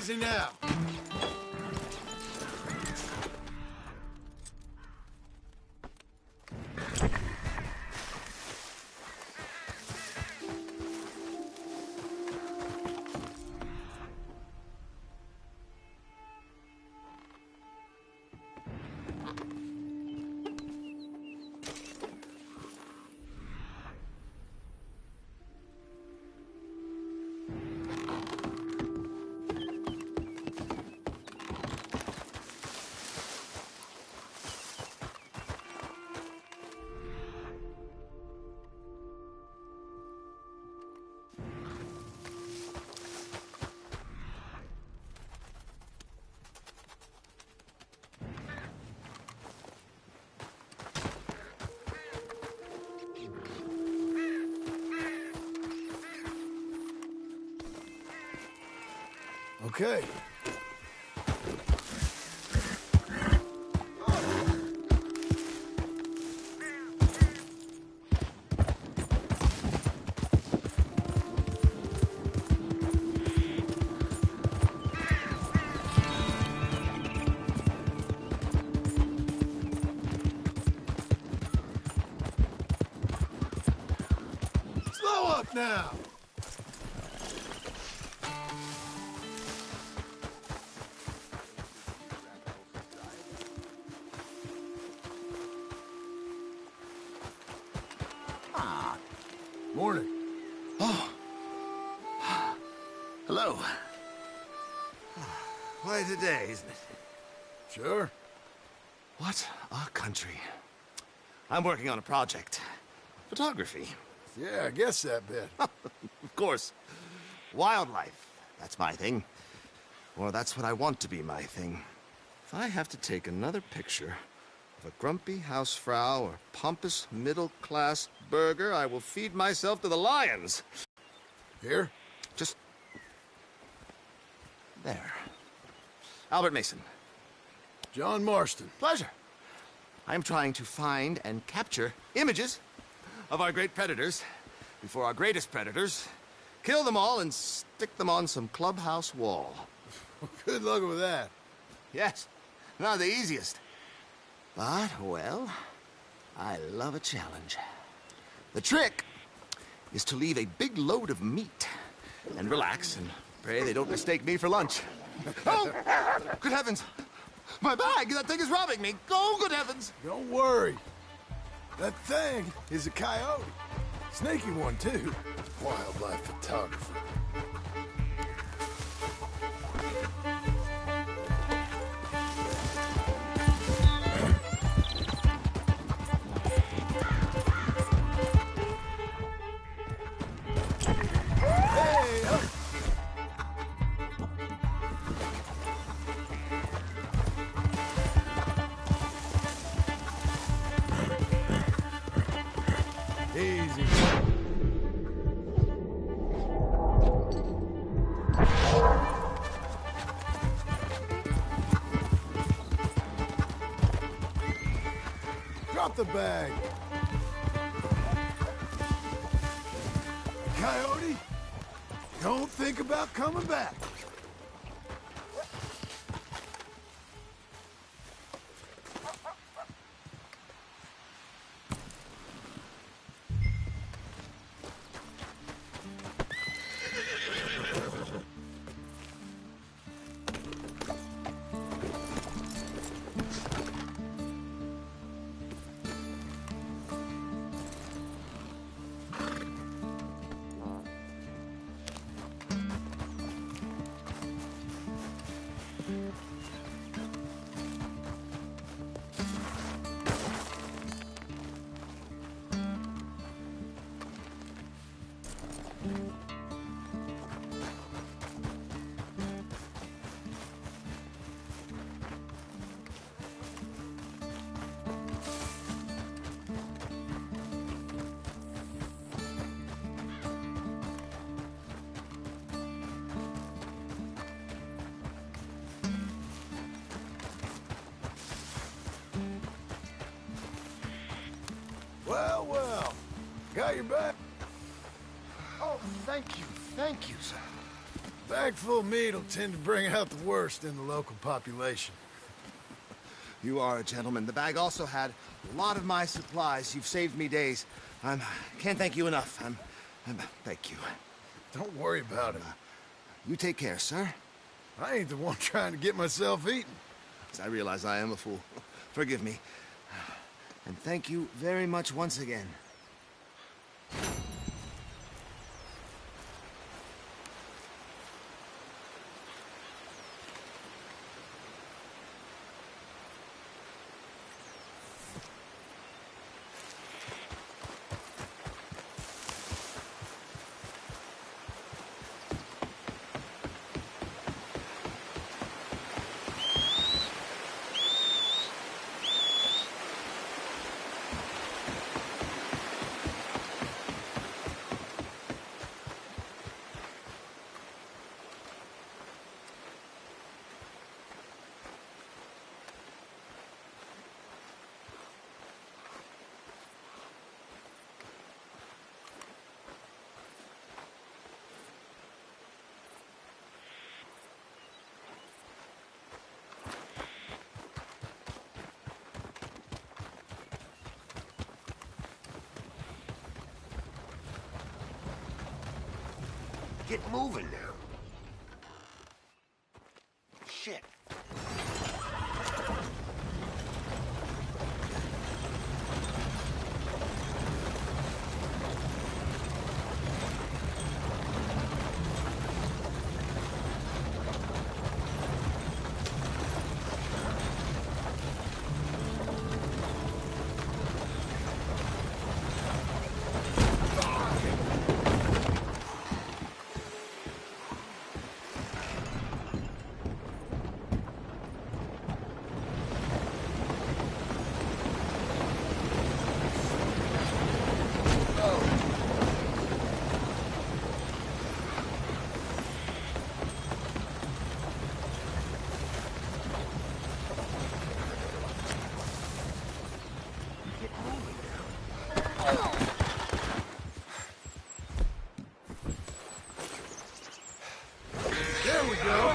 Easy now. Okay. Slow up now. Morning. Oh. Hello. Quite a day, isn't it? Sure. What a country. I'm working on a project. Photography. Yeah, I guess that bit. Of course. Wildlife. That's my thing. Or that's what I want to be my thing. If I have to take another picture of a grumpy housefrau or pompous middle-class burger, I will feed myself to the lions. Here? Just... there. Albert Mason. John Marston. Pleasure. I am trying to find and capture images of our great predators before our greatest predators kill them all and stick them on some clubhouse wall. Good luck with that. Yes, not the easiest. But, well, I love a challenge. The trick is to leave a big load of meat and relax and pray they don't mistake me for lunch. Oh, good heavens! My bag! That thing is robbing me! Oh, good heavens! Don't worry. That thing is a coyote. Snaky one, too. Wildlife photographer. Easy. Drop the bag. Coyote, don't think about coming back. Well, well. Got your back. Oh, thank you, sir. Bag full of meat will tend to bring out the worst in the local population. You are a gentleman. The bag also had a lot of my supplies. You've saved me days. Can't thank you enough. Thank you. Don't worry about it. You take care, sir. I ain't the one trying to get myself eaten. I realize I am a fool. Forgive me. And thank you very much once again. Get moving now. Shit. There we go.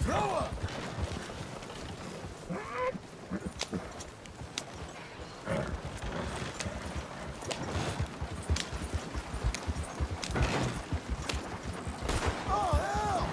Throw up! Oh, hell!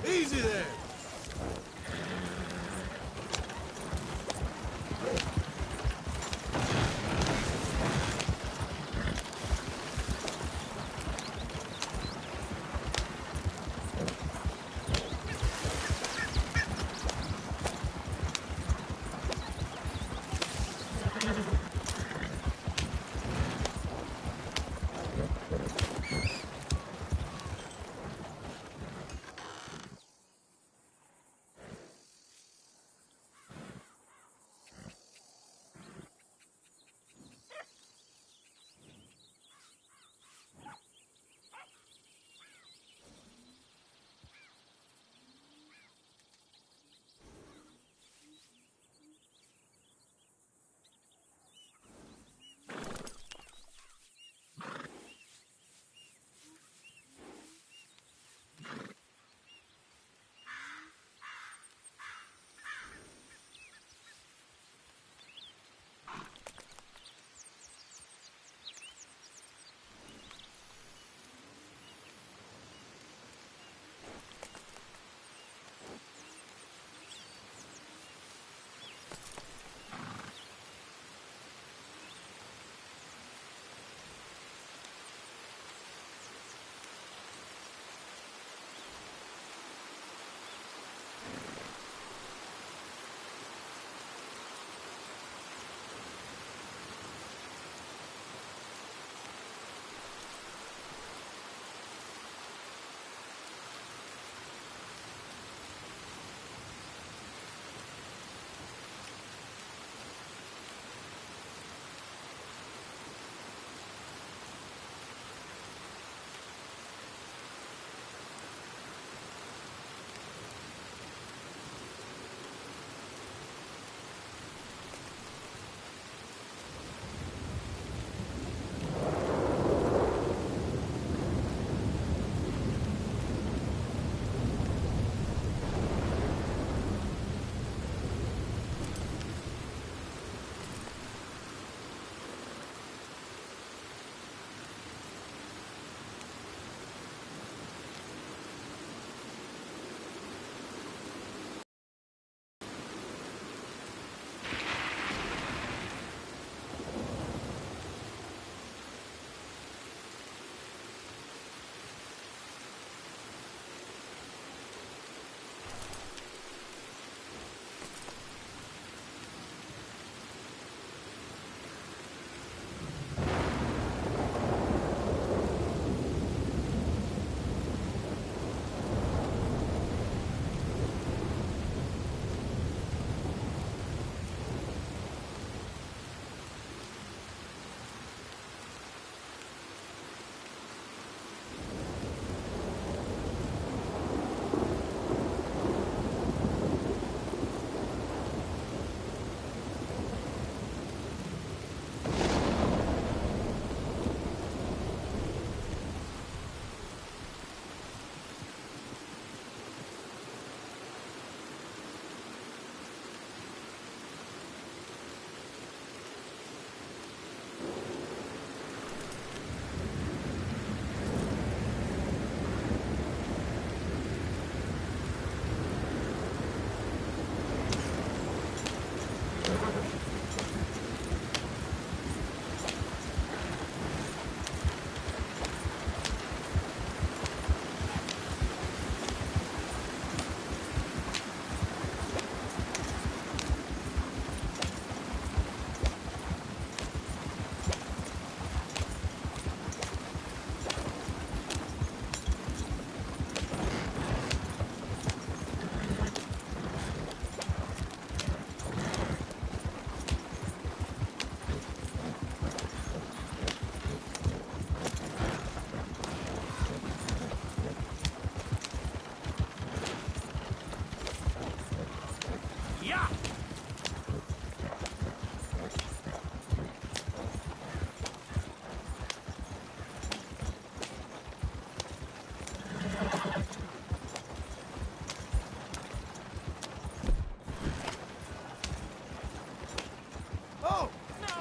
Easy there!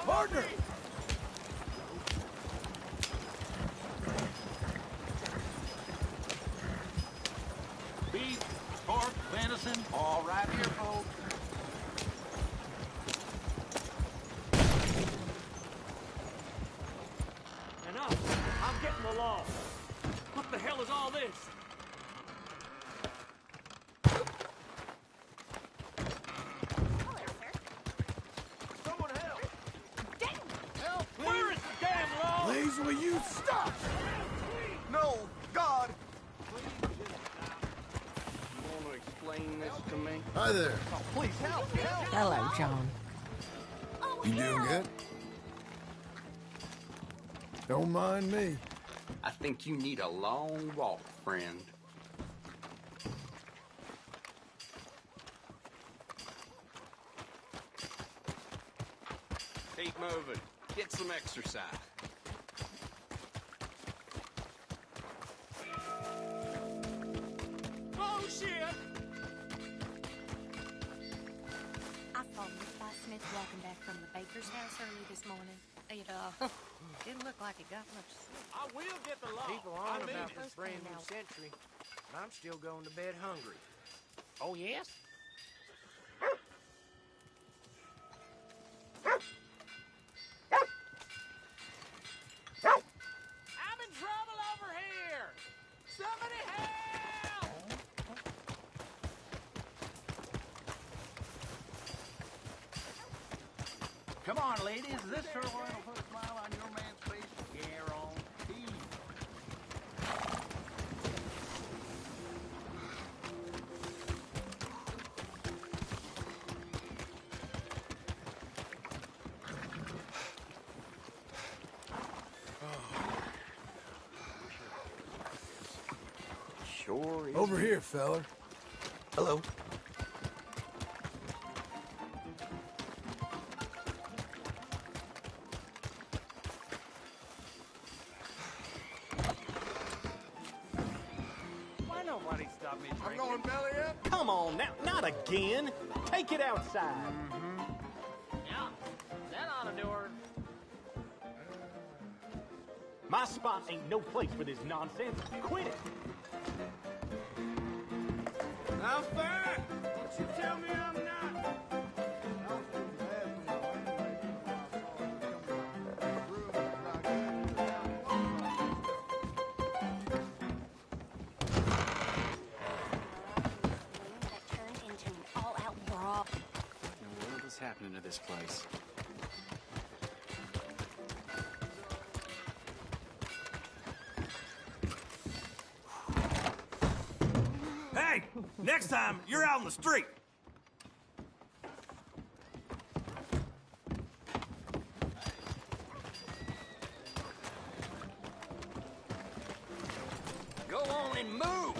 Partner! Beef pork, venison, all right here, folks. Enough! I'm getting the law. What the hell is all this? Someone help! Help! Where is the damn law? Please, will you stop? No, God! You want to explain this to me? Hi there. Please help! Help! Hello, John. You doing good? Don't mind me. I think you need a long walk, friend. Keep moving. Get some exercise. Oh, shit! I saw Miss Smith walking back from the baker's house early this morning. It, didn't look like it got much sleep. I will get the law. People I on mean about it. this brand new century, but I'm still going to bed hungry. Oh, yes? I'm in trouble over here! Somebody help! Come on, ladies. This sirloin will put a smile on your man's face. Guaranteed. Sure is. Over here, fella. Hello. Why nobody stop me I'm drinking? going belly up. Come on now, not again. Take it outside. Yeah, that ought to do her. My spot ain't no place for this nonsense. Quit it. I'm fine. Don't you tell me I'm not. That turned into an all-out brawl. What is happening to this place? Hey, next time you're out on the street. Go on and move.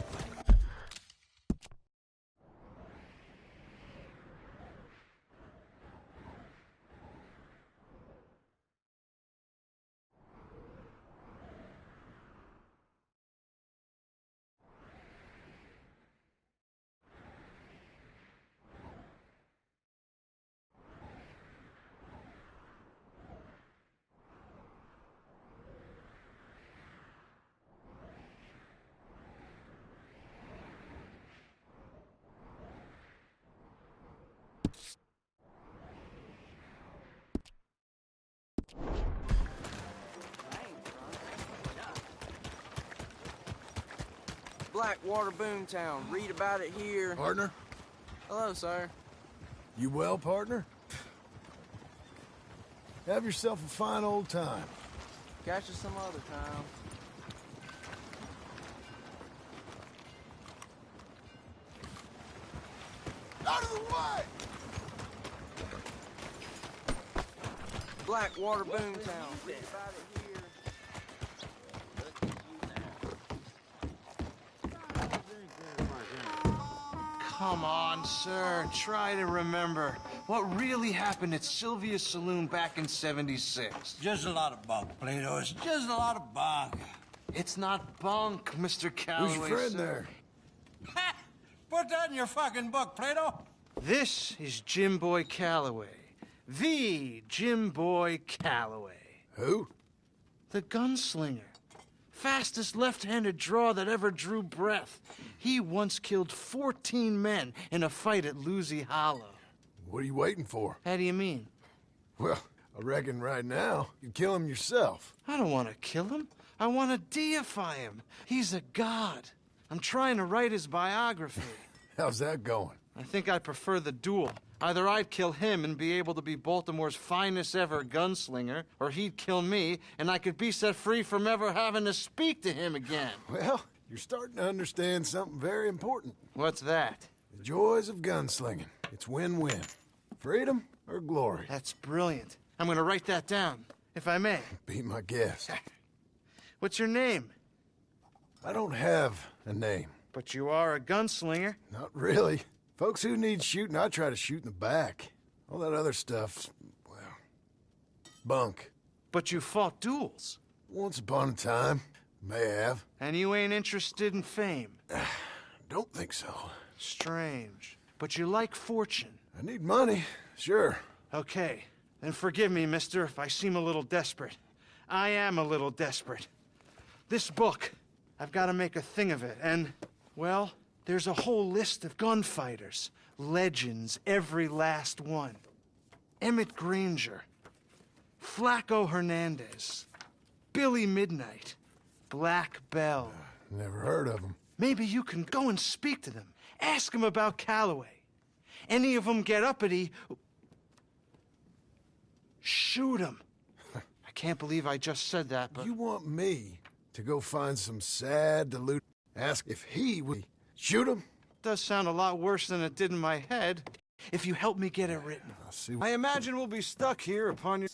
Blackwater Boomtown. Read about it here. Partner? Hello, sir. You well, partner? Have yourself a fine old time. Catch us some other time. Out of the way! Blackwater Boomtown. Read about it here. Come on, sir. Try to remember what really happened at Sylvia's Saloon back in '76. Just a lot of bunk, Plato. It's just a lot of bunk. It's not bunk, Mr. Calloway, Who's your friend sir. there? Ha! Put that in your fucking book, Plato. This is Jim Boy Calloway. The Jim Boy Calloway. Who? The gunslinger. Fastest left-handed draw that ever drew breath. He once killed 14 men in a fight at Lucy Hollow. What are you waiting for? How do you mean? Well, I reckon right now you'd kill him yourself. I don't want to kill him. I want to deify him. He's a god. I'm trying to write his biography. How's that going? I think I prefer the duel. Either I'd kill him and be able to be Baltimore's finest ever gunslinger, or he'd kill me and I could be set free from ever having to speak to him again. Well, you're starting to understand something very important. What's that? The joys of gunslinging. It's win-win. Freedom or glory. That's brilliant. I'm gonna write that down, if I may. Be my guest. What's your name? I don't have a name. But you are a gunslinger. Not really. Folks who need shooting, I try to shoot in the back. All that other stuff's, well, bunk. But you fought duels. Once upon a time, may have. And you ain't interested in fame. Don't think so. Strange. But you like fortune. I need money, sure. Okay, then forgive me, mister, if I seem a little desperate. I am a little desperate. This book, I've got to make a thing of it, and, well, there's a whole list of gunfighters. Legends, every last one. Emmett Granger, Flaco Hernandez, Billy Midnight, Black Bell. Never heard of them. Maybe you can go and speak to them. Ask them about Calloway. Any of them get uppity, shoot them. I can't believe I just said that, but... You want me to go find some sad, deluded... Ask if he would shoot him? Does sound a lot worse than it did in my head. If you help me get it written. I'll see. I imagine we'll be stuck here upon your...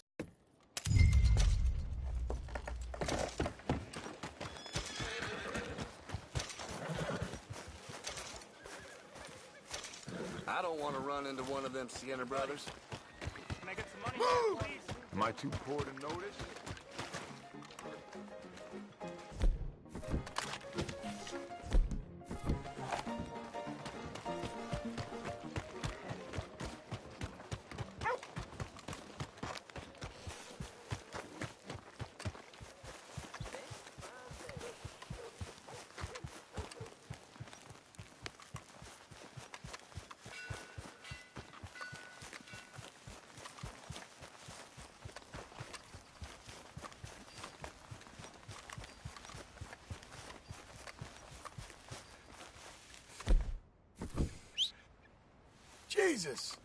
I don't want to run into one of them Sienna brothers. Can I get some money here, please? Am I too poor to notice? Jesus!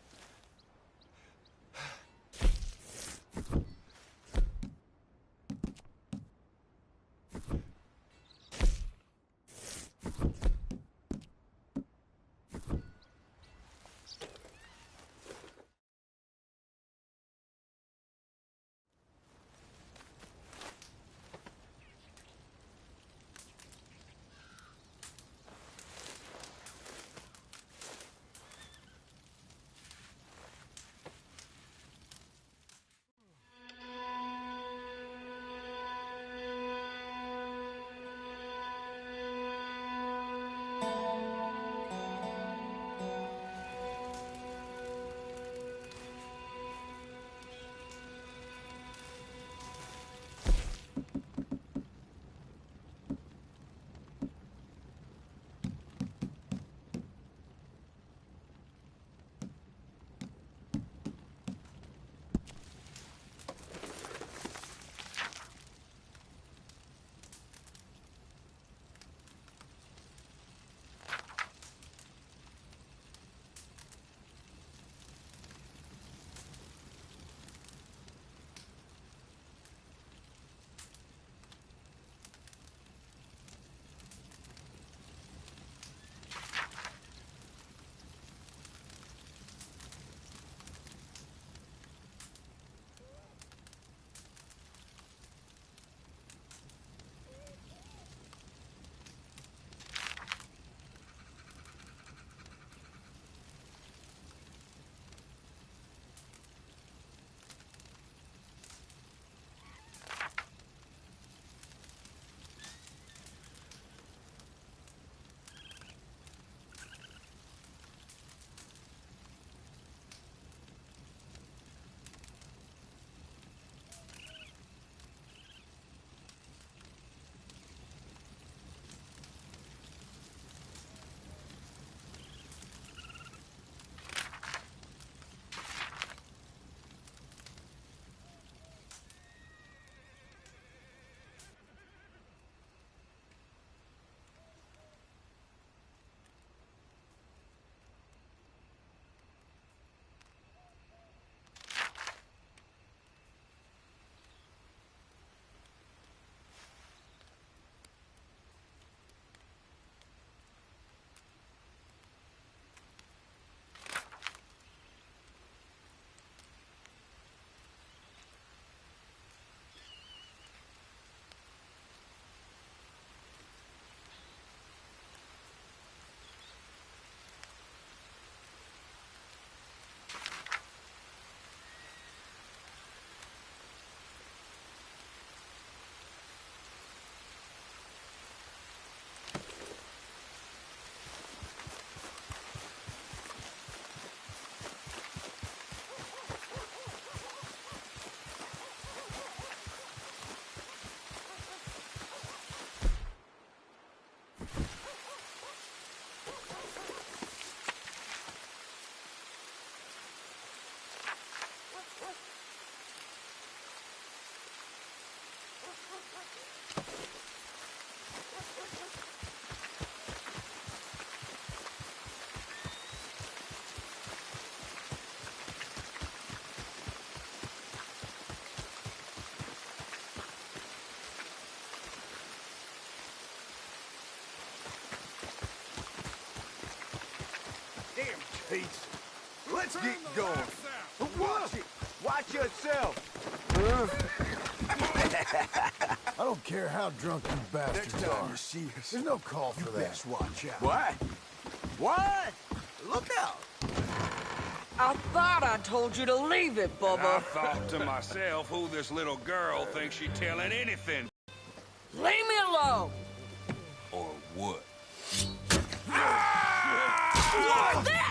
Peace. Let's get going. Watch it. Watch yourself. I don't care how drunk you bastards Next time are. you see us, There's no call for that. best watch out. What? What? Look out! I thought I told you to leave it, I Bubba. thought to myself, who this little girl thinks she's telling anything. Leave me alone. Or what? What's that?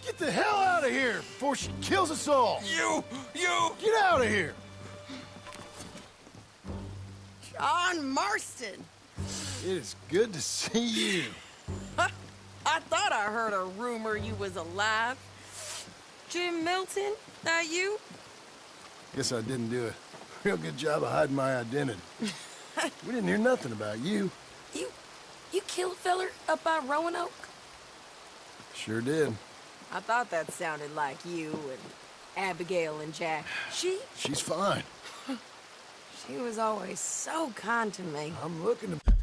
Get the hell out of here before she kills us all. You! Get out of here. John Marston. It is good to see you. I thought I heard a rumor you was alive. Jim Milton, that you? Guess I didn't do a real good job of hiding my identity. We didn't hear nothing about you. You killed a feller up by Roanoke? Sure did. I thought that sounded like you and Abigail and Jack. She's fine. She was always so kind to me. I'm looking to...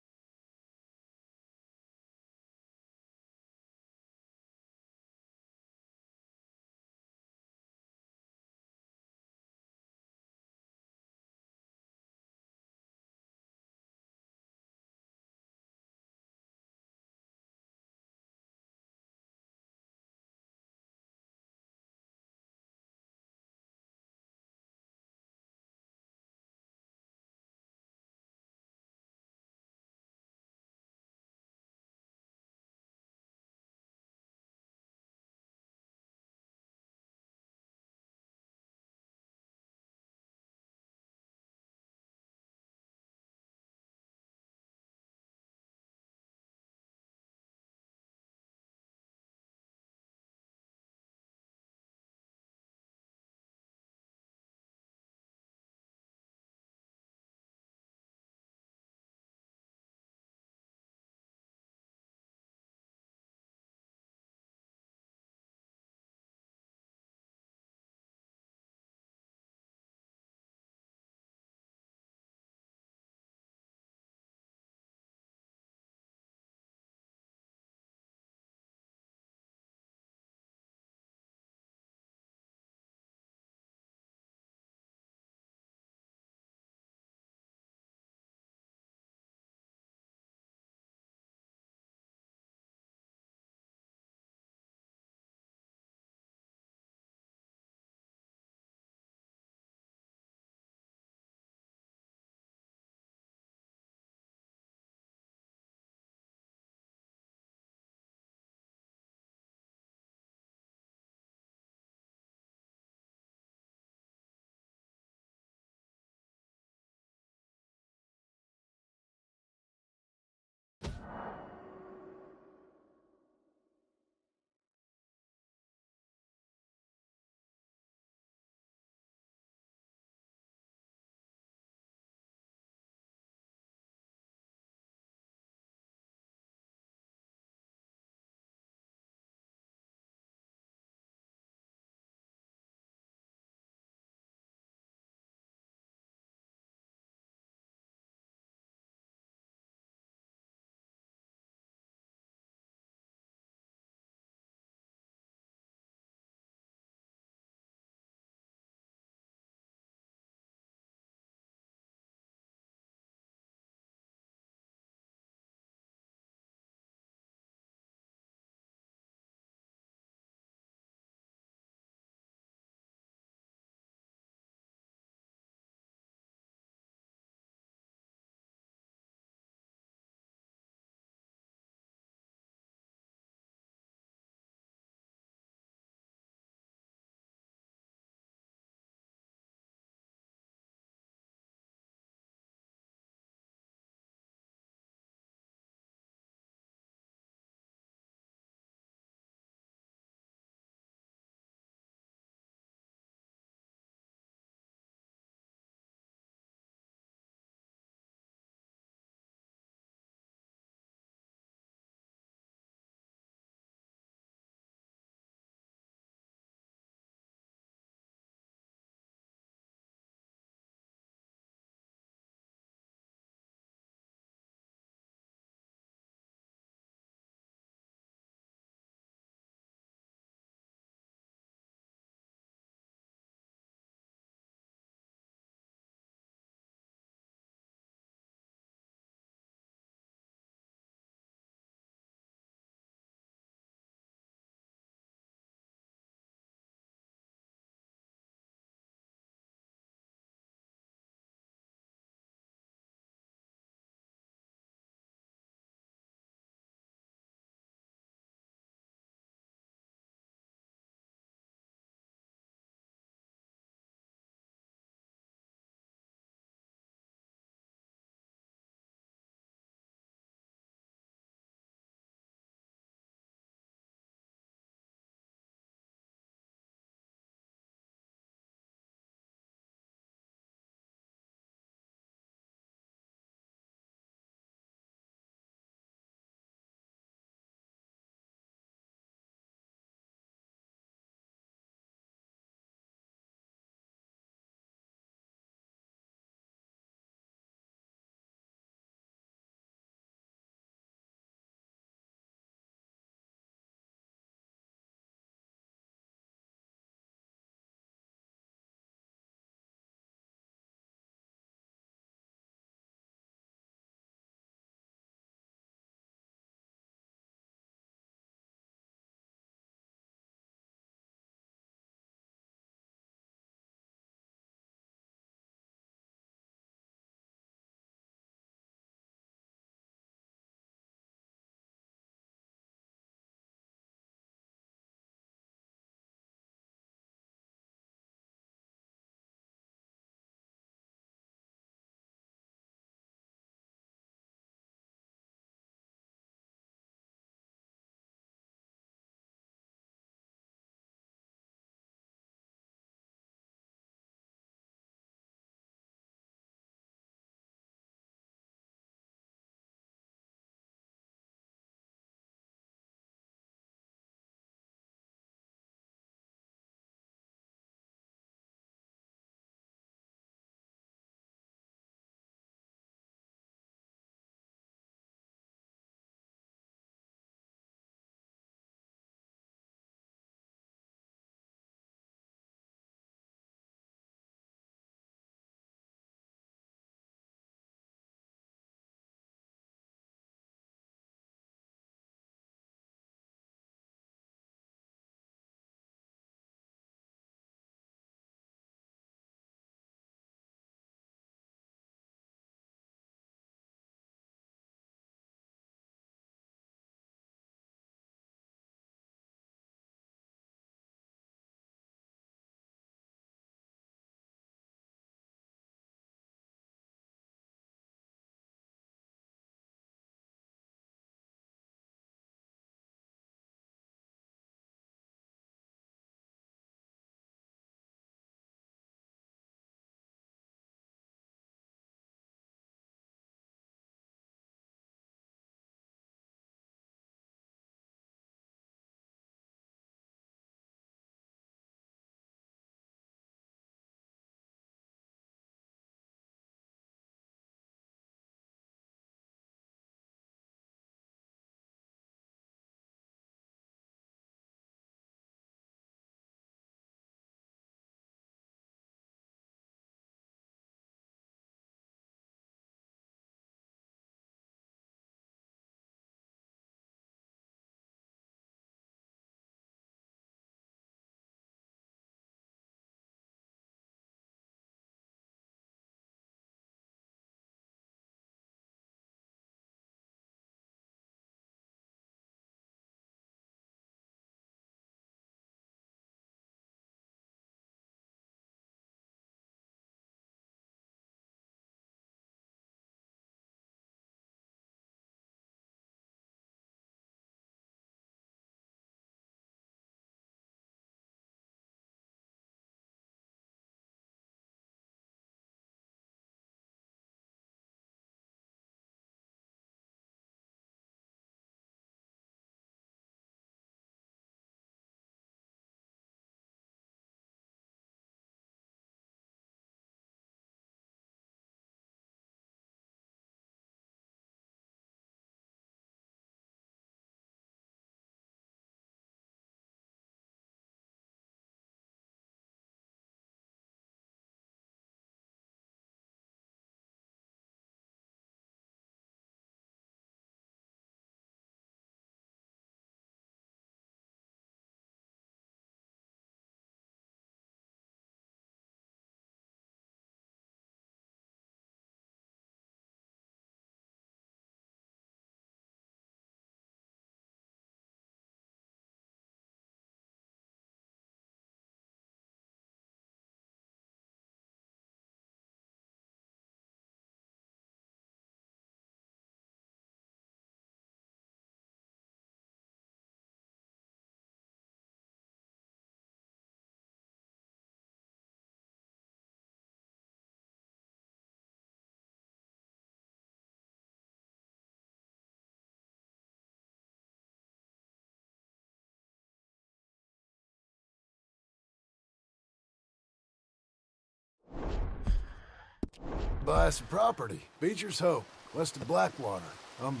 buy us some property. Beecher's Hope, west of Blackwater. I'm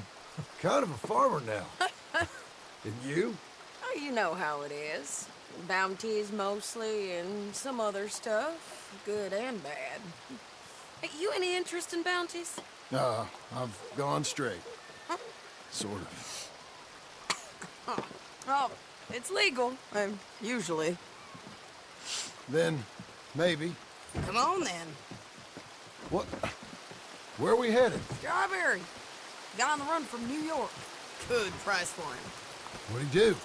kind of a farmer now. And you? Oh, you know how it is. Bounties mostly, and some other stuff, good and bad. Hey, you any interest in bounties? I've gone straight. Sort of. Oh, it's legal, usually. Then, maybe. Come on, then. What? Where are we headed? Strawberry. Got on the run from New York. Good price for him. What'd he do?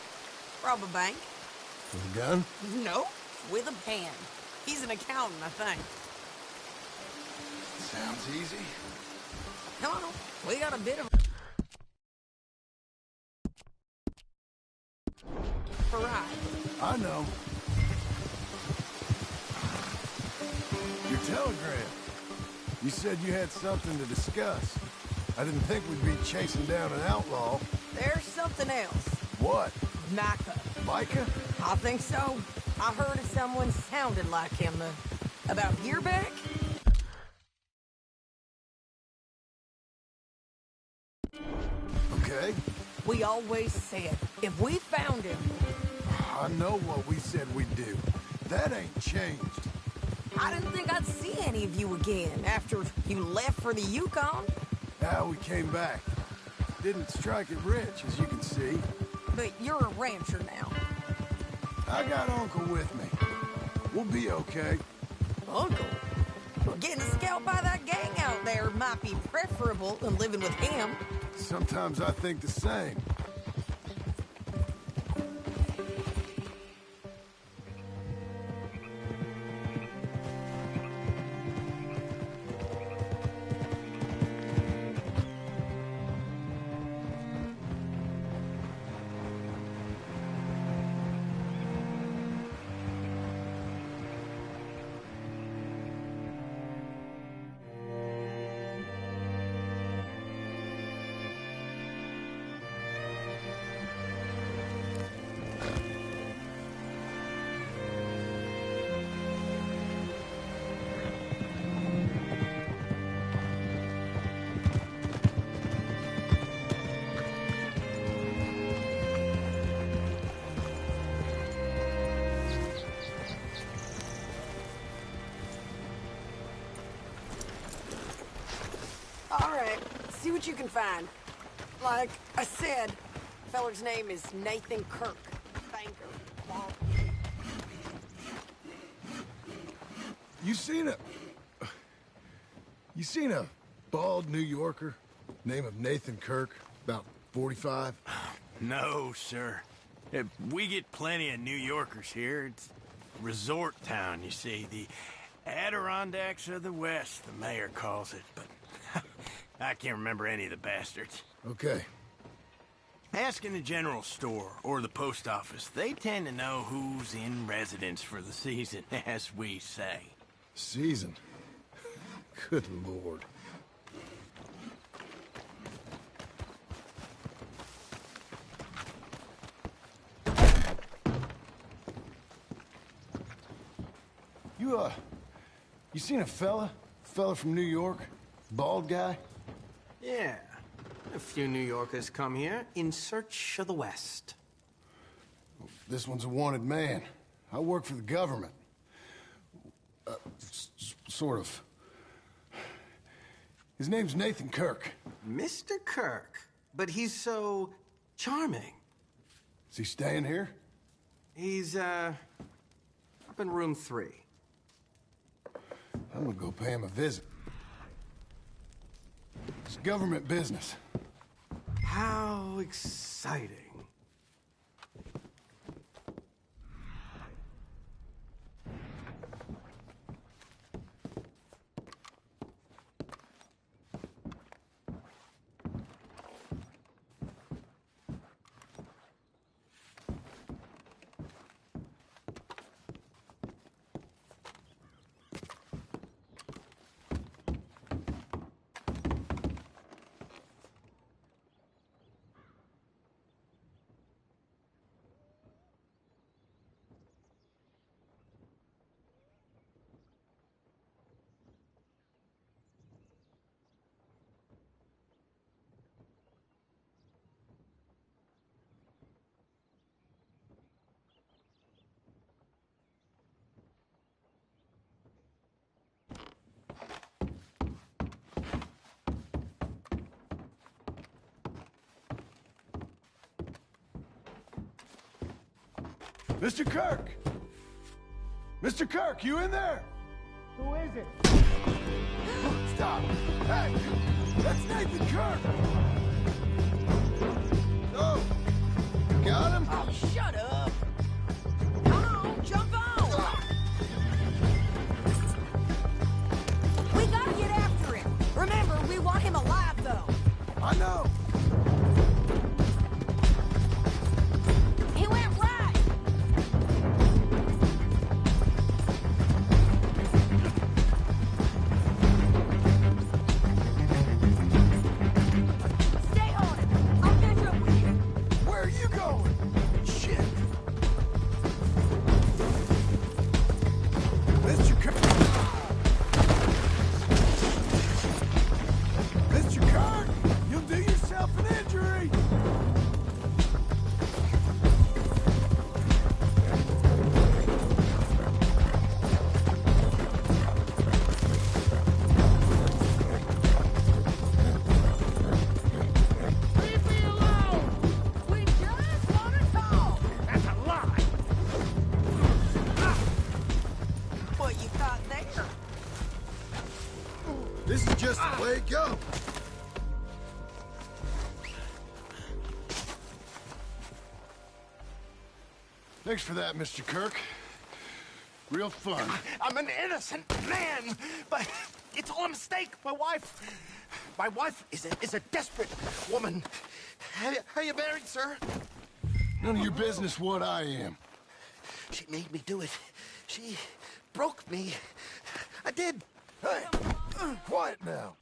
Rob a bank. With a gun? No, with a pen. He's an accountant, I think. Sounds easy. Come on, we got a bit of a ride. I know. Your telegram. You said you had something to discuss. I didn't think we'd be chasing down an outlaw. There's something else. What? Micah. Micah? I think so. I heard of someone sounded like him about a year back. Okay. We always said, if we found him... I know what we said we'd do. That ain't changed. I didn't think I'd see any of you again after you left for the Yukon. Now we came back. Didn't strike it rich, as you can see. But you're a rancher now. I got Uncle with me. We'll be okay. Uncle? Well, getting scalped by that gang out there might be preferable than living with him. Sometimes I think the same. All right, see what you can find. Like I said, feller's name is Nathan Kirk, banker. You seen a bald New Yorker, name of Nathan Kirk, about 45? No, sir. We get plenty of New Yorkers here. It's resort town, you see. The Adirondacks of the West, the mayor calls it, but I can't remember any of the bastards. Okay. Ask in the general store or the post office. They tend to know who's in residence for the season, as we say. Season? Good Lord. You seen a fella from New York? Bald guy? Yeah. A few New Yorkers come here in search of the West. This one's a wanted man. I work for the government. Sort of. His name's Nathan Kirk. Mr. Kirk? But he's so charming. Is he staying here? He's, up in room 3. I'm gonna go pay him a visit. It's government business. How exciting. Mr. Kirk! Mr. Kirk, you in there? Who is it? Stop! Hey! That's Nathan Kirk! Oh! You got him? Oh, shut up! Come on, jump on! We gotta get after him. Remember, we want him alive, though. I know! He went right! Stay on it! I'll catch up with you! Where are you going? Shit! Mr. Kirk! Mr. Kirk! You'll do yourself an injury! Leave me alone! We just wanna talk! That's a lie! What you got there? This is just the way it goes. Thanks for that, Mr. Kirk. Real fun. I'm an innocent man, but it's all a mistake. My wife is a desperate woman. How you married, sir? None of your business what I am. She made me do it. She broke me. I did. Hey, quiet now.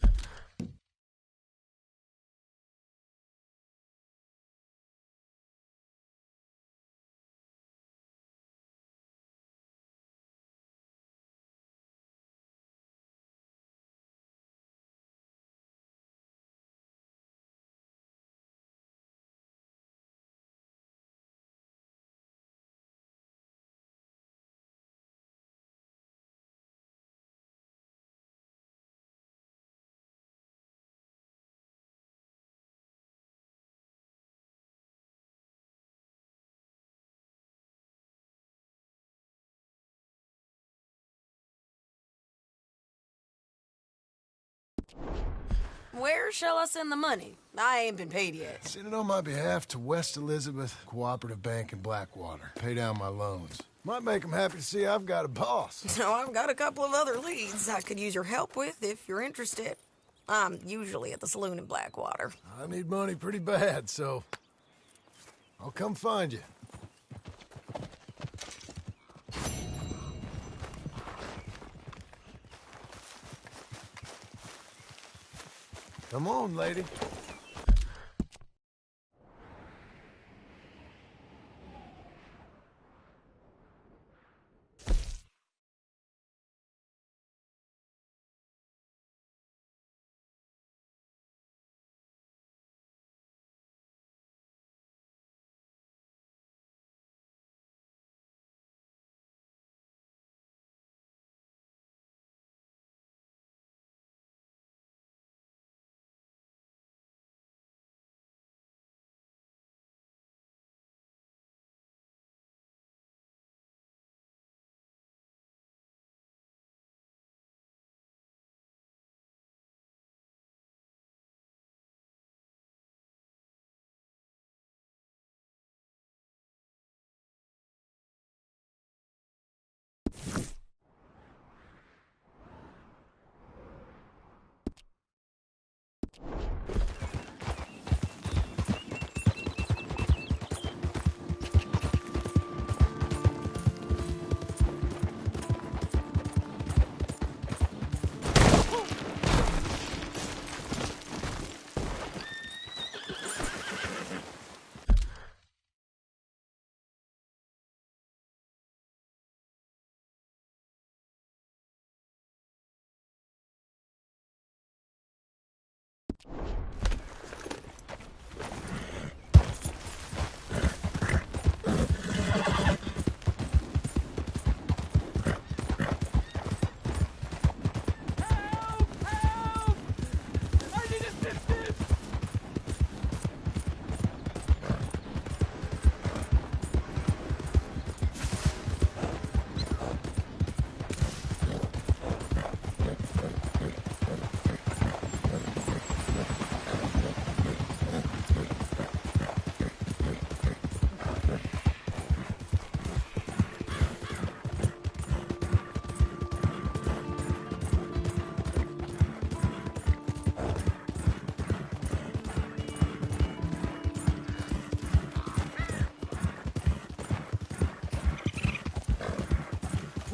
Where shall I send the money? I ain't been paid yet. Send it on my behalf to West Elizabeth Cooperative Bank in Blackwater. Pay down my loans. Might make them happy to see I've got a boss. So I've got a couple of other leads I could use your help with if you're interested. I'm usually at the saloon in Blackwater. I need money pretty bad, so I'll come find you. Come on, lady.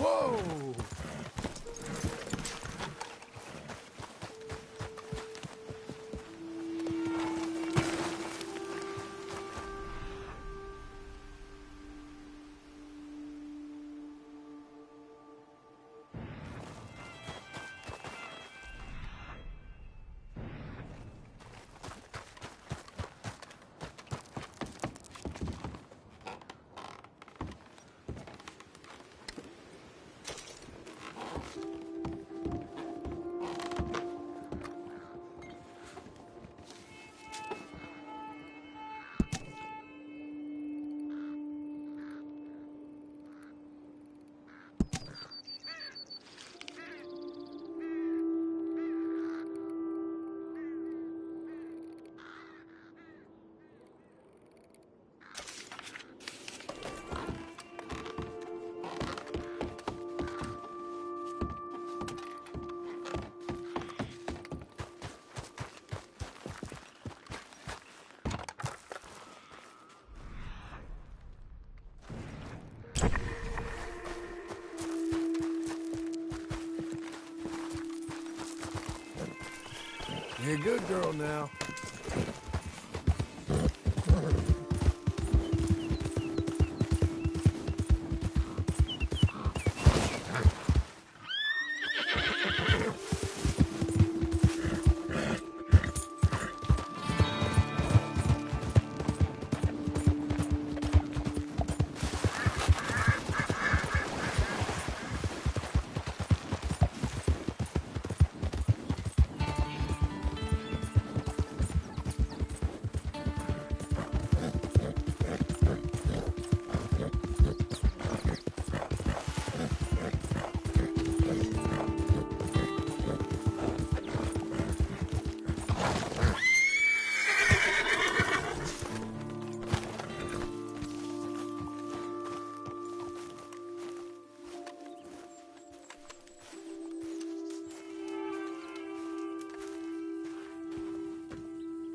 Whoa! You're a good girl now.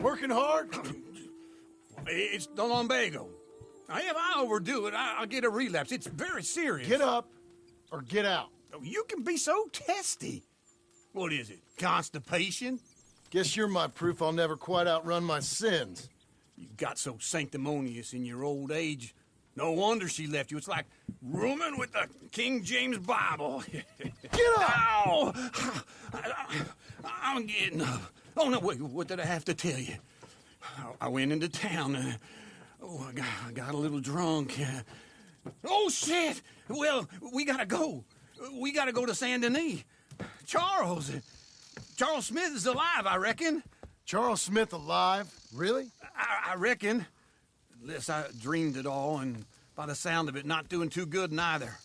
Working hard? It's the lumbago. If I overdo it, I'll get a relapse. It's very serious. Get up or get out. You can be so testy. What is it, constipation? Guess you're my proof I'll never quite outrun my sins. You got so sanctimonious in your old age. No wonder she left you. It's like rooming with the King James Bible. Get up! Ow! I'm getting up. Oh, no, wait, what did I have to tell you? I went into town. I got a little drunk. Oh, shit! Well, we gotta go. We gotta go to Saint Denis. Charles Smith is alive, I reckon. Charles Smith alive? Really? I reckon. Unless I dreamed it all, and by the sound of it, not doing too good neither.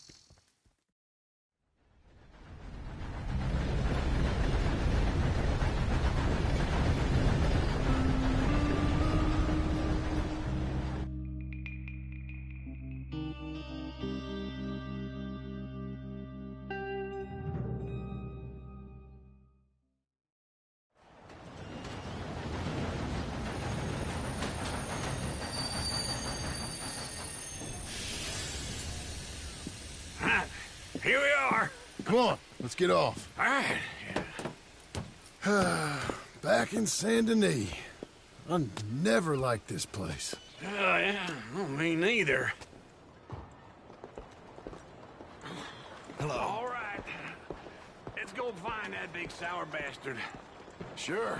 Here we are. Come on, let's get off. All right. Back in Saint Denis. I never liked this place. Yeah, well, me neither. Hello. All right. Let's go find that big sour bastard. Sure.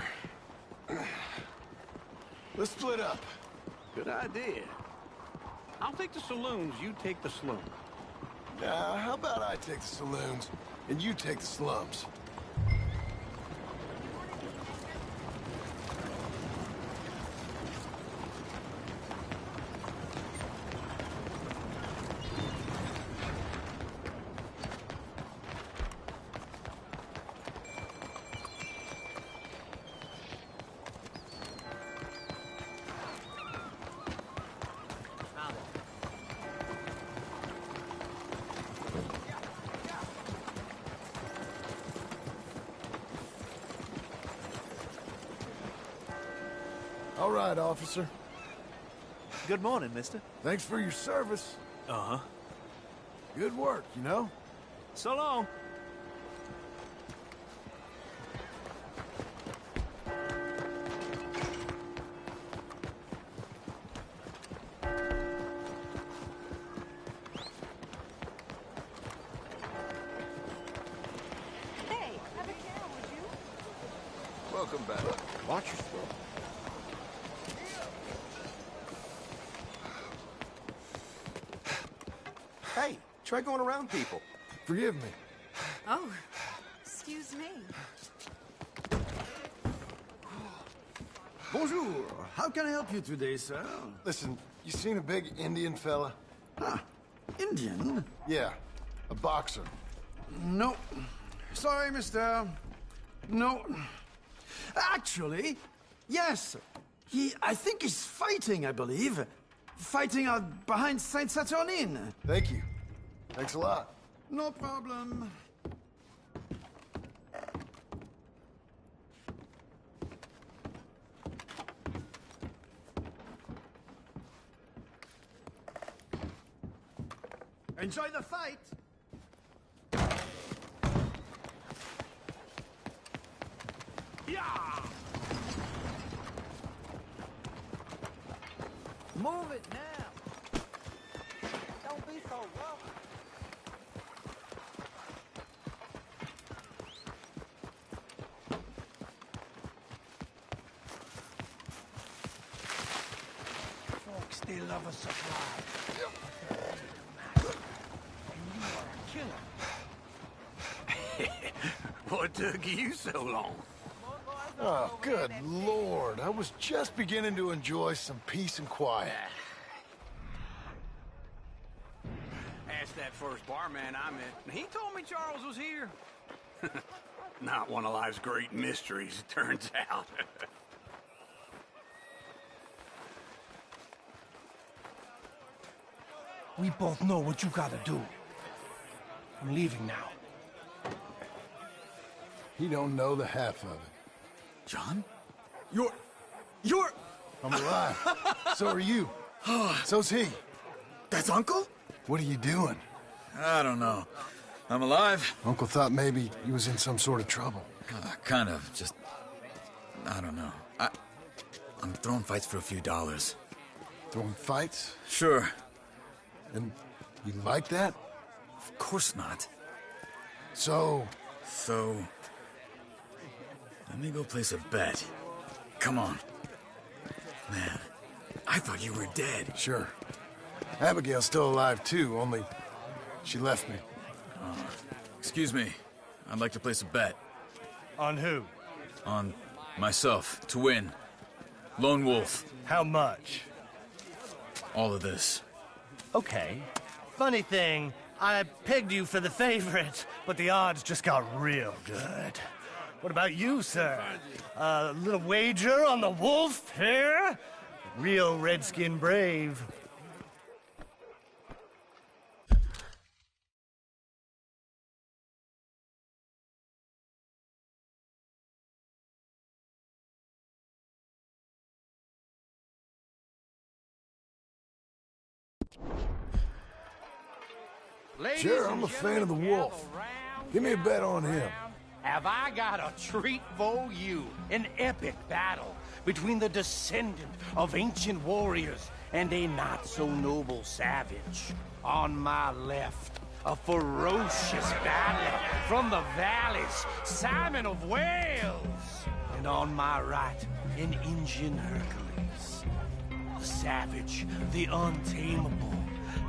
Let's split up. Good idea. I'll take the saloons, you take the slum. How about I take the saloons, and you take the slums? All right, officer. Good morning, mister. Thanks for your service. Uh-huh. Good work, you know? So long. Hey, have a care, would you? Welcome back. Watch yourself. Hey, try going around people. Forgive me. Oh, excuse me. Bonjour. How can I help you today, sir? Listen, you seen a big Indian fella? Ah, Indian? Yeah, a boxer. No. Sorry, mister. No. Actually, yes. I think he's fighting, I believe. Fighting out behind Saint Saturnin. Thank you. Thanks a lot. No problem. Enjoy the fight. Yeah! Move it now. Don't be so rough. Folks, they love a surprise. And you are a killer. What took you so long? Oh, good Lord. I was just beginning to enjoy some peace and quiet. Asked that first barman I met, and he told me Charles was here. Not one of life's great mysteries, it turns out. We both know what you gotta do. I'm leaving now. He don't know the half of it. John? You're... I'm alive. So are you. So's he. That's Uncle? What are you doing? I don't know. I'm alive. Uncle thought maybe he was in some sort of trouble. Kind of. Just... I don't know. I'm throwing fights for a few dollars. Throwing fights? Sure. And you like that? Of course not. So... Let me go place a bet. Come on. Man, I thought you were dead. Sure. Abigail's still alive, too, only she left me. Excuse me. I'd like to place a bet. On who? On myself, to win. Lone Wolf. How much? All of this. Okay. Funny thing, I pegged you for the favorite, but the odds just got real good. What about you, sir? A little wager on the wolf here? Real redskin brave. Sure, I'm a fan of the wolf. Give me a bet on him. Have I got a treat for you? An epic battle between the descendant of ancient warriors and a not-so-noble savage. On my left, a ferocious battler from the valleys, Simon of Wales. And on my right, an Indian Hercules. The savage, the untamable,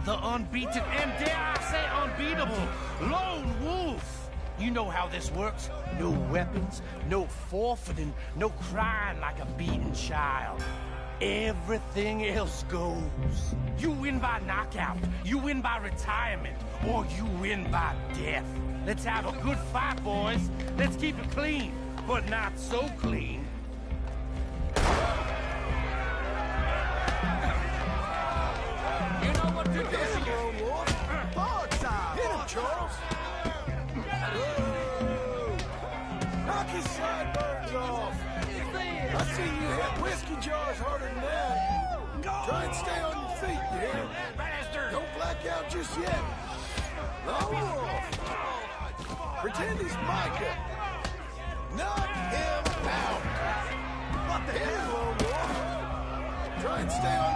the unbeaten, and dare I say unbeatable, Lone Wolf. You know how this works. No weapons, no forfeiting, no crying like a beaten child. Everything else goes. You win by knockout, you win by retirement, or you win by death. Let's have a good fight, boys. Let's keep it clean, but not so clean. You know what to do. Hit him, Charles. Knock his sideburns off. I see you hit whiskey jars harder than that. Try and stay on your feet, you hear? Don't black out just yet. Oh. Pretend he's Micah. Knock him out. What the hell, Lone Wolf? Try and stay on.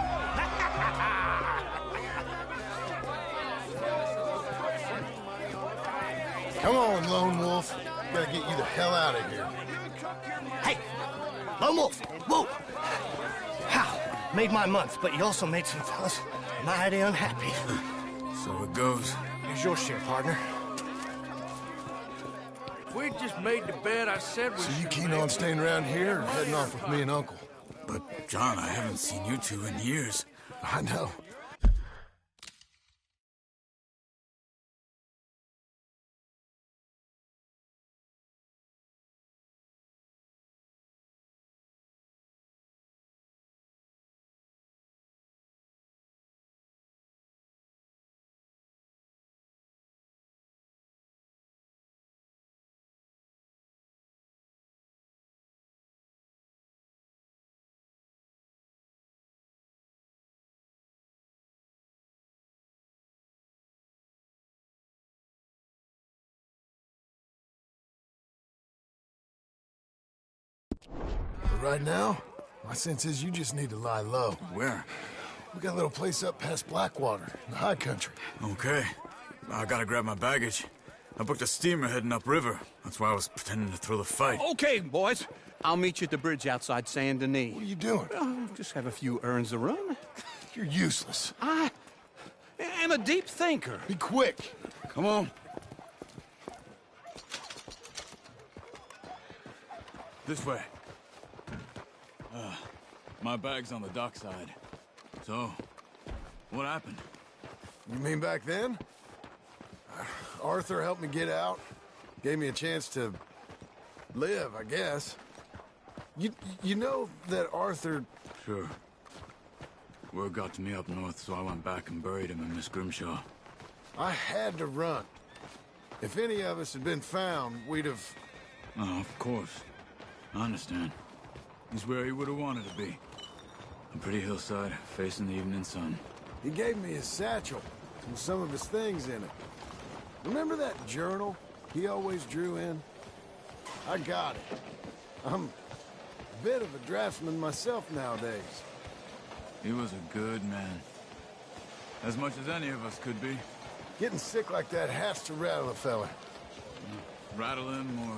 Come on, Lone Wolf. Gotta get you the hell out of here. Hey, Lone Wolf, whoa! How? Made my month, but you also made some fellas mighty unhappy. So it goes. Here's your share, partner. If we just made the bed I said we So you keen on staying around here or heading off with me and Uncle? But, John, I haven't seen you two in years. I know. But right now, my sense is you just need to lie low. Where? We got a little place up past Blackwater, in the high country. Okay. I gotta grab my baggage. I booked a steamer heading upriver. That's why I was pretending to throw the fight. Okay, boys. I'll meet you at the bridge outside Saint Denis. What are you doing? Just have a few errands to run. You're useless. I am a deep thinker. Be quick. Come on. This way. My bag's on the dockside. So, what happened? You mean back then? Arthur helped me get out. Gave me a chance to live, I guess. You know that Arthur... Sure. Word got to me up north, so I went back and buried him in Miss Grimshaw. I had to run. If any of us had been found, we'd have... Oh, of course. I understand. He's where he would have wanted to be. A pretty hillside, facing the evening sun. He gave me his satchel with some of his things in it. Remember that journal he always drew in? I got it. I'm a bit of a draftsman myself nowadays. He was a good man. As much as any of us could be. Getting sick like that has to rattle a fella. Rattle him or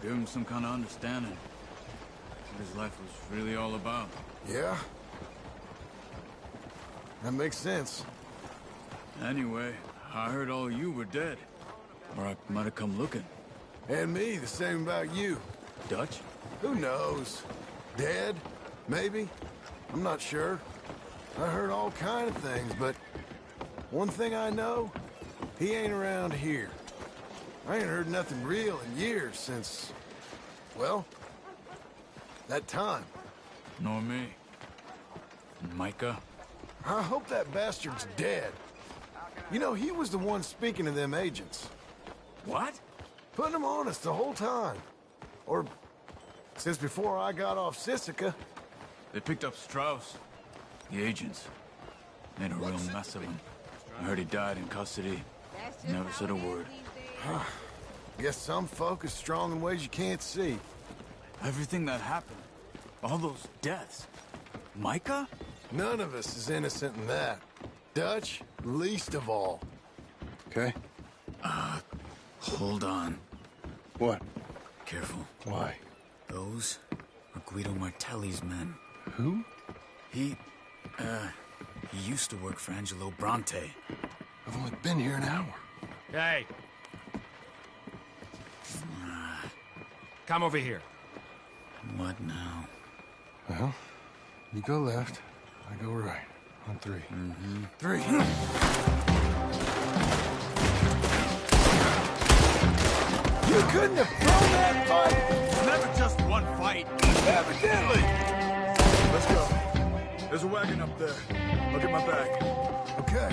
give him some kind of understanding. What his life was really all about. Yeah? That makes sense. Anyway, I heard all you were dead. Or I might have come looking. And me, the same about you. Dutch? Who knows? Dead? Maybe? I'm not sure. I heard all kind of things, but one thing I know, he ain't around here. I ain't heard nothing real in years since, well, that time. Nor me. And Micah? I hope that bastard's dead. You know, he was the one speaking to them agents. What? Putting them on us the whole time. Or since before I got off Sisika. They picked up Strauss. The agents. Made a real mess of him. I heard he died in custody. Never said a word. Guess some folk is strong in ways you can't see. Everything that happened. All those deaths. Micah? None of us is innocent in that. Dutch, least of all. Okay. Hold on. What? Careful. Why? Those are Guido Martelli's men. Who? He used to work for Angelo Bronte. I've only been here an hour. Hey. Come over here. What now? Well, you go left, I go right. On three. Mm-hmm. 3. You couldn't have thrown that fight! Never just one fight. Evidently! Let's go. There's a wagon up there. I'll get my bag. Okay.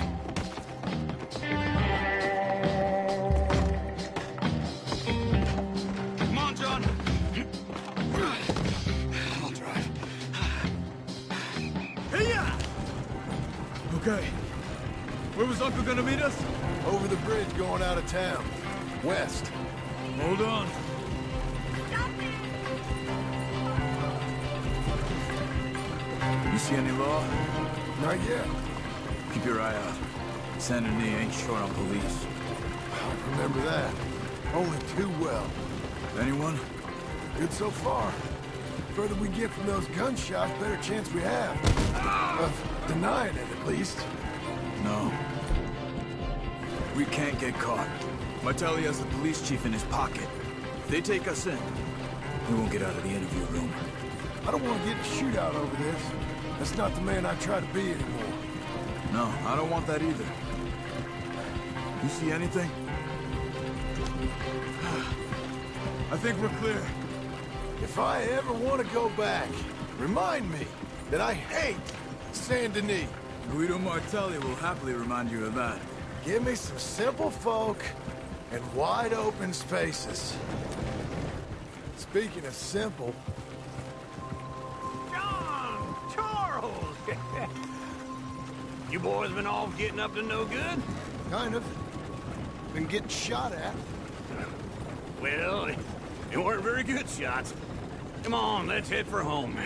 Come on, John. I'll drive. Hey-ya! Okay. Where was Uncle gonna meet us? Over the bridge going out of town. West. Hold on. You see any law? Not yet. Keep your eye out. Saint Denis ain't short on police. I remember that. Only too well. Anyone? Good so far. Further we get from those gunshots, better chance we have. Of denying it, at least. No. We can't get caught. Martelli has the police chief in his pocket. If they take us in, we won't get out of the interview room. I don't want to get in a shootout over this. That's not the man I try to be anymore. No, I don't want that either. You see anything? I think we're clear. If I ever want to go back, remind me that I hate Saint Denis. Guido Martelli will happily remind you of that. Give me some simple folk and wide open spaces. Speaking of simple... John! Charles! You boys been off getting up to no good? Kind of. Been getting shot at. Well, they weren't very good shots. Come on, let's head for home.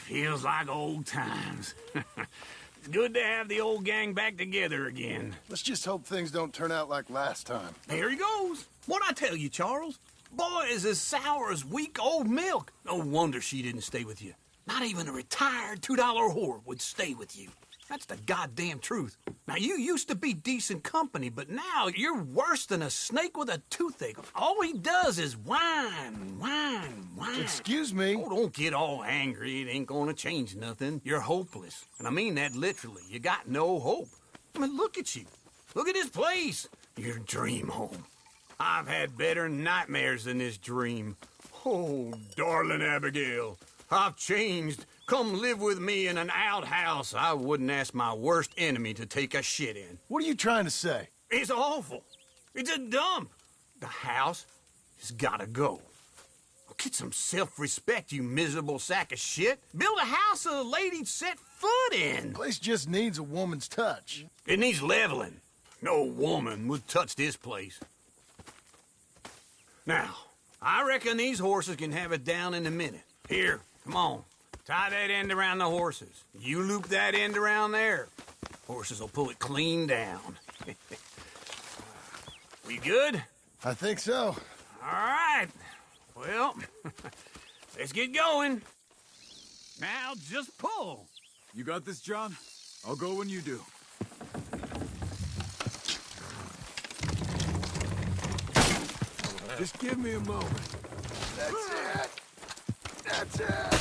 Feels like old times. It's good to have the old gang back together again. Let's just hope things don't turn out like last time. There he goes. What'd I tell you, Charles? Boy is as sour as weak old milk. No wonder she didn't stay with you. Not even a retired $2 whore would stay with you. That's the goddamn truth. Now, you used to be decent company, but now you're worse than a snake with a toothache. All he does is whine, whine, whine. Excuse me? Oh, don't get all angry. It ain't gonna change nothing. You're hopeless. And I mean that literally. You got no hope. I mean, look at you. Look at this place. Your dream home. I've had better nightmares than this dream. Oh, darling Abigail, I've changed. Come live with me in an outhouse I wouldn't ask my worst enemy to take a shit in. What are you trying to say? It's awful. It's a dump. The house has gotta go. Get some self-respect, you miserable sack of shit. Build a house a lady'd set foot in. The place just needs a woman's touch. It needs leveling. No woman would touch this place. Now, I reckon these horses can have it down in a minute. Here, come on. Tie that end around the horses. You loop that end around there. Horses will pull it clean down. We good? I think so. All right. Well, let's get going. Now just pull. You got this, John? I'll go when you do. Just give me a moment. That's it. That's it.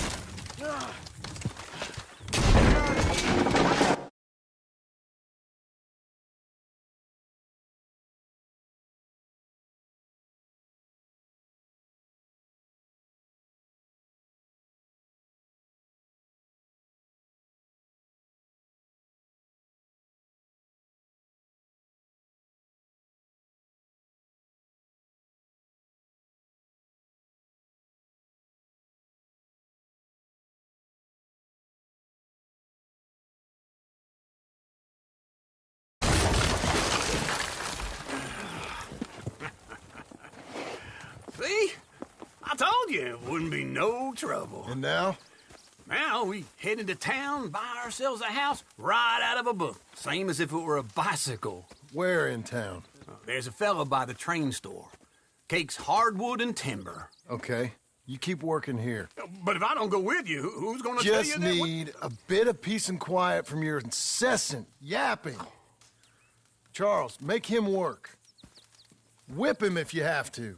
See? I told you it wouldn't be no trouble. And now? Now we head into town, buy ourselves a house right out of a book. Same as if it were a bicycle. Where in town? There's a fella by the train store. Cakes hardwood and timber. Okay. You keep working here. But if I don't go with you, who's gonna tell you Just that? need a bit of peace and quiet from your incessant yapping. Charles, make him work. Whip him if you have to.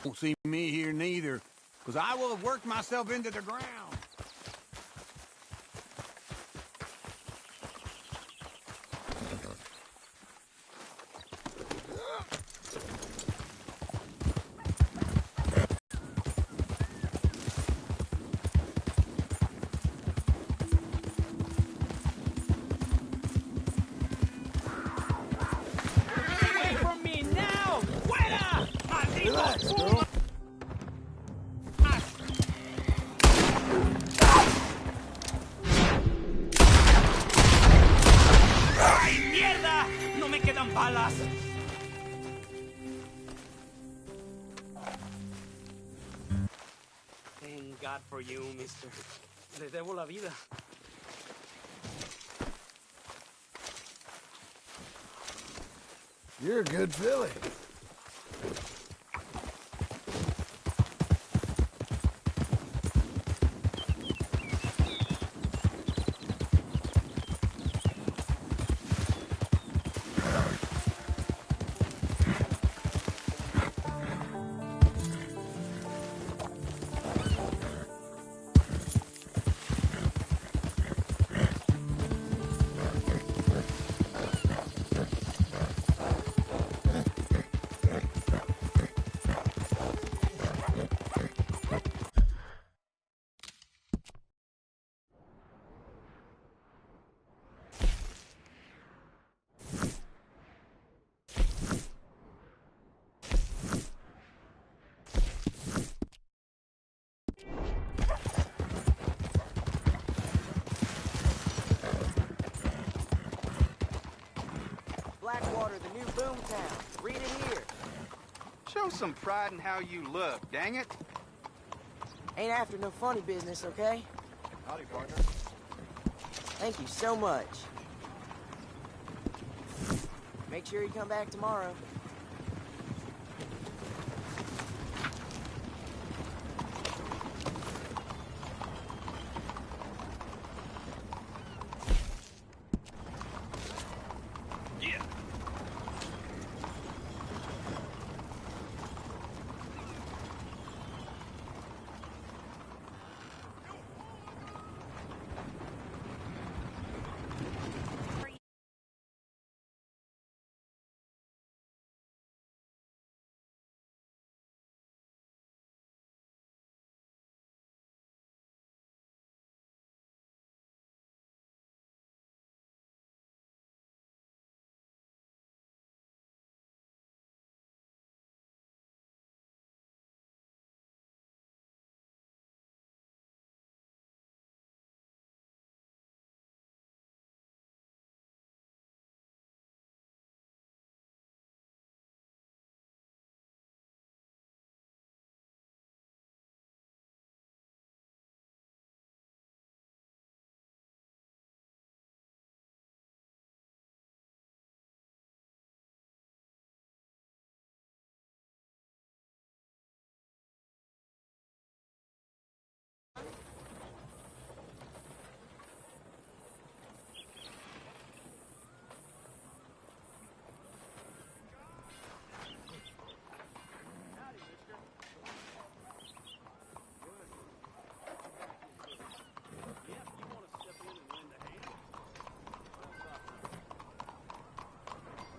Won't see me here neither, because I will have worked myself into the ground. Away from me now! Fuera! Relax, ¡Maldito girl. ¡Ay, mierda! ¡No me quedan balas! Thank God for you, mister. Le debo la vida. You're a good filly. Blackwater, the new boomtown. Read it here. Show some pride in how you look, dang it. Ain't after no funny business, okay? Howdy, partner. Thank you so much. Make sure you come back tomorrow.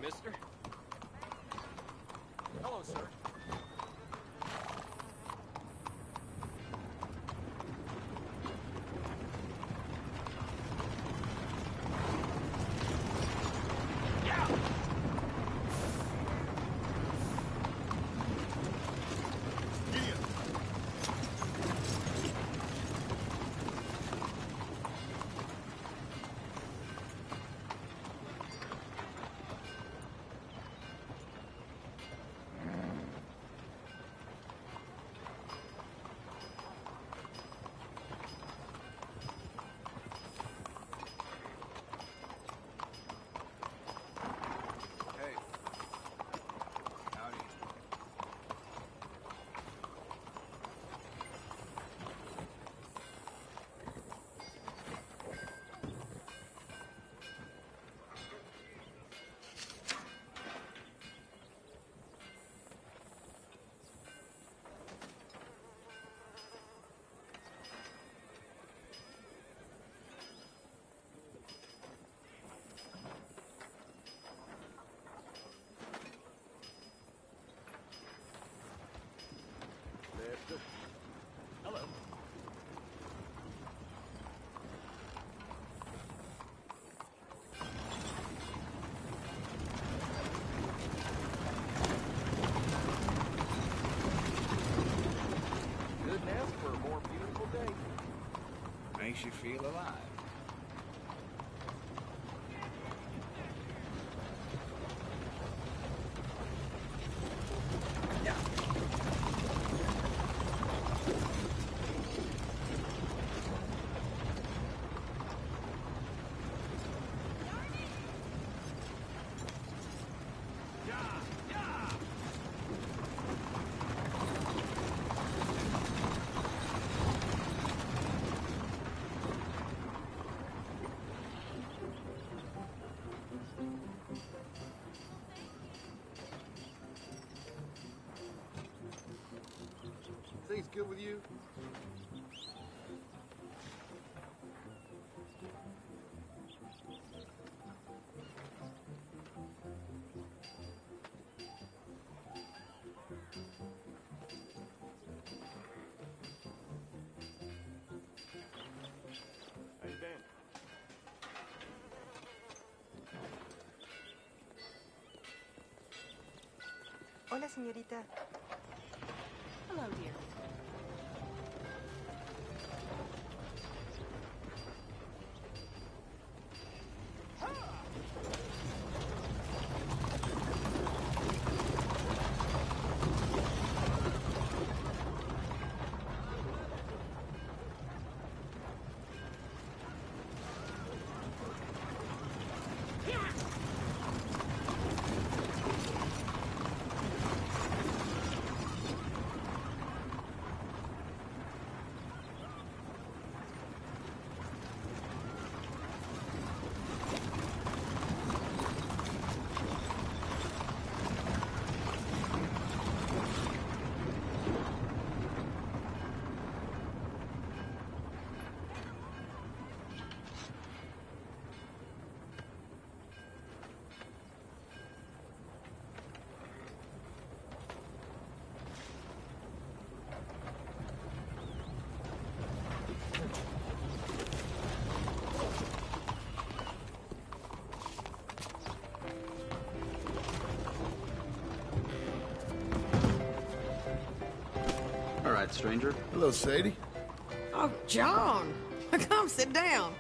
mister. Hello, sir. Hello. Couldn't ask for a more beautiful day. Makes you feel alive. Things good with you? How you been? Hola, señorita. Hello, dear. All right, stranger. Hello, Sadie. Oh, John. Come sit down.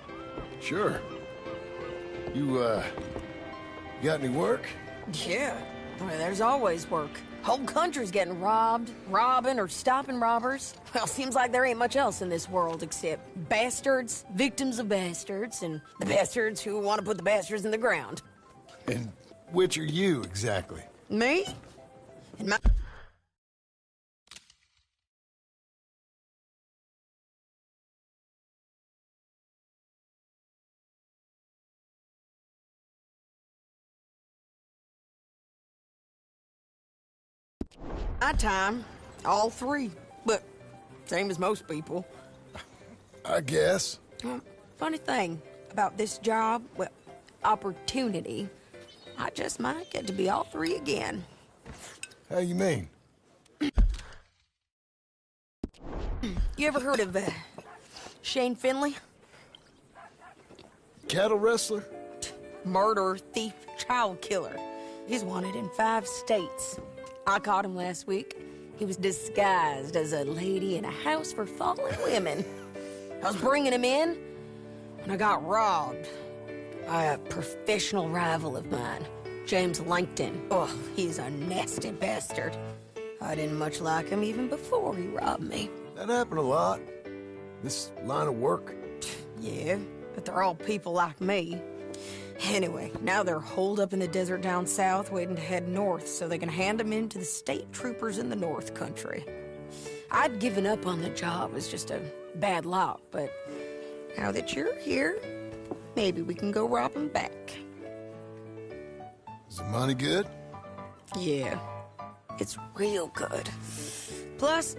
Sure. You got any work? Yeah. Well, there's always work. Whole country's getting robbed, robbing, or stopping robbers. Well, seems like there ain't much else in this world except bastards, victims of bastards, and the bastards who want to put the bastards in the ground. And which are you, exactly? Me? And my... My time, all three, but same as most people. I guess. Funny thing about this job, well, opportunity, I just might get to be all three again. How you mean? You ever heard of Shane Finley? Cattle wrestler? Murderer, thief, child killer. He's wanted in 5 states. I caught him last week. He was disguised as a lady in a house for fallen women. I was bringing him in, and I got robbed by a professional rival of mine, James Langton. Oh, he's a nasty bastard. I didn't much like him even before he robbed me. That happened a lot. This line of work. Yeah, but they're all people like me. Anyway, now they're holed up in the desert down south, waiting to head north so they can hand them in to the state troopers in the north country. I'd given up on the job as just a bad lot, but now that you're here, maybe we can go rob them back. Is the money good? Yeah, it's real good. Plus,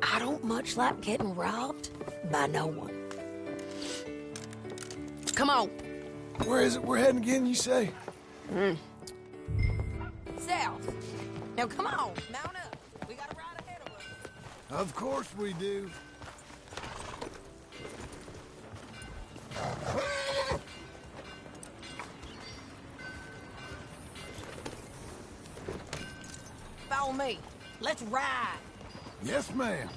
I don't much like getting robbed by no one. Come on. Where is it we're heading again, you say? South. Now come on, mount up. We got a ride ahead of us. Of course we do. Follow me. Let's ride. Yes, ma'am.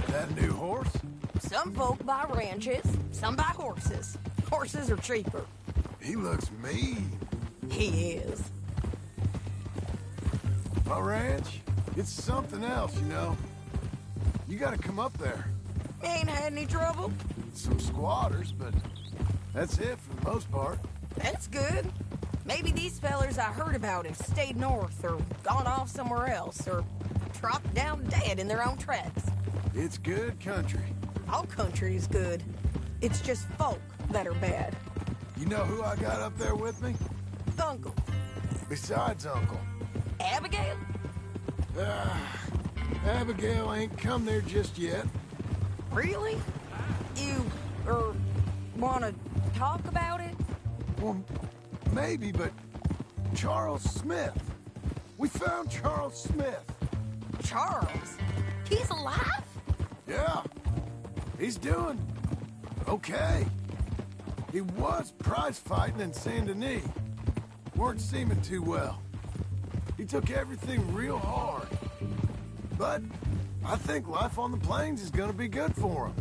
That a new horse? Some folk buy ranches, some buy horses. Horses are cheaper. He looks mean. He is. My ranch, it's something else, you know. You gotta come up there. Ain't had any trouble? Some squatters, but that's it for the most part. That's good. Maybe these fellers I heard about have stayed north or gone off somewhere else or dropped down dead in their own tracks. It's good country. All country is good. It's just folk that are bad. You know who I got up there with me? Uncle. Besides Uncle. Abigail? Abigail ain't come there just yet. Really? You, wanna talk about it? Well, maybe, but Charles Smith. We found Charles Smith. Charles? He's alive? Yeah. He's doing okay. He was prize fighting in Saint Denis. Weren't seeming too well. He took everything real hard. But I think life on the plains is gonna be good for him.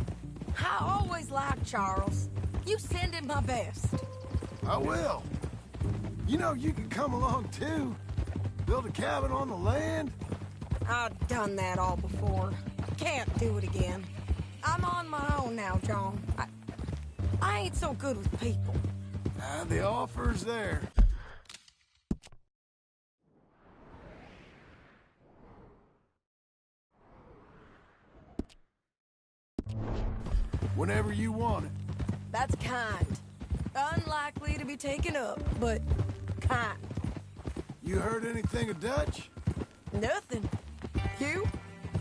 I always liked Charles. You send him my best. I will. You know, you can come along too. Build a cabin on the land. I've done that all before. Can't do it again. I'm on my own now, John. I ain't so good with people. The offer's there. Whenever you want it. That's kind. Unlikely to be taken up, but kind. You heard anything of Dutch? Nothing. You?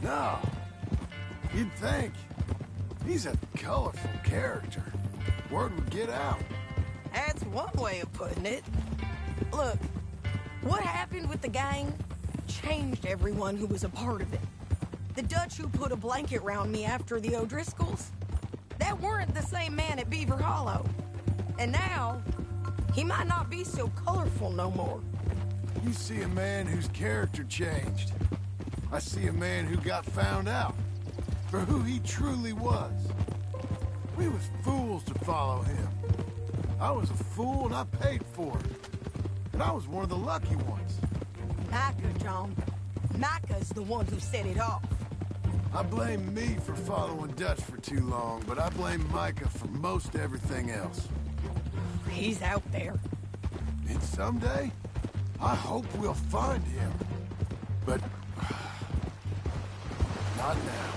No. You'd think. He's a colorful character. Word would get out. That's one way of putting it. Look, what happened with the gang changed everyone who was a part of it. The Dutch who put a blanket round me after the O'Driscolls, that weren't the same man at Beaver Hollow. And now, he might not be so colorful no more. You see a man whose character changed. I see a man who got found out for who he truly was. We was fools to follow him. I was a fool and I paid for it. And I was one of the lucky ones. Micah, John. Micah's the one who set it off. I blame me for following Dutch for too long, but I blame Micah for most everything else. He's out there. And someday, I hope we'll find him. But not now.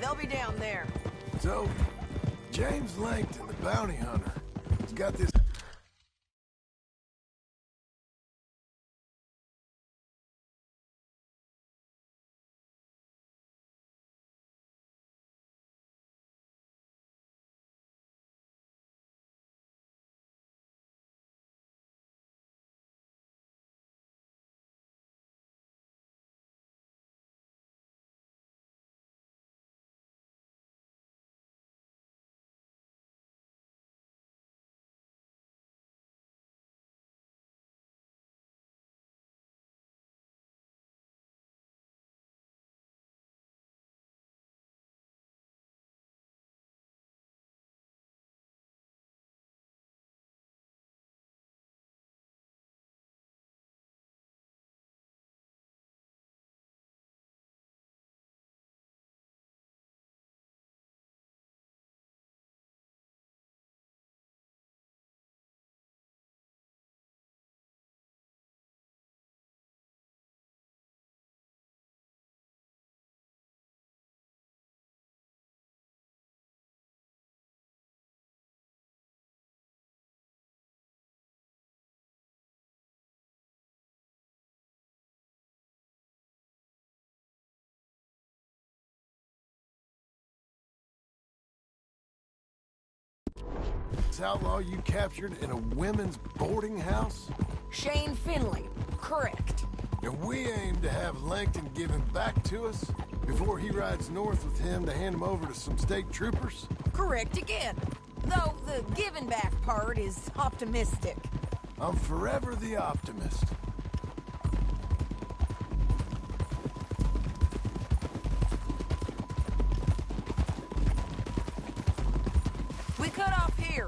They'll be down there. So, James Langton, the bounty hunter, has got this... This outlaw you captured in a women's boarding house? Shane Finley, correct. And we aim to have Langton give him back to us before he rides north with him to hand him over to some state troopers? Correct again. Though the giving back part is optimistic. I'm forever the optimist. We cut off here.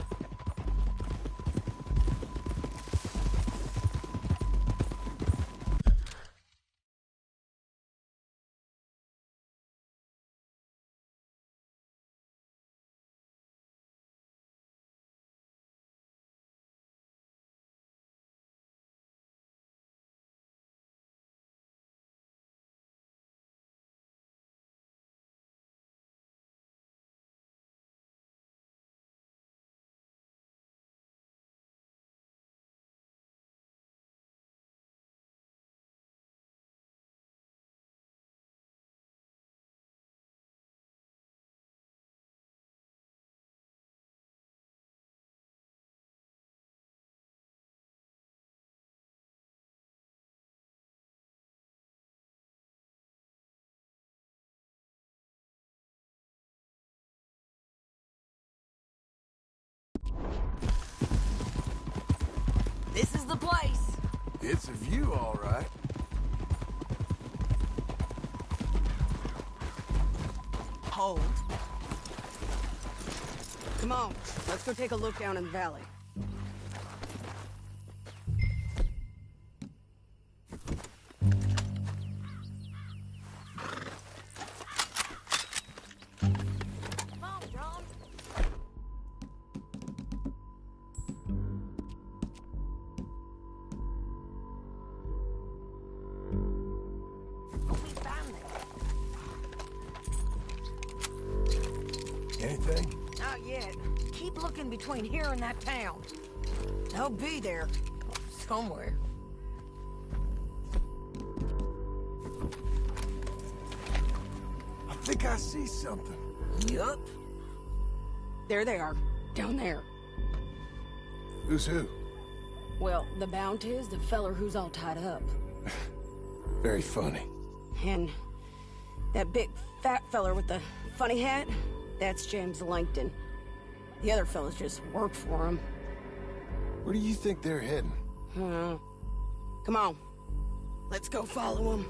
This is the place. It's a view, all right. Hold. Come on, let's go take a look down in the valley. Anything? Not yet. Keep looking between here and that town. They'll be there. Somewhere. I think I see something. Yup. There they are, down there. Who's who? Well, the bounty is the feller who's all tied up. Very funny. And that big fat feller with the funny hat, that's James Langton. The other fellas just work for him. Where do you think they're heading? Come on. Let's go follow him.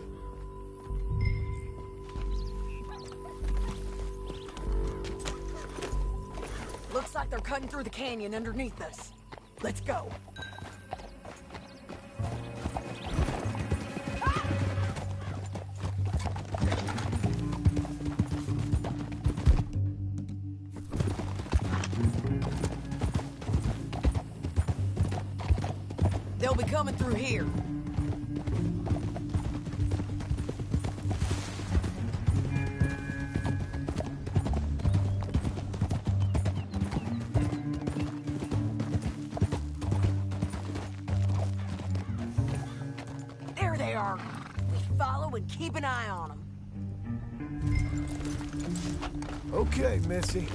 Looks like they're cutting through the canyon underneath us. Let's go. They'll be coming through here. and keep an eye on them. Okay, Missy.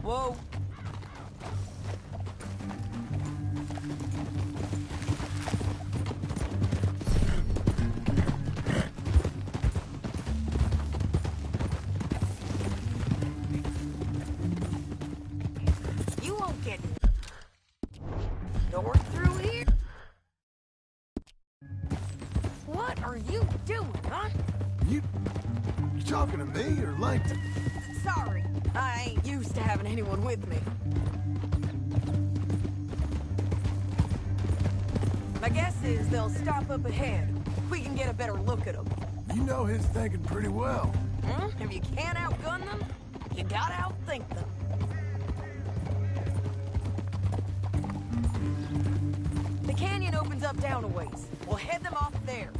Whoa. You won't get door through here. What are you doing, huh? You talking to me or Langton? Sorry, I ain't used to having anyone with me. My guess is they'll stop up ahead. We can get a better look at them. You know his thinking pretty well. If you can't outgun them, you gotta outthink them. The canyon opens up down a ways. We'll head them off there.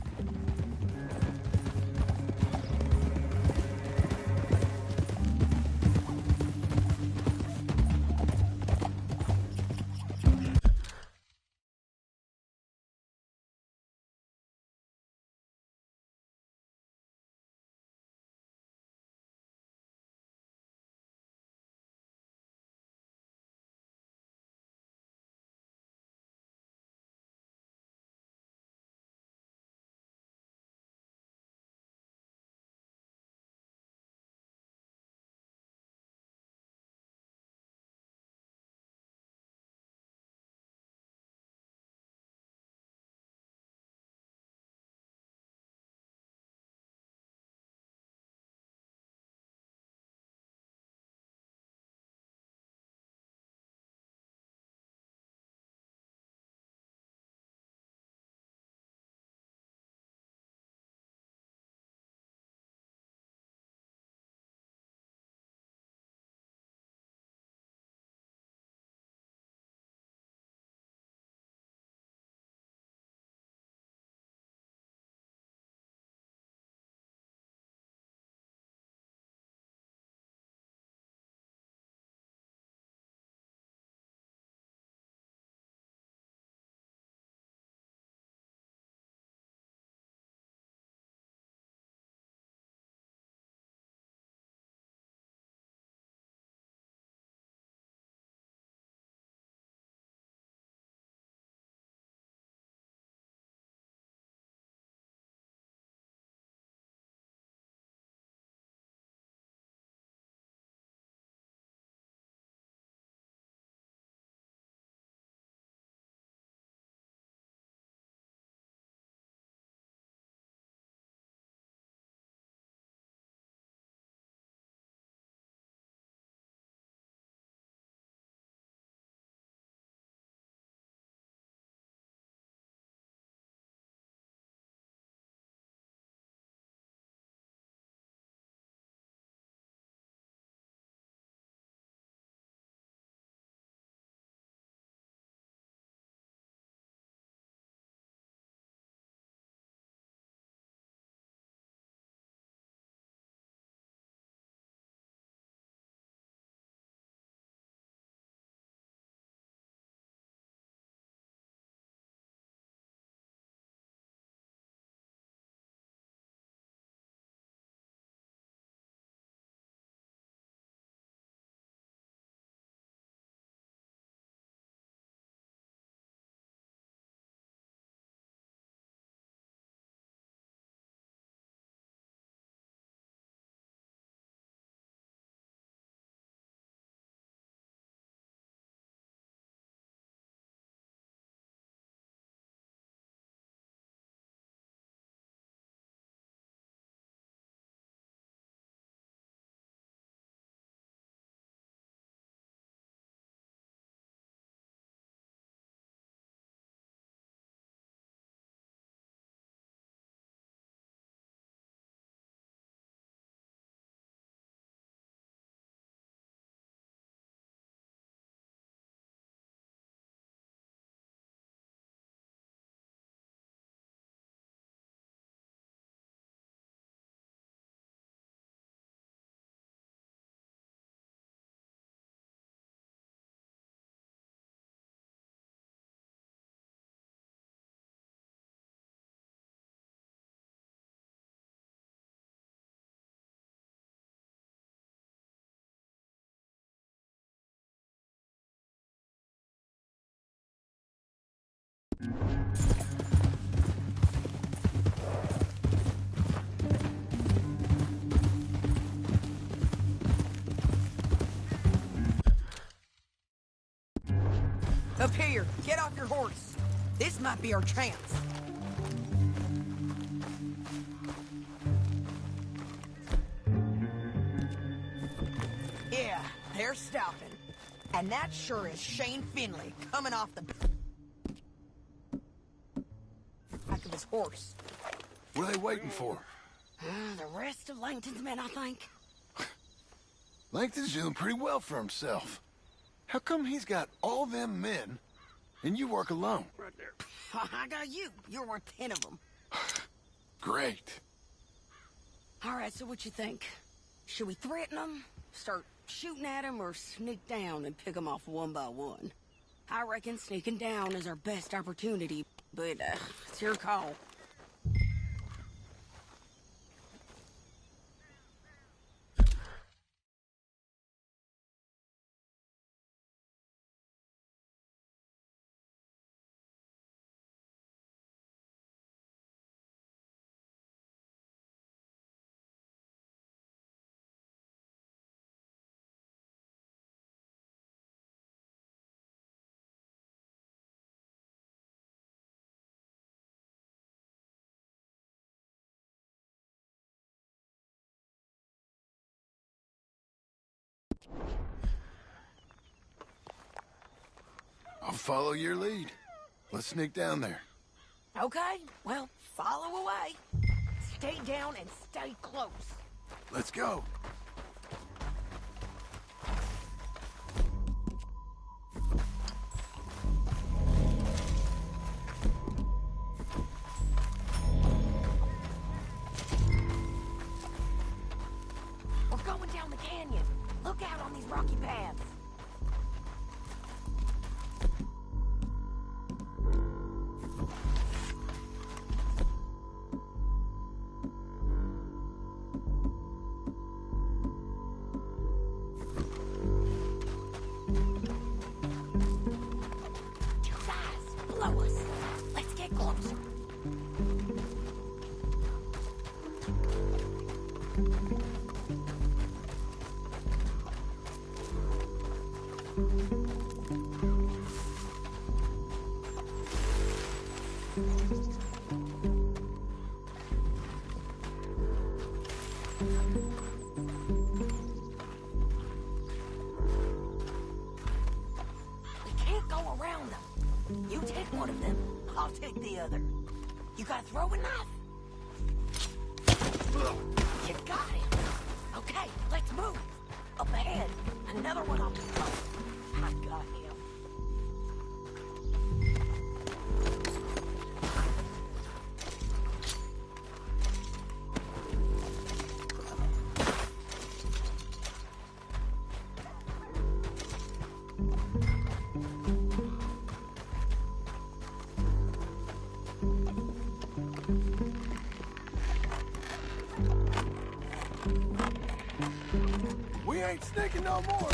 Up here, get off your horse. This might be our chance. Yeah, they're stopping. And that sure is Shane Finley coming off the back of his horse. What are they waiting for? The rest of Langton's men, I think. Langton's doing pretty well for himself. How come he's got all them men, and you work alone? Right there. I got you. You're worth 10 of them. Great. All right, so what you think? Should we threaten them, start shooting at them, or sneak down and pick them off one by one? I reckon sneaking down is our best opportunity, but it's your call. I'll follow your lead. Let's sneak down there. Okay, well, follow away. Stay down and stay close. Let's go. We're going down the canyon. Look out on these rocky paths. You take one of them, I'll take the other. You got a throwing knife? You got him. Okay, let's move. Up ahead, another one on the top. I got him. We ain't sneaking no more.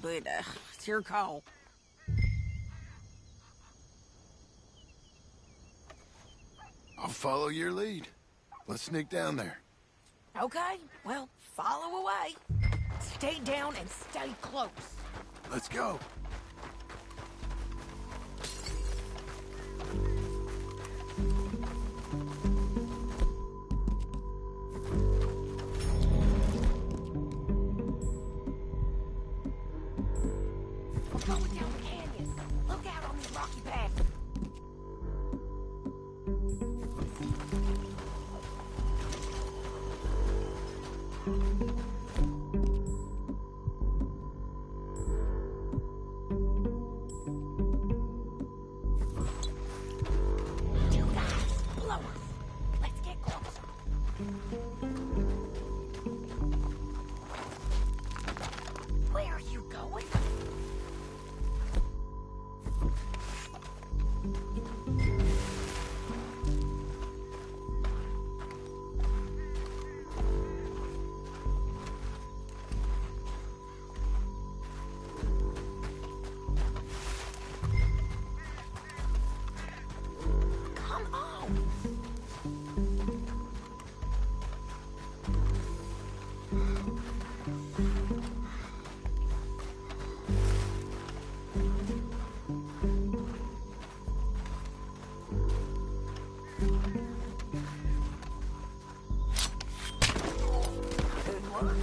But, it's your call. I'll follow your lead. Let's sneak down there. Okay, well, follow away. Stay down and stay close. Let's go. We're going down the canyon. Look out on these rocky paths. You guys, blow us. Let's get closer. Where are you going? Come on. Good work.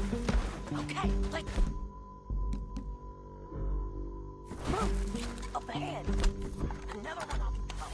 Okay, let's move. Up ahead. Another one off the boat.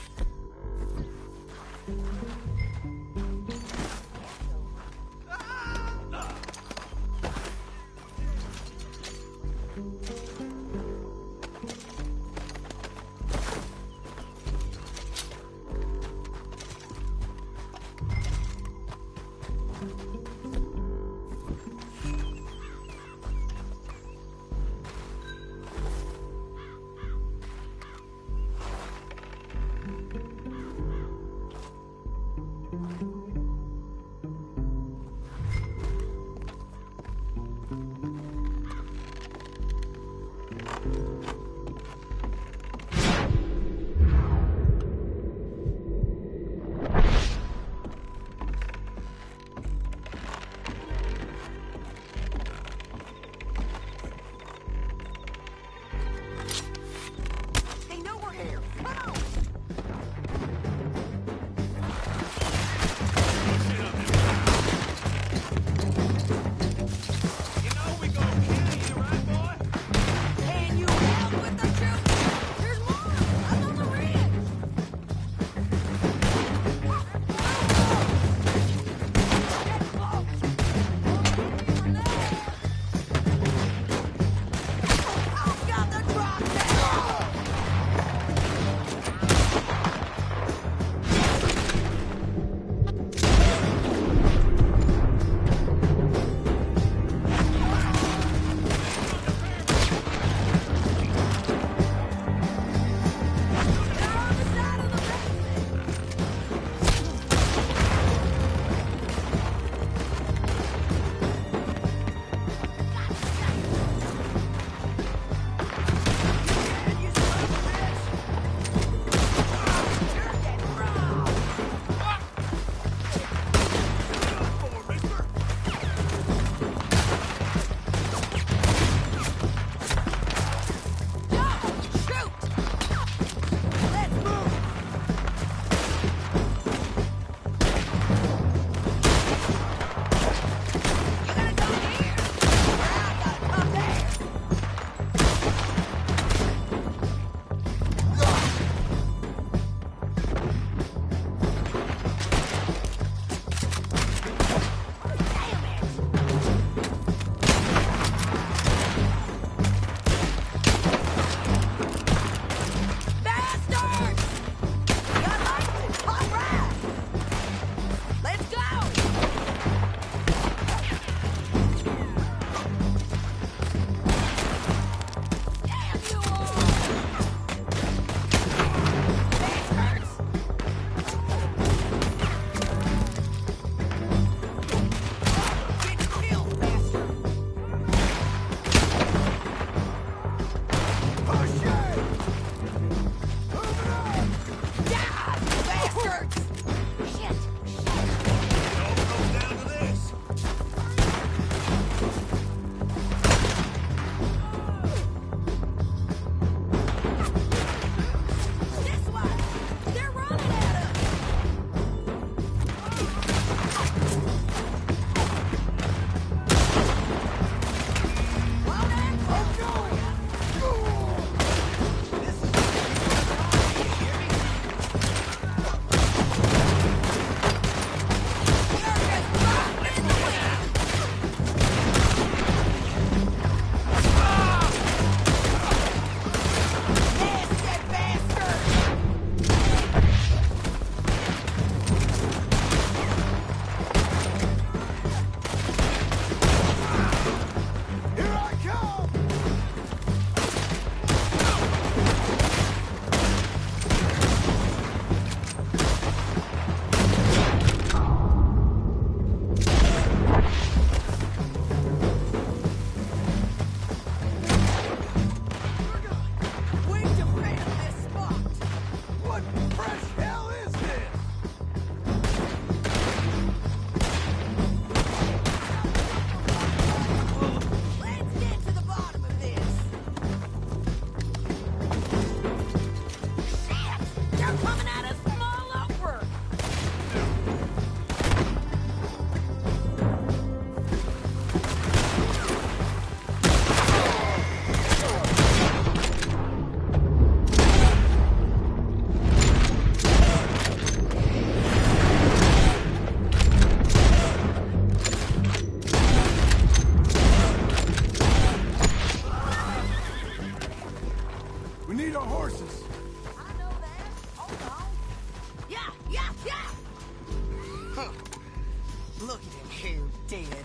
here dead.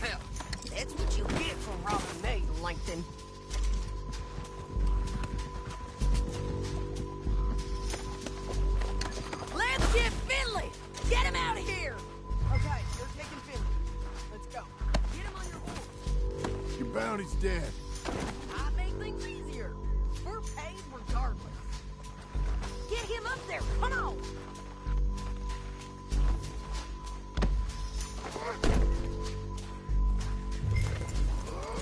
Well, that's what you get for robbing me, Langton. Let's get Finley! Get him out of here! Okay, you're taking Finley. Let's go. Get him on your horse. Your bounty's dead. I make things easier. We're paid regardless. Get him up there. Come on.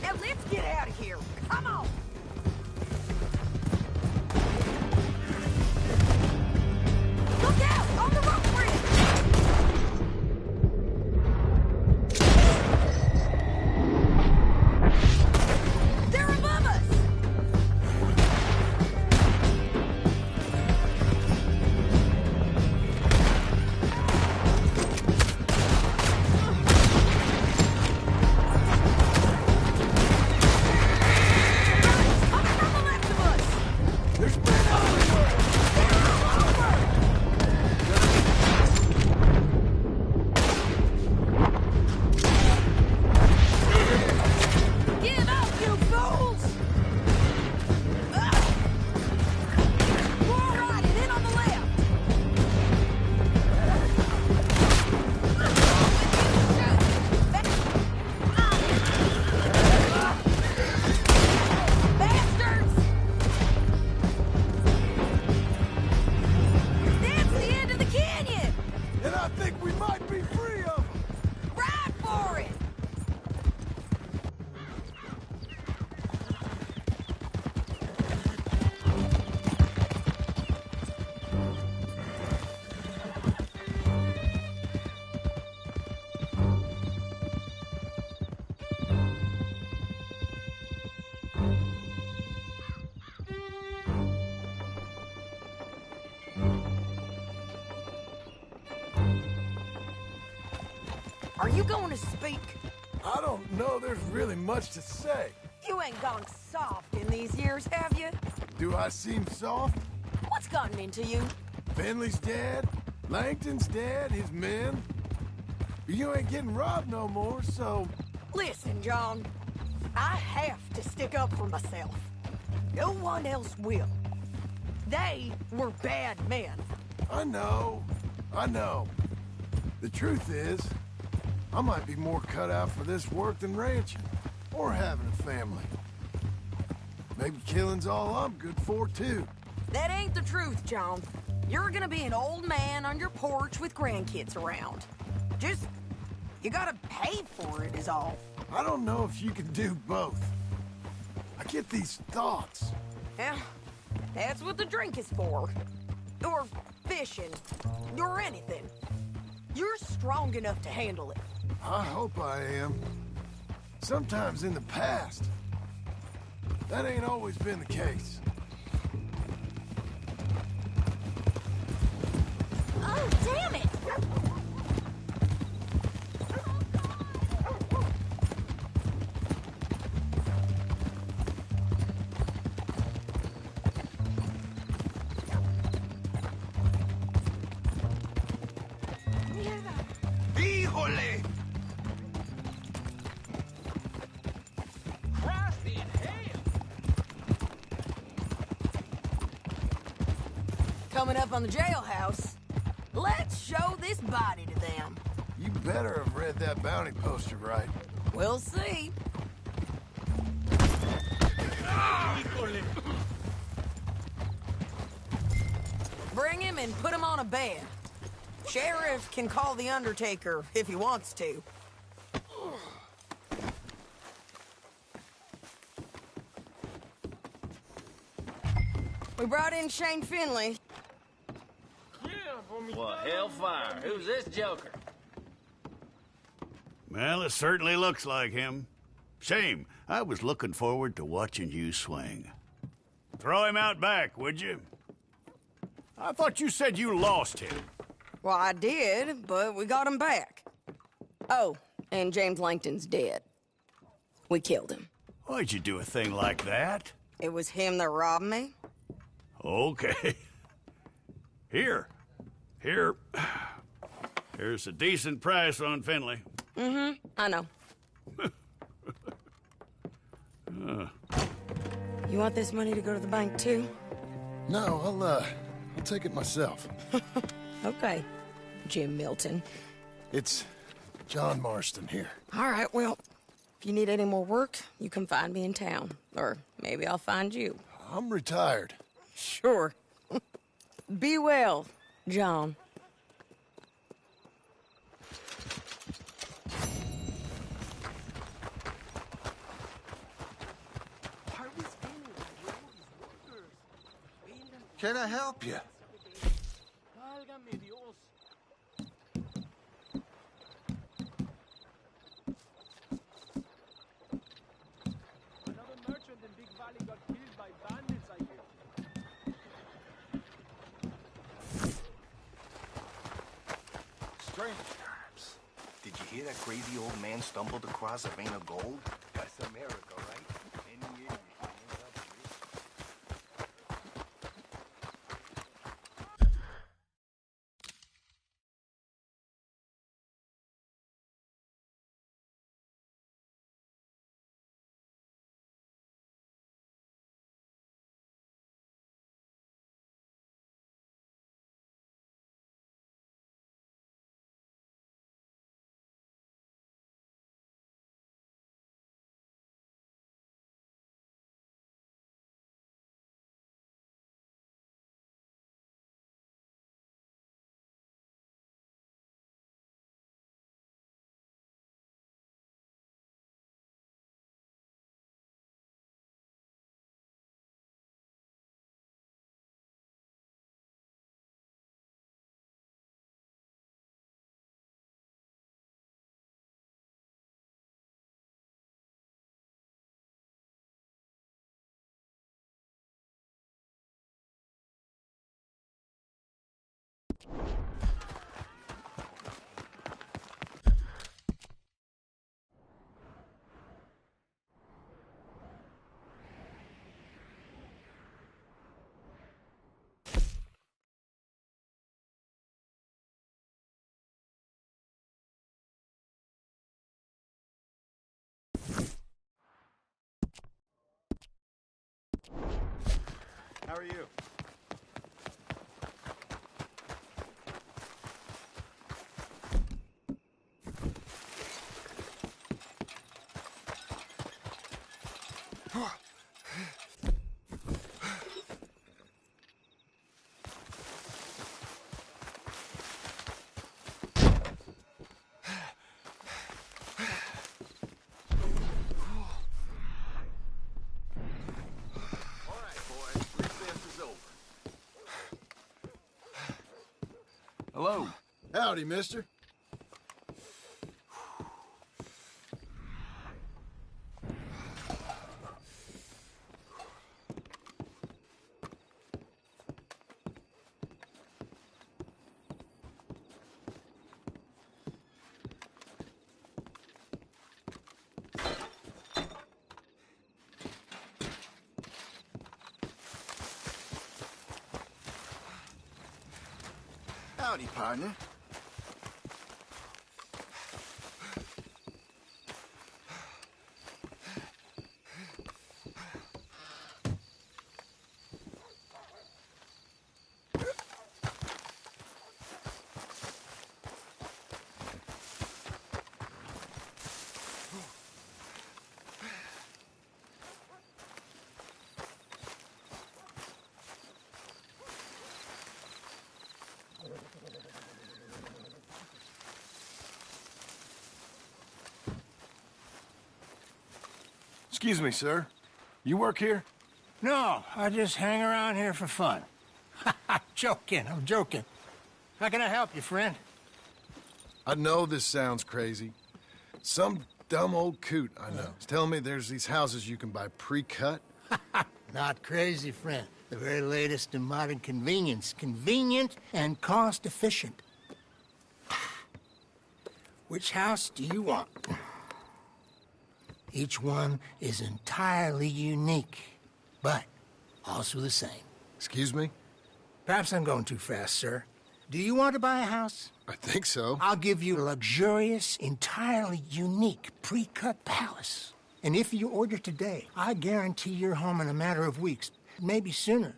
Now let's get out of here. Come on. Look out! On the rope bridge! They're above us! Give up, you fools! We're all right, and in on the left. Bastards! That's the end of the canyon! And I think we might be free of them. Ride for it! Are you going to speak? I don't know there's really much to say. You ain't gone soft in these years, have you? Do I seem soft? What's gotten into you? Finley's dead. Langton's dead. His men. You ain't getting robbed no more, so... Listen, John. I have to stick up for myself. No one else will. They were bad men. I know. The truth is, I might be more cut out for this work than ranching, or having a family. Maybe killing's all I'm good for, too. That ain't the truth, John. You're gonna be an old man on your porch with grandkids around. Just, you gotta pay for it is all. I don't know if you can do both. I get these thoughts. Yeah, that's what the drink is for. Or fishing, or anything. You're strong enough to handle it. I hope I am. Sometimes in the past, that ain't always been the case. Oh, damn it! Híjole! Christ in hell! Coming up on the jailhouse. Let's show this body to them. You better have read that bounty poster right. We'll see. Bring him and put him on a bed. Sheriff can call the Undertaker if he wants to. We brought in Shane Finley. Well, hellfire. Who's this joker? Well, it certainly looks like him. Shame. I was looking forward to watching you swing. Throw him out back, would you? I thought you said you lost him. Well, I did, but we got him back. Oh, and James Langton's dead. We killed him. Why'd you do a thing like that? It was him that robbed me. Okay. Here's a decent price on Finley. I know. You want this money to go to the bank, too? No, I'll take it myself. Okay, Jim Milton. It's John Marston here. All right, well, if you need any more work, you can find me in town. Or maybe I'll find you. I'm retired. Sure. Be well, John. Can I help you? Válgame Dios. Another merchant in Big Valley got killed by bandits, I hear. Strange times. Did you hear that crazy old man stumbled across a vein of gold? That's America, right? Any year you can end up rich. How are you? Hello. Howdy, mister. Howdy, partner. Excuse me, sir. You work here? No, I just hang around here for fun. I'm joking. How can I help you, friend? I know this sounds crazy. Some dumb old coot I know is telling me there's these houses you can buy pre-cut. Not crazy, friend. The very latest in modern convenience. Convenient and cost-efficient. Which house do you want? Each one is entirely unique, but also the same. Excuse me? Perhaps I'm going too fast, sir. Do you want to buy a house? I think so. I'll give you a luxurious, entirely unique pre-cut palace. And if you order today, I guarantee you're home in a matter of weeks, maybe sooner.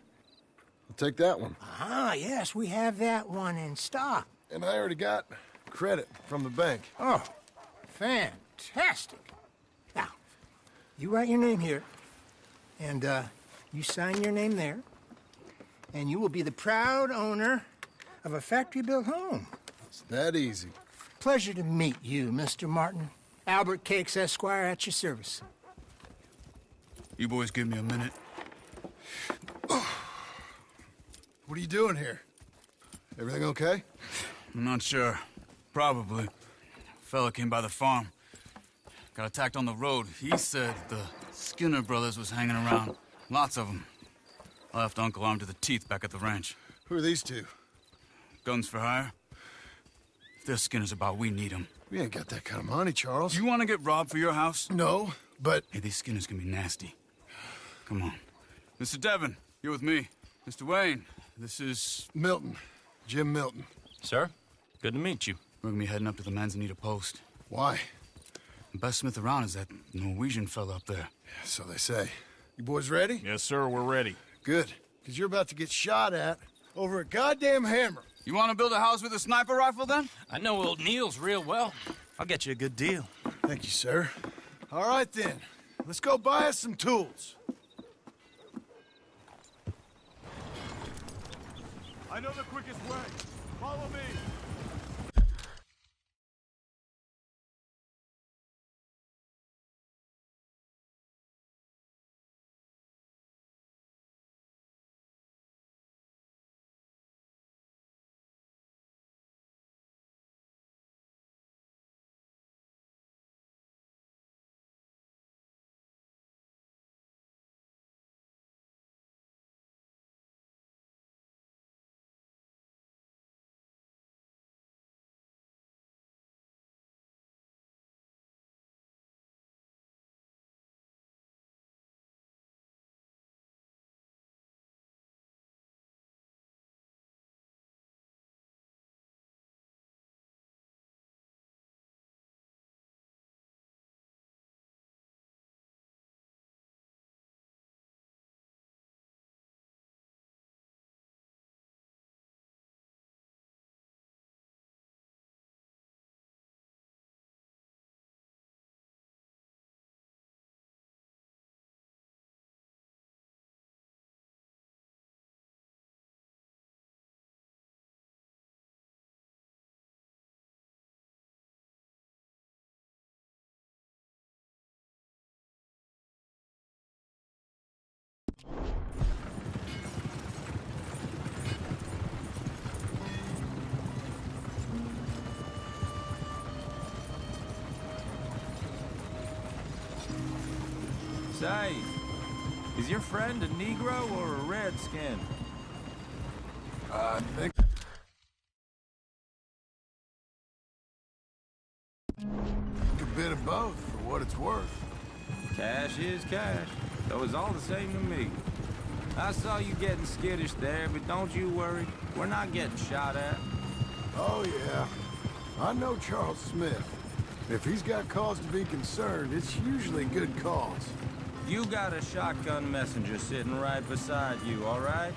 I'll take that one. Ah, yes, we have that one in stock. And I already got credit from the bank. Oh, fantastic. Now, you write your name here, and you sign your name there, and you will be the proud owner of a factory-built home. It's that easy. Pleasure to meet you, Mr. Martin. Albert Cakes, Esquire, at your service. You boys give me a minute. What are you doing here? Everything okay? I'm not sure. Probably. Fella came by the farm. Got attacked on the road. He said the Skinner brothers was hanging around. Lots of them. I left Uncle armed to the teeth back at the ranch. Who are these two? Guns for hire. If there's Skinners about, we need them. We ain't got that kind of money, Charles. You want to get robbed for your house? No, but... Hey, these Skinners can be nasty. Come on. Mr. Devon, you're with me. Mr. Wayne, this is... Milton. Jim Milton. Sir, good to meet you. We're gonna be heading up to the Manzanita post. Why? The best smith around is that Norwegian fella up there. Yeah, so they say. You boys ready? Yes, sir, we're ready. Good, because you're about to get shot at over a goddamn hammer. You want to build a house with a sniper rifle, then? I know old Neil's real well. I'll get you a good deal. Thank you, sir. All right, then. Let's go buy us some tools. I know the quickest way. Follow me. Say, is your friend a Negro or a Redskin? I think... A bit of both, for what it's worth. Cash is cash, so it's all the same to me. I saw you getting skittish there, but don't you worry. We're not getting shot at. Oh, yeah. I know Charles Smith. If he's got cause to be concerned, it's usually good cause. You got a shotgun messenger sitting right beside you, all right?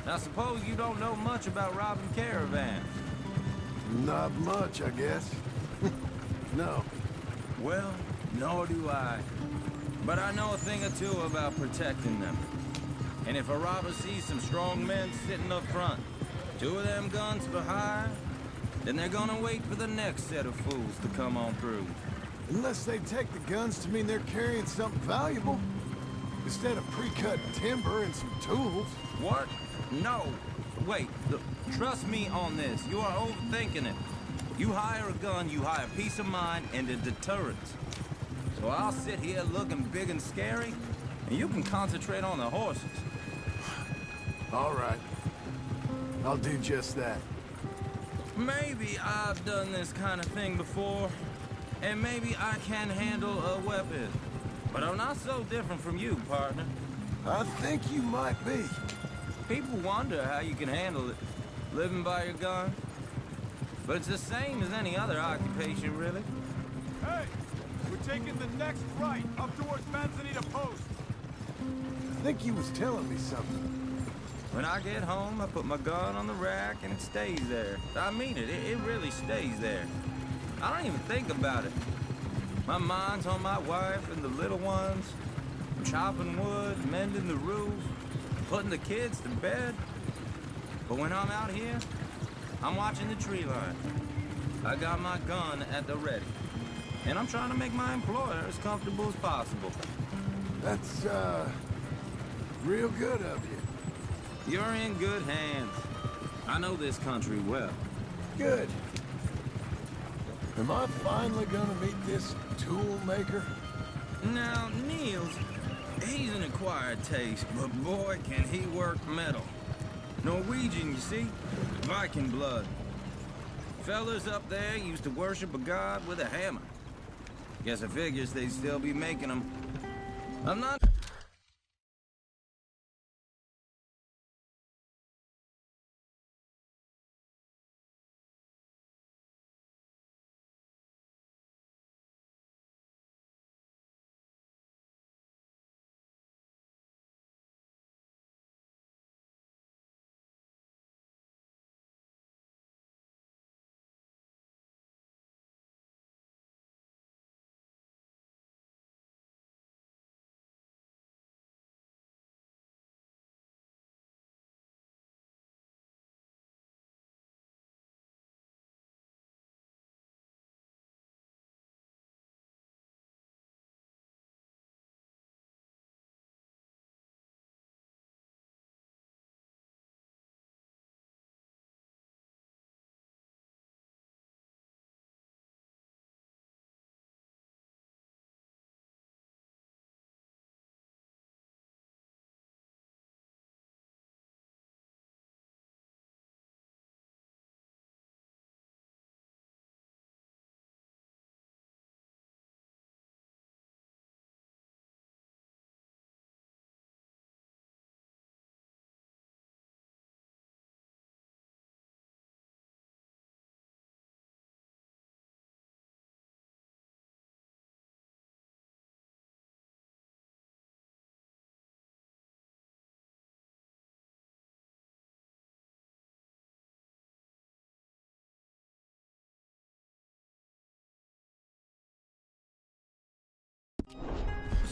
Now, suppose you don't know much about robbing caravans. Not much, I guess. No. Well, nor do I. But I know a thing or two about protecting them. And if a robber sees some strong men sitting up front, 2 of them guns for hire, then they're gonna wait for the next set of fools to come on through. Unless they take the guns to mean they're carrying something valuable. Instead of pre-cut timber and some tools. What? No. Wait, look, trust me on this. You are overthinking it. You hire a gun, you hire peace of mind and a deterrent. So I'll sit here looking big and scary, and you can concentrate on the horses. All right. I'll do just that. Maybe I've done this kind of thing before, and maybe I can handle a weapon. But I'm not so different from you, partner. I think you might be. People wonder how you can handle it. living by your gun. But it's the same as any other occupation, really. Hey! We're taking the next right, up towards Manzanita Post. I think he was telling me something. When I get home, I put my gun on the rack and it stays there. I mean it, it really stays there. I don't even think about it. My mind's on my wife and the little ones. I'm chopping wood, mending the roof, putting the kids to bed. But when I'm out here, I'm watching the tree line. I got my gun at the ready. And I'm trying to make my employer as comfortable as possible. That's, real good of you. You're in good hands. I know this country well. Good. Am I finally gonna meet this tool maker? Now, Niels, he's an acquired taste, but boy, can he work metal. Norwegian, you see? Viking blood. Fellas up there used to worship a god with a hammer. Guess I figures they'd still be making them. I'm not...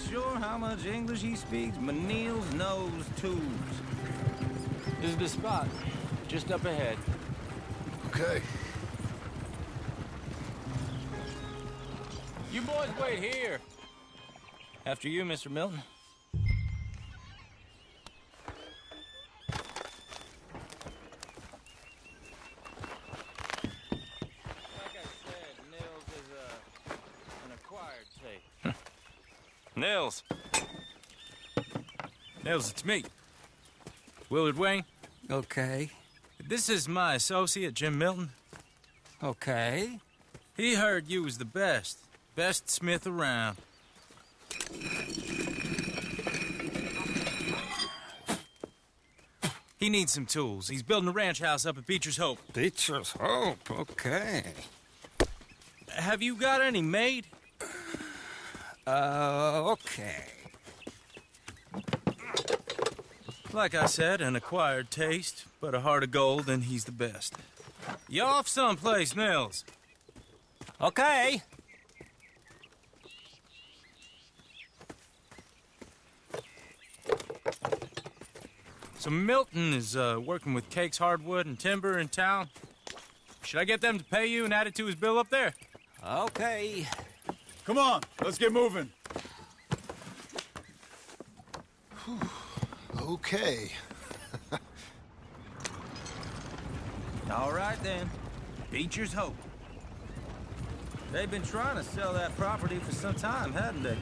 Sure how much English he speaks, but Niels knows tools. This is the spot. Just up ahead. Okay. You boys wait here. After you, Mr. Milton. Like I said, Niels is an acquired taste. Nils. Nils, it's me. Willard Wayne. Okay. This is my associate, Jim Milton. Okay. He heard you was the best. Best smith around. He needs some tools. He's building a ranch house up at Beecher's Hope. Beecher's Hope, okay. Have you got any made? Okay. Like I said, an acquired taste, but a heart of gold, and he's the best. You off someplace, Nils? Okay. So Milton is working with Cake's Hardwood and Timber in town. Should I get them to pay you and add it to his bill up there? Okay. Come on, let's get moving. Okay. All right, then. Beecher's Hope. They've been trying to sell that property for some time, hadn't they?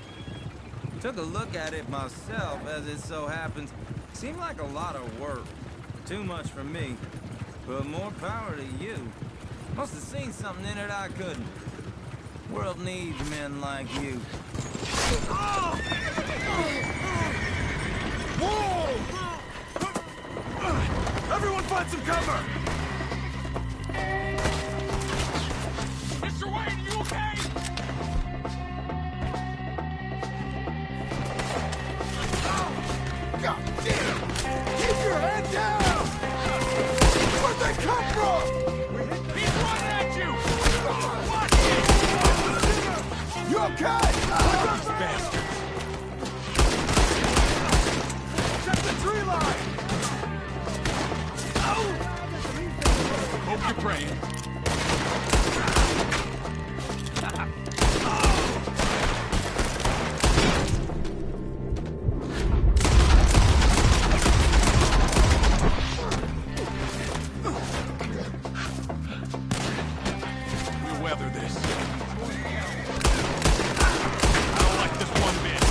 Took a look at it myself, as it so happens. Seemed like a lot of work. Too much for me. But more power to you. Must have seen something in it I couldn't. World needs men like you. Whoa! Everyone find some cover! okay? These bastards! Check the tree line! Hope you're praying. We'll weather this. I don't like this one bit.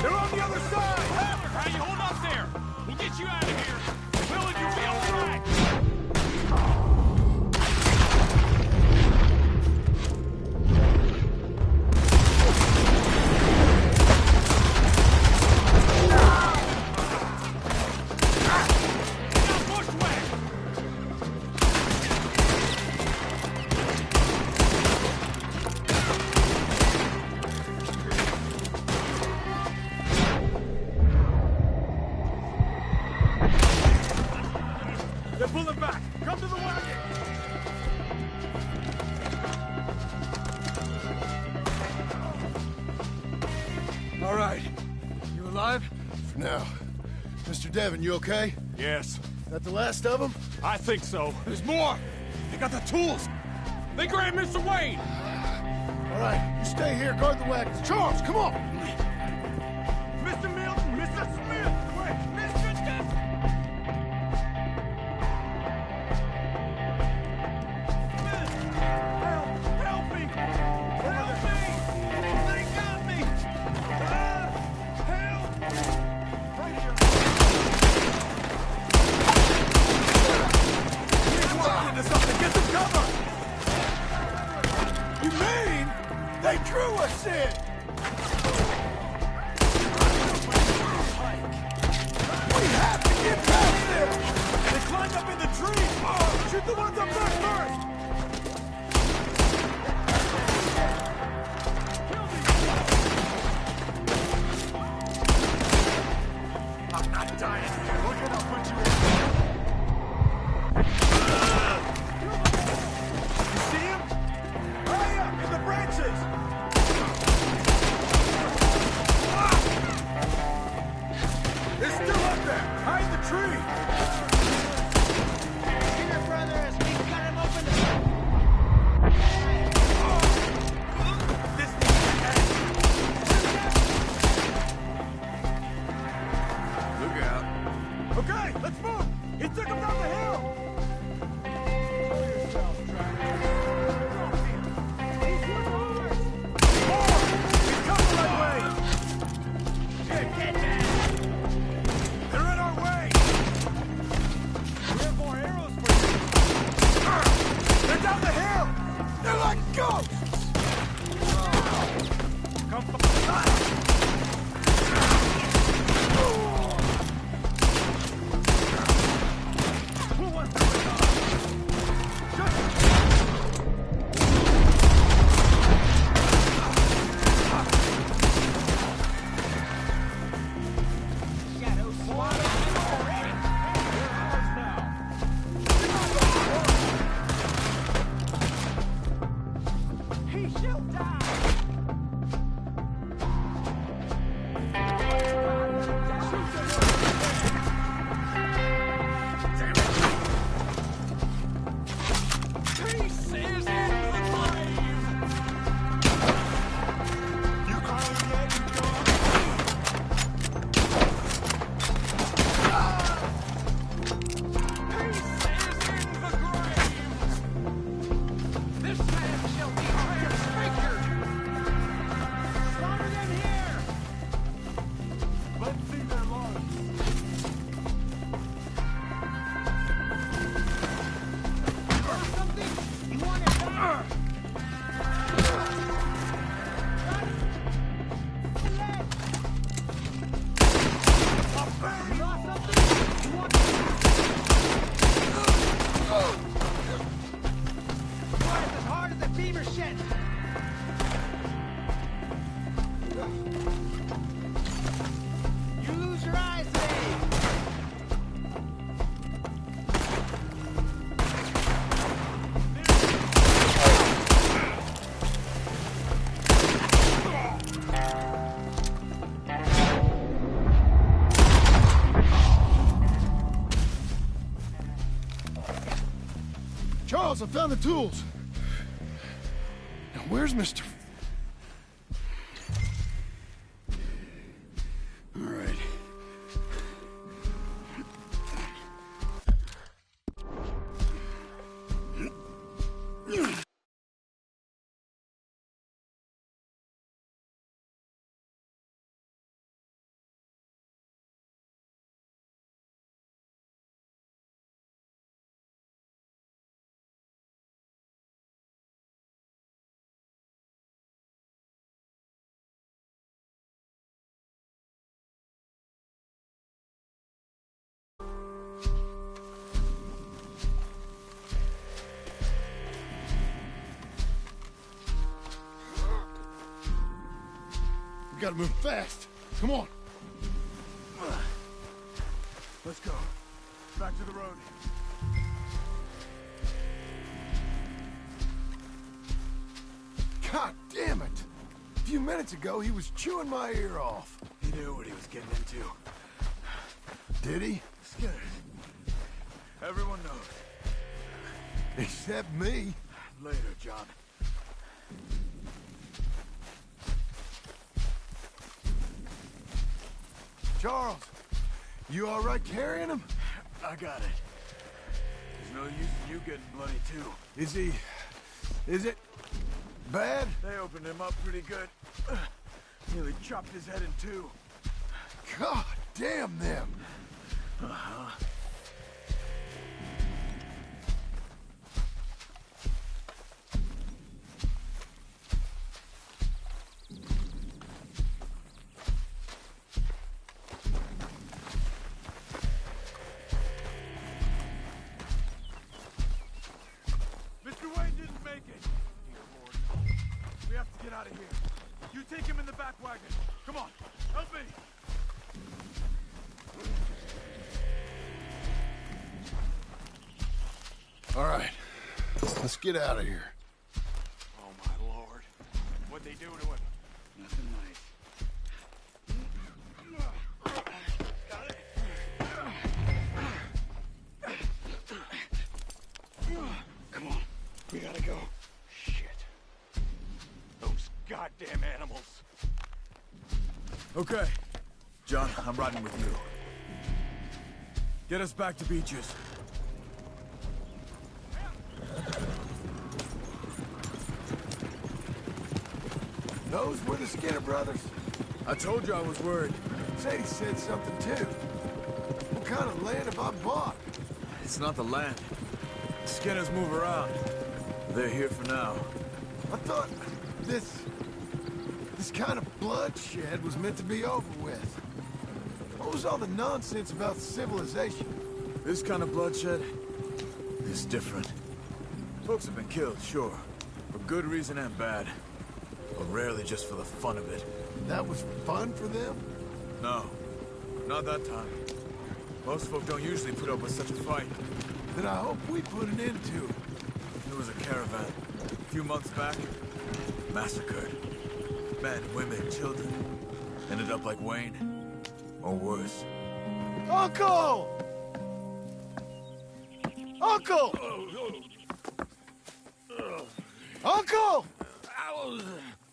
They're on the other side! How you hold up there? We'll get you out of here. Will, you'll be all right. Now bushwhack! They're pulling back! Come to the wagon! All right. You alive? For now. Mr. Devon, you okay? Yes. That the last of them? I think so. There's more! They got the tools! They grabbed Mr. Wayne! All right, you stay here, guard the wagons. Charles, come on! Mr. Milton! Mr. Smith! Wait! Mr. Devon! Help me! Help me! They got me! Help! He's walking into something! Get some cover! You mean they drew us in? We have to get past them! They climbed up in the tree! Oh, shoot the ones up there first! I'm not dying here. Look at how put you in. You see him? Hurry up! In the branches! Ah! They're still up there! Hide the tree! Here, brothers! We cut him open! This Look out. Okay, let's move! He took him down the hill! He's yours! More! He's coming my way! Get down! They're in our way! We have more arrows for you! They're down the hill! They're like ghosts! Come from the side! Who wants to win up? Shadow swallow! They're ours now! He shall die! Peace is in the grave! You call it yet, you go Peace is in the grave! This man shall be transfigured! steamer shed. You lose your eyes today. Charles, I found the tools. Now, where's Mr. All right. We gotta move fast. Come on. Let's go. Back to the road. God damn it! A few minutes ago, he was chewing my ear off. He knew what he was getting into. Did he? Skinner. Everyone knows. Except me. Later, John. Charles, you all right carrying him? I got it. There's no use in you getting bloody, too. Is he... is it... bad? They opened him up pretty good. Nearly chopped his head in two. God damn them! Uh-huh. Mr. Wayne didn't make it. Dear Lord. We have to get out of here. You take him in the back wagon. Come on, help me. All right, let's get out of here. Oh, my Lord. What'd they do to him? Nothing nice. Come on, we gotta go. Shit. Those goddamn animals. Okay. John, I'm riding with you. Get us back to Beecher's. Those were the Skinner brothers? I told you I was worried. Sadie said something too. What kind of land have I bought? It's not the land. Skinners move around. They're here for now. I thought this kind of bloodshed was meant to be over with. What was all the nonsense about civilization? This kind of bloodshed is different. Folks have been killed, sure. For good reason and bad. But rarely just for the fun of it. That was fun for them? No. Not that time. Most folk don't usually put up with such a fight. Then I hope we put an end to it. There was a caravan. A few months back. Massacred. Men, women, children. Ended up like Wayne. Or worse. Uncle! Uncle! Uncle!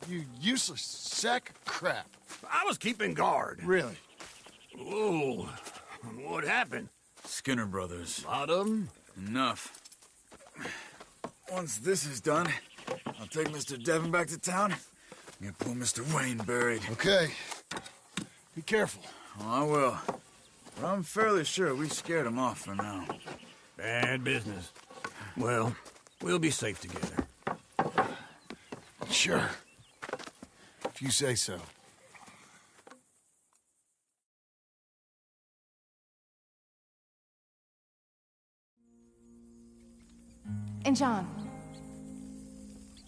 You useless sack of crap. I was keeping guard. Really? Whoa. What happened? Skinner brothers. Lot of them? Enough. Once this is done, I'll take Mr. Devon back to town and get poor Mr. Wayne buried. Okay. Be careful. Oh, I will. But I'm fairly sure we scared him off for now. Bad business. Well, we'll be safe together. Sure. If you say so. And John,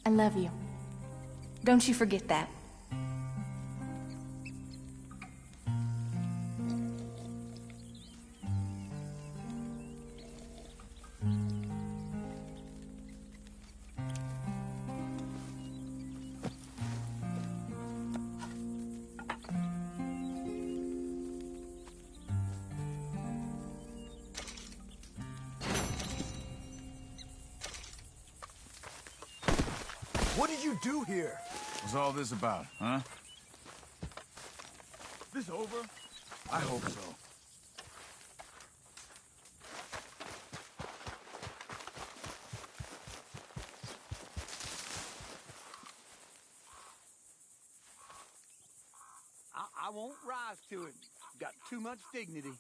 I love you. Don't you forget that. What did you do here? What's all this about, huh? Is this over? I hope so. I won't rise to it. Got too much dignity.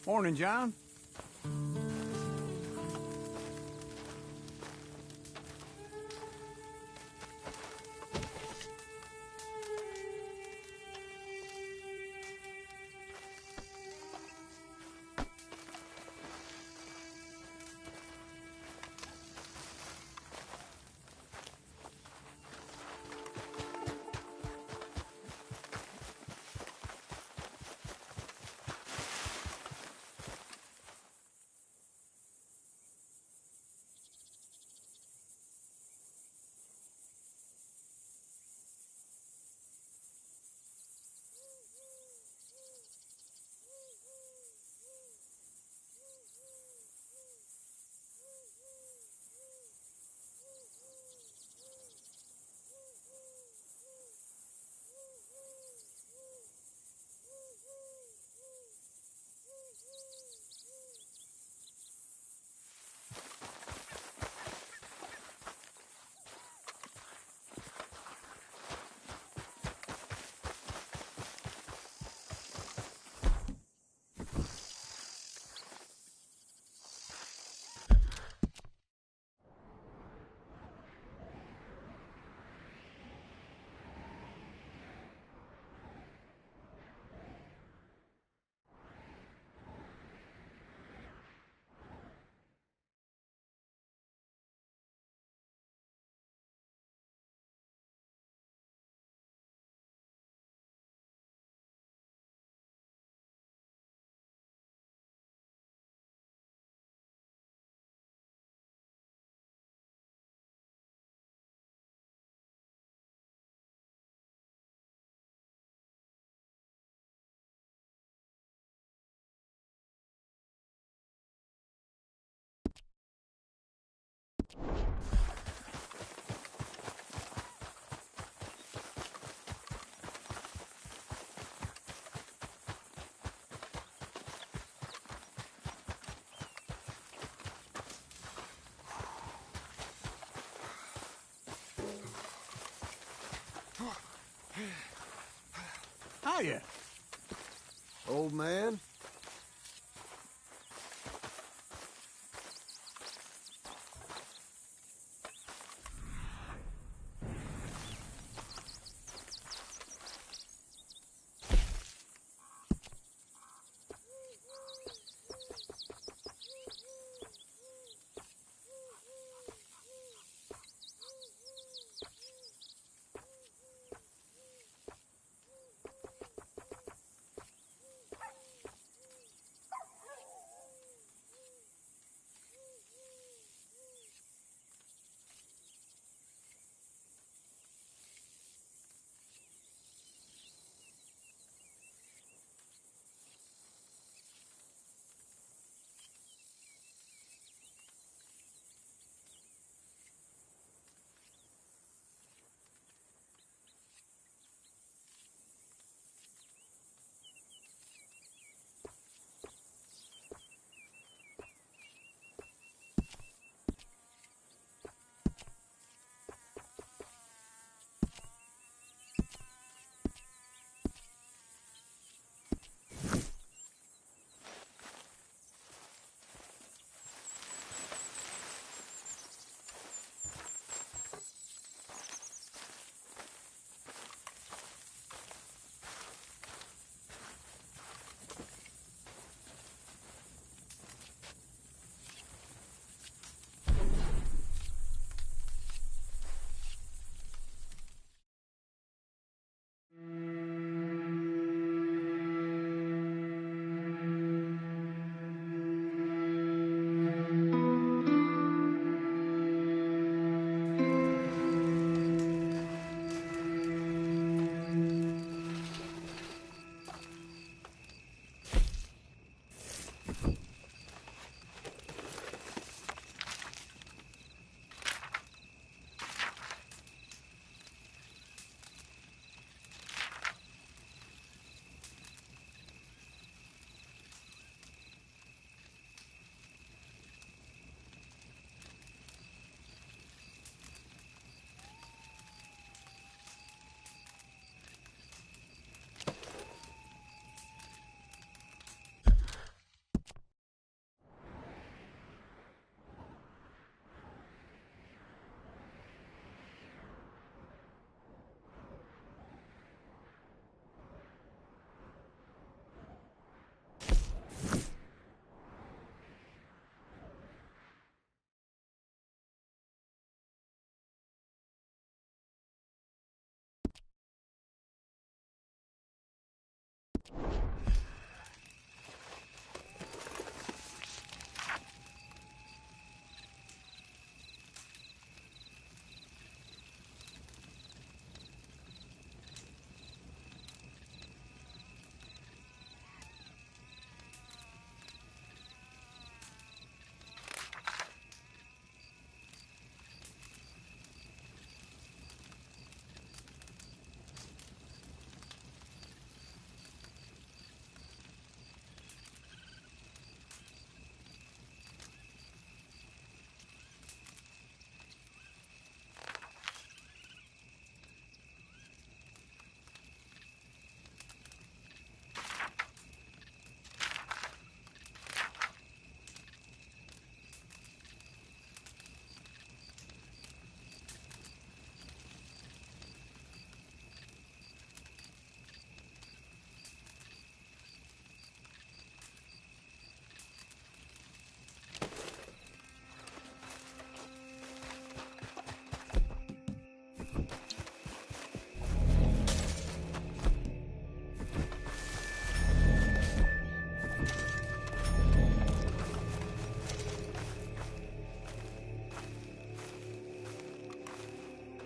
Morning, John. Hiya. Old man?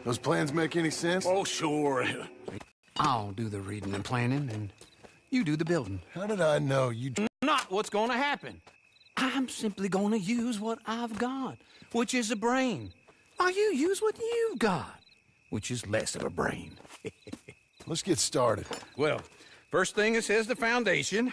Those plans make any sense? Oh, sure. I'll do the reading and planning, and you do the building. How did I know you... Not what's gonna happen. I'm simply gonna use what I've got, which is a brain. While you use what you've got, which is less of a brain. Let's get started. Well, first thing it says the foundation.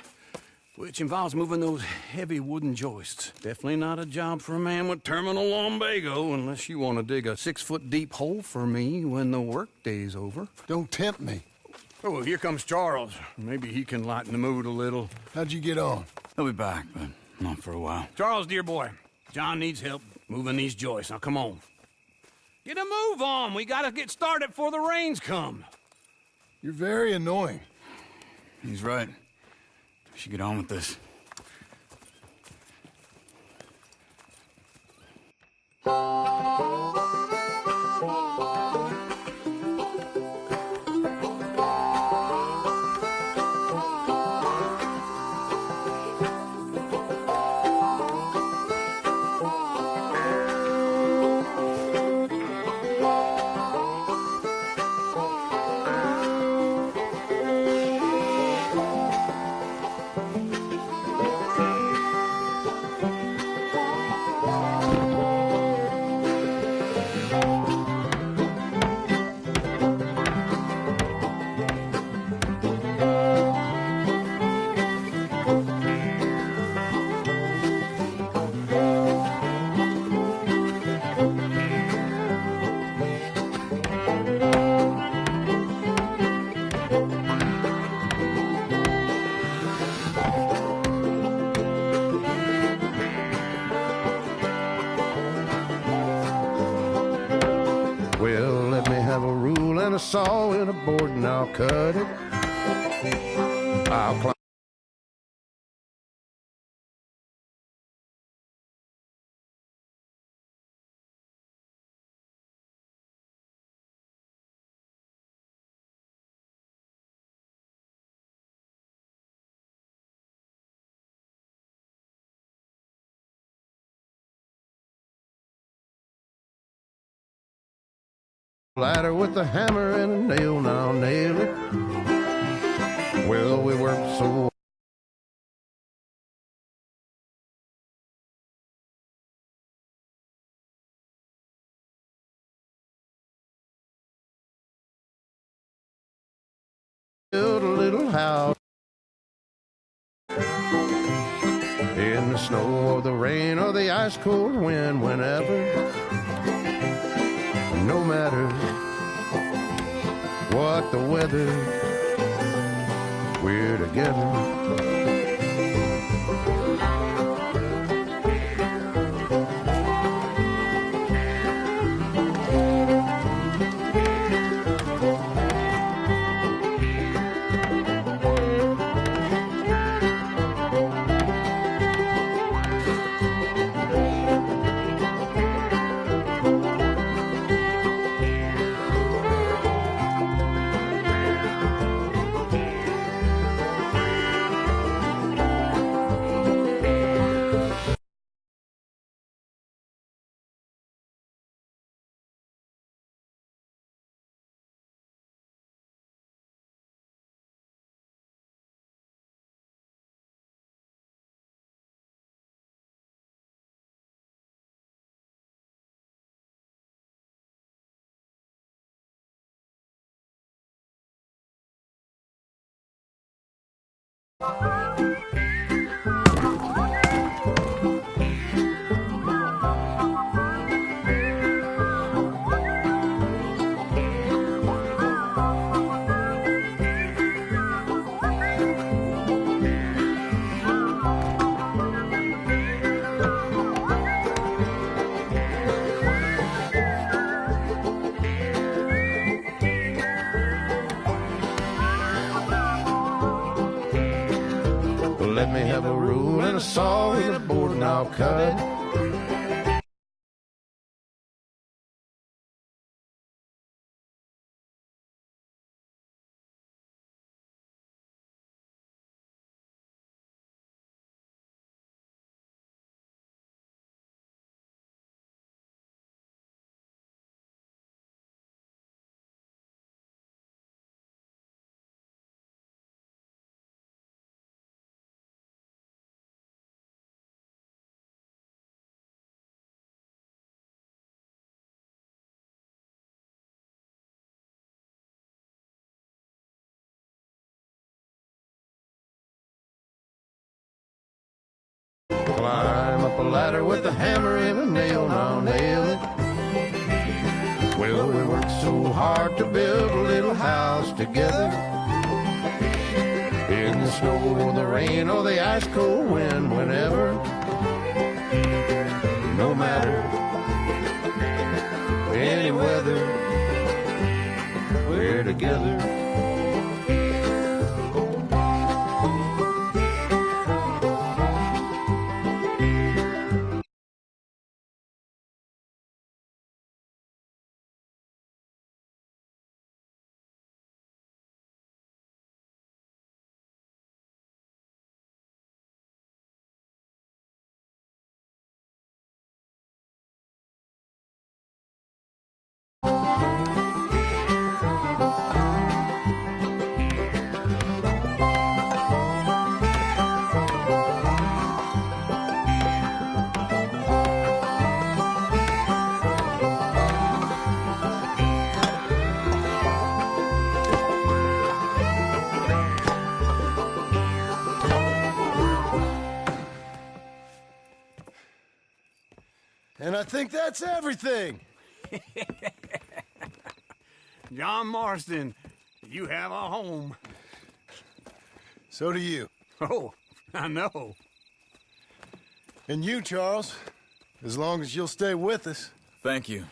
which involves moving those heavy wooden joists. Definitely not a job for a man with terminal lumbago, unless you want to dig a 6-foot deep hole for me when the workday's over. Don't tempt me. Oh, well, here comes Charles. Maybe he can lighten the mood a little. How'd you get on? He'll be back, but not for a while. Charles, dear boy, John needs help moving these joists. Now, come on. Get a move on. We gotta get started before the rains come. You're very annoying. He's right. We should get on with this. Well, let me have a rule and a saw and a board and I'll cut it. I'll climb. Ladder with a hammer and a nail, now nail it. Well, we worked so built a little house in the snow or the rain or the ice cold wind, whenever. No matter what the weather, we're together. Let me have a rule and a saw and a board and I'll cut it. climb up a ladder with a hammer and a nail, and I'll nail it. Well, we worked so hard to build a little house together. In the snow or the rain or the ice cold wind, whenever. No matter any weather, we're together. And I think that's everything. John Marston, you have a home. So do you. Oh, I know. And you, Charles, as long as you'll stay with us. Thank you.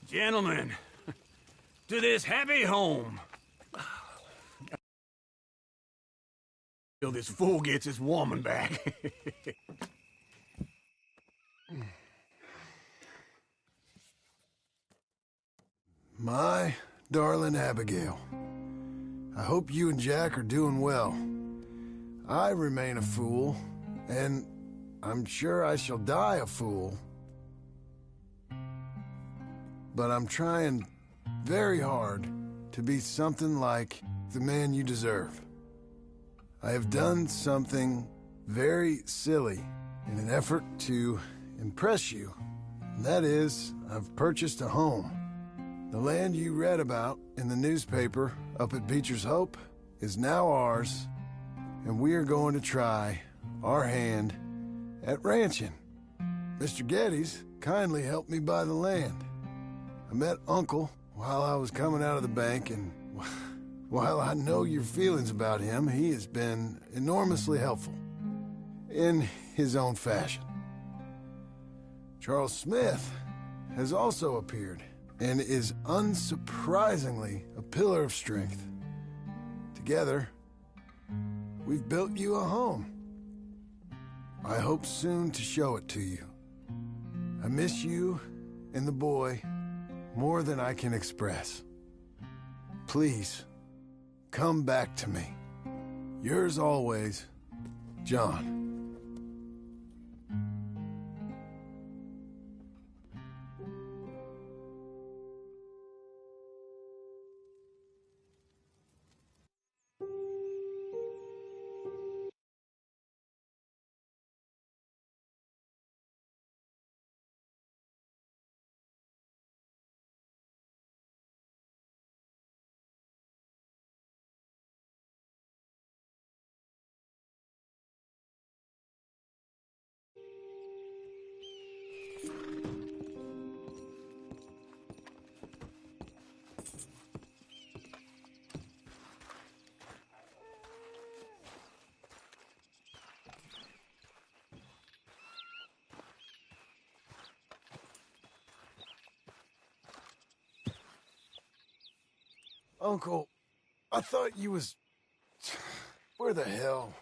Gentlemen, to this happy home. Till this fool gets his woman back. My darling Abigail, I hope you and Jack are doing well. I remain a fool, and I'm sure I shall die a fool. But I'm trying very hard to be something like the man you deserve. I have done something very silly in an effort to impress you. And that is, I've purchased a home. The land you read about in the newspaper up at Beecher's Hope is now ours, and we are going to try our hand at ranching. Mr. Geddes kindly helped me buy the land. I met Uncle while I was coming out of the bank, and while I know your feelings about him, he has been enormously helpful in his own fashion. Charles Smith has also appeared and is unsurprisingly a pillar of strength. Together, we've built you a home. I hope soon to show it to you. I miss you and the boy more than I can express. Please, come back to me. Yours always, John. Uncle, I thought you was... Where the hell?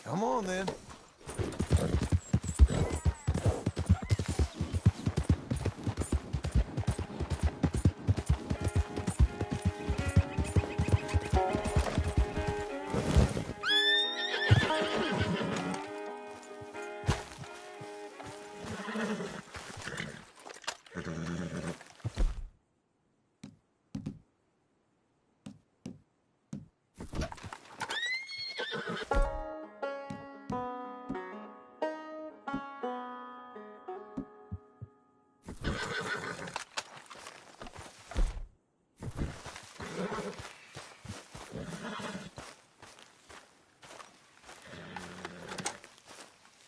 Come on, then.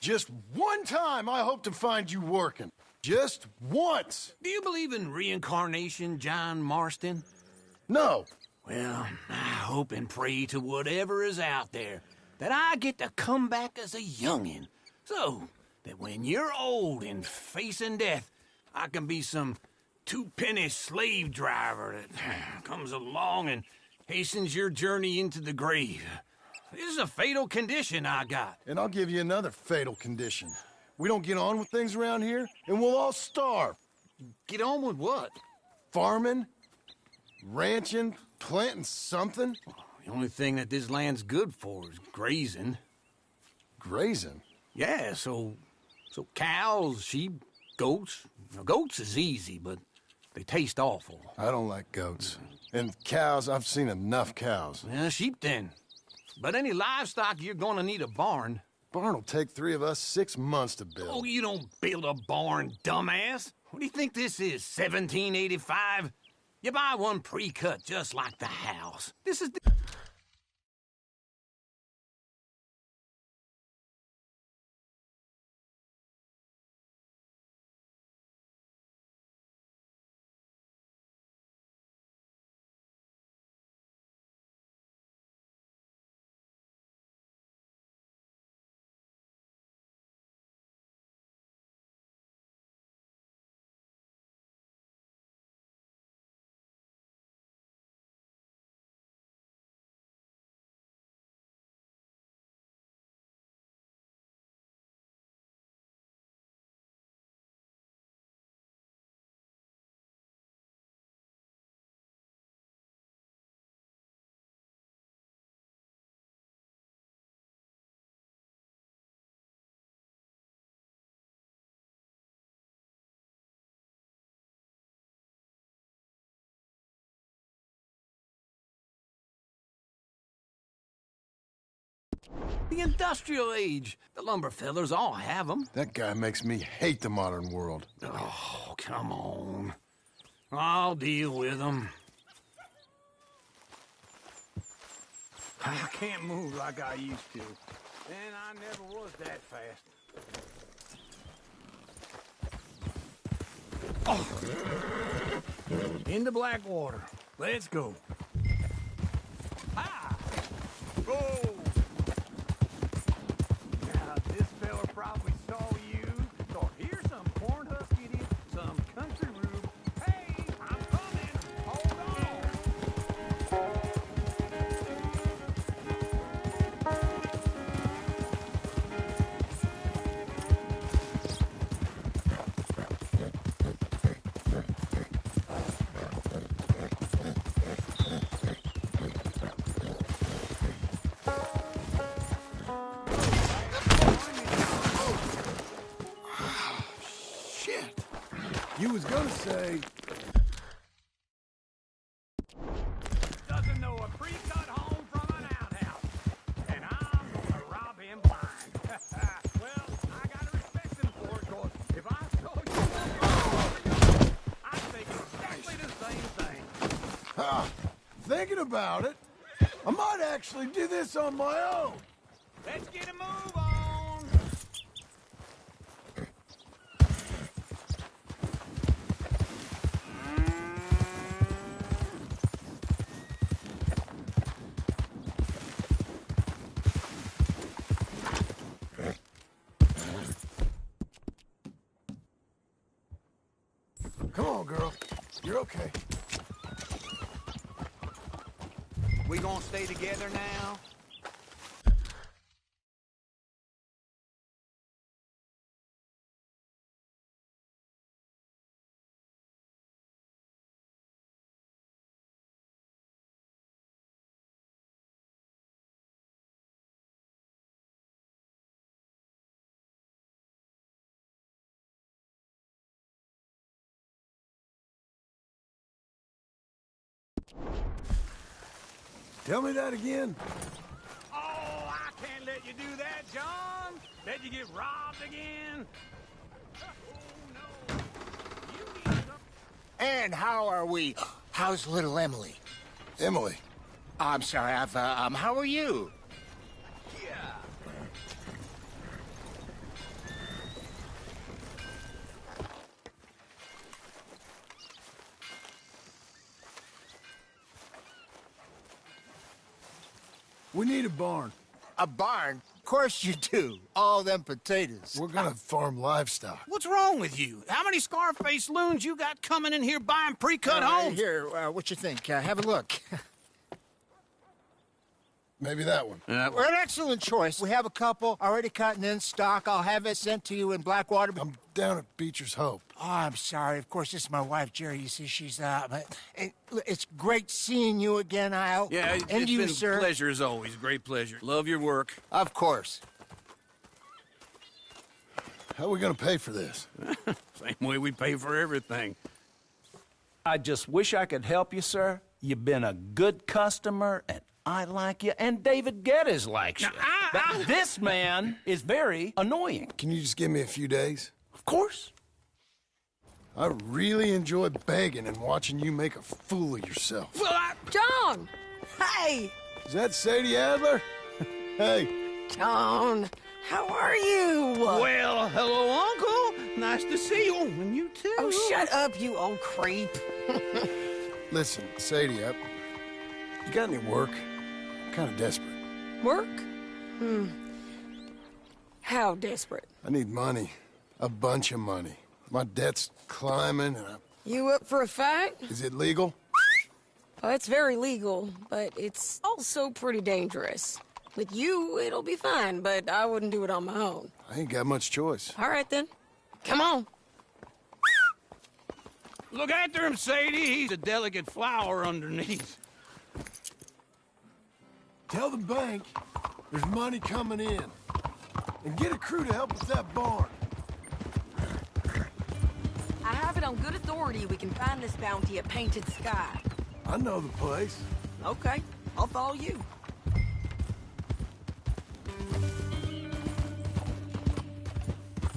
Just one time I hope to find you working. Just once. Do you believe in reincarnation, John Marston? No. Well, I hope and pray to whatever is out there that I get to come back as a youngin', so that when you're old and facing death, I can be some two-penny slave driver that comes along and hastens your journey into the grave. This is a fatal condition I got. And I'll give you another fatal condition. We don't get on with things around here, and we'll all starve. Get on with what? Farming, ranching, planting something. The only thing that this land's good for is grazing. Grazing? Yeah, so cows, sheep, goats. Now, goats is easy, but they taste awful. I don't like goats. And cows, I've seen enough cows. Yeah, sheep then. But any livestock, you're gonna need a barn. Barn will take 3 of us 6 months to build. Oh, you don't build a barn, dumbass. What do you think this is, 1785? You buy one pre-cut just like the house. This is the... The industrial age. The lumber fellers all have them. That guy makes me hate the modern world. Oh, come on. I'll deal with them. I can't move like I used to. And I never was that fast. Oh. Into Blackwater. Let's go. Ah! Go! Now, this fella probably saw you. So here's some corn husk idiot, some country rube. Hey, I'm coming. Hold on. You was gonna say... Doesn't know a pre-cut home from an outhouse. And I'm gonna rob him blind. Well, I gotta respect him for it, cause if I saw you, I'd think exactly the same thing. Thinking about it, I might actually do this on my own. Let's get a move on. Come on, girl. You're okay. We gonna stay together now? Tell me that again. Oh, I can't let you do that, John. Bet you get robbed again. And how are we? How's little Emily? Emily. I'm sorry, how are you? We need a barn. A barn? Of course you do. All them potatoes. We're gonna farm livestock. What's wrong with you? How many Scarface loons you got coming in here buying pre-cut homes? Here, what you think? Have a look. Maybe that one. We're an excellent choice. We have a couple already cut and in stock. I'll have it sent to you in Blackwater. I'm down at Beecher's Hope. Oh, I'm sorry. Of course, this is my wife, Jerry. You see, she's it's great seeing you again, Al. Yeah, and it's you, been sir. a pleasure as always. Great pleasure. Love your work. Of course. How are we gonna pay for this? Same way we pay for everything. I just wish I could help you, sir. You've been a good customer, and I like you, and David Geddes likes you. But this man is very annoying. Can you just give me a few days? Of course. I really enjoy begging and watching you make a fool of yourself. Well, John! Hey! Is that Sadie Adler? Hey. John, how are you? Well, hello, Uncle. Nice to see you. And you too. Oh, shut up, you old creep. Listen, Sadie, you got any work? I'm kind of desperate. Work? How desperate? I need money. A bunch of money. My debt's climbing and You up for a fight? Is it legal? Oh, it's very legal, but it's also pretty dangerous. With you, it'll be fine, but I wouldn't do it on my own. I ain't got much choice. All right, then. Come on. Look after him, Sadie. He's a delicate flower underneath. Tell the bank there's money coming in. And get a crew to help with that barn. I have it on good authority we can find this bounty at Painted Sky. I know the place. Okay, I'll follow you.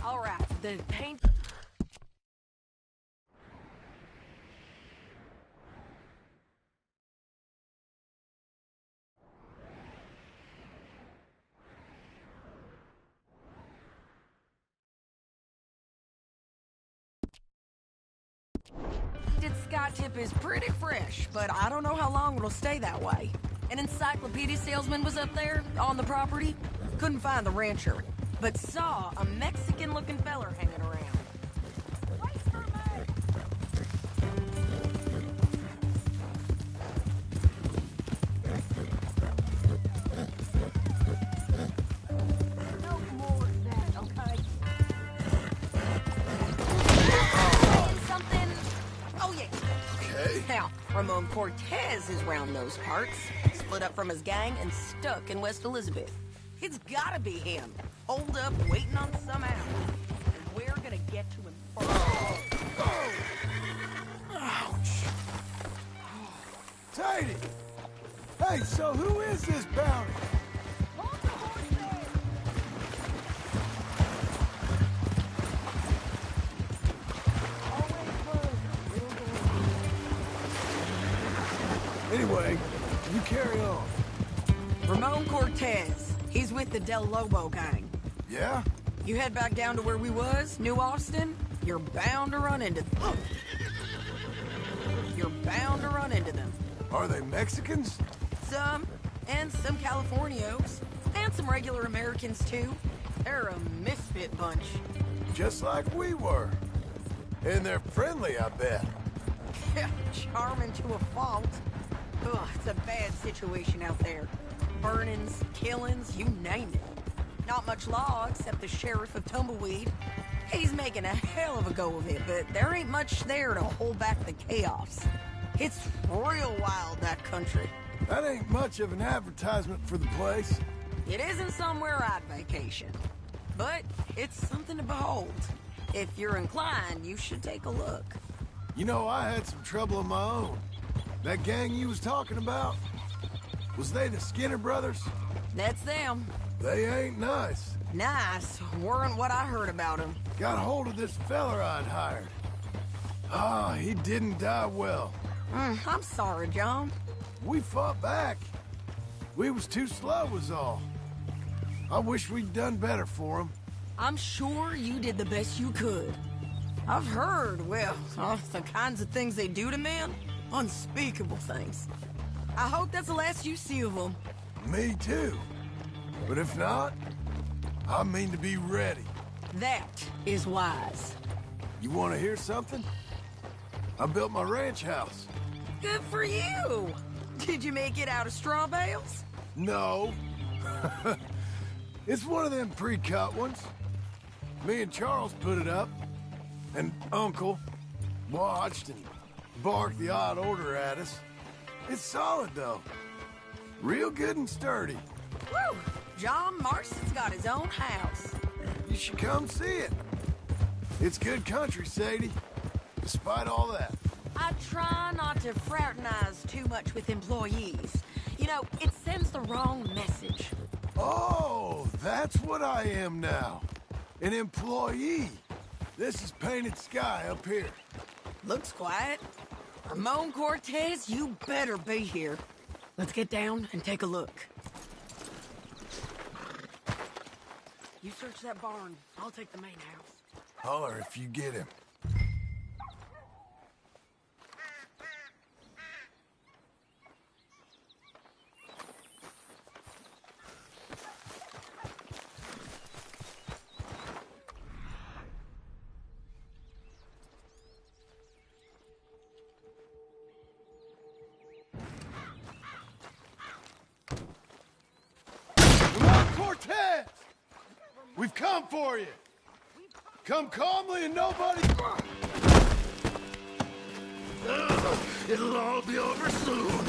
All right, the paint... Sky tip is pretty fresh, but I don't know how long it'll stay that way. An encyclopedia salesman was up there on the property. Couldn't find the rancher, but saw a Mexican-looking feller hanging around. Ramon Cortez is round those parts. Split up from his gang and stuck in West Elizabeth. It's gotta be him. Holed up, waiting on some out. And we're gonna get to him first. Ouch. Sadie! Hey, so who is this bounty? Anyway, you carry on. Ramon Cortez. He's with the Del Lobo gang. Yeah? You head back down to where we was, New Austin, you're bound to run into them. You're bound to run into them. Are they Mexicans? Some, and some Californios. And some regular Americans, too. They're a misfit bunch. Just like we were. And they're friendly, I bet. Charming to a fault. Ugh, it's a bad situation out there. Burnings, killings, you name it. Not much law except the sheriff of Tumbleweed. He's making a hell of a go of it, but there ain't much there to hold back the chaos. It's real wild, that country. That ain't much of an advertisement for the place. It isn't somewhere I'd vacation. But it's something to behold. If you're inclined, you should take a look. You know, I had some trouble of my own. That gang you was talking about, Was they the Skinner brothers? That's them. They ain't nice. Nice. Weren't what I heard about them. Got hold of this feller I'd hired. Ah, he didn't die well. I'm sorry, John. We fought back. We was too slow was all. I wish we'd done better for him. I'm sure you did the best you could. I've heard, well, the kinds of things they do to men. Unspeakable things. I hope that's the last you see of them. Me too. But if not, I mean to be ready. That is wise. You want to hear something? I built my ranch house. Good for you. Did you make it out of straw bales? No. It's one of them pre-cut ones. Me and Charles put it up, and Uncle watched and barked the odd order at us. It's solid, though. Real good and sturdy. Woo! John Marston's got his own house. You should come see it. It's good country, Sadie. Despite all that. I try not to fraternize too much with employees. You know, it sends the wrong message. Oh, that's what I am now. An employee. This is painted sky up here. Looks quiet. Ramon Cortez, you better be here. Let's get down and take a look. You search that barn. I'll take the main house. Holler if you get him. Cortez! We've come for you! Come calmly and nobody... It'll all be over soon.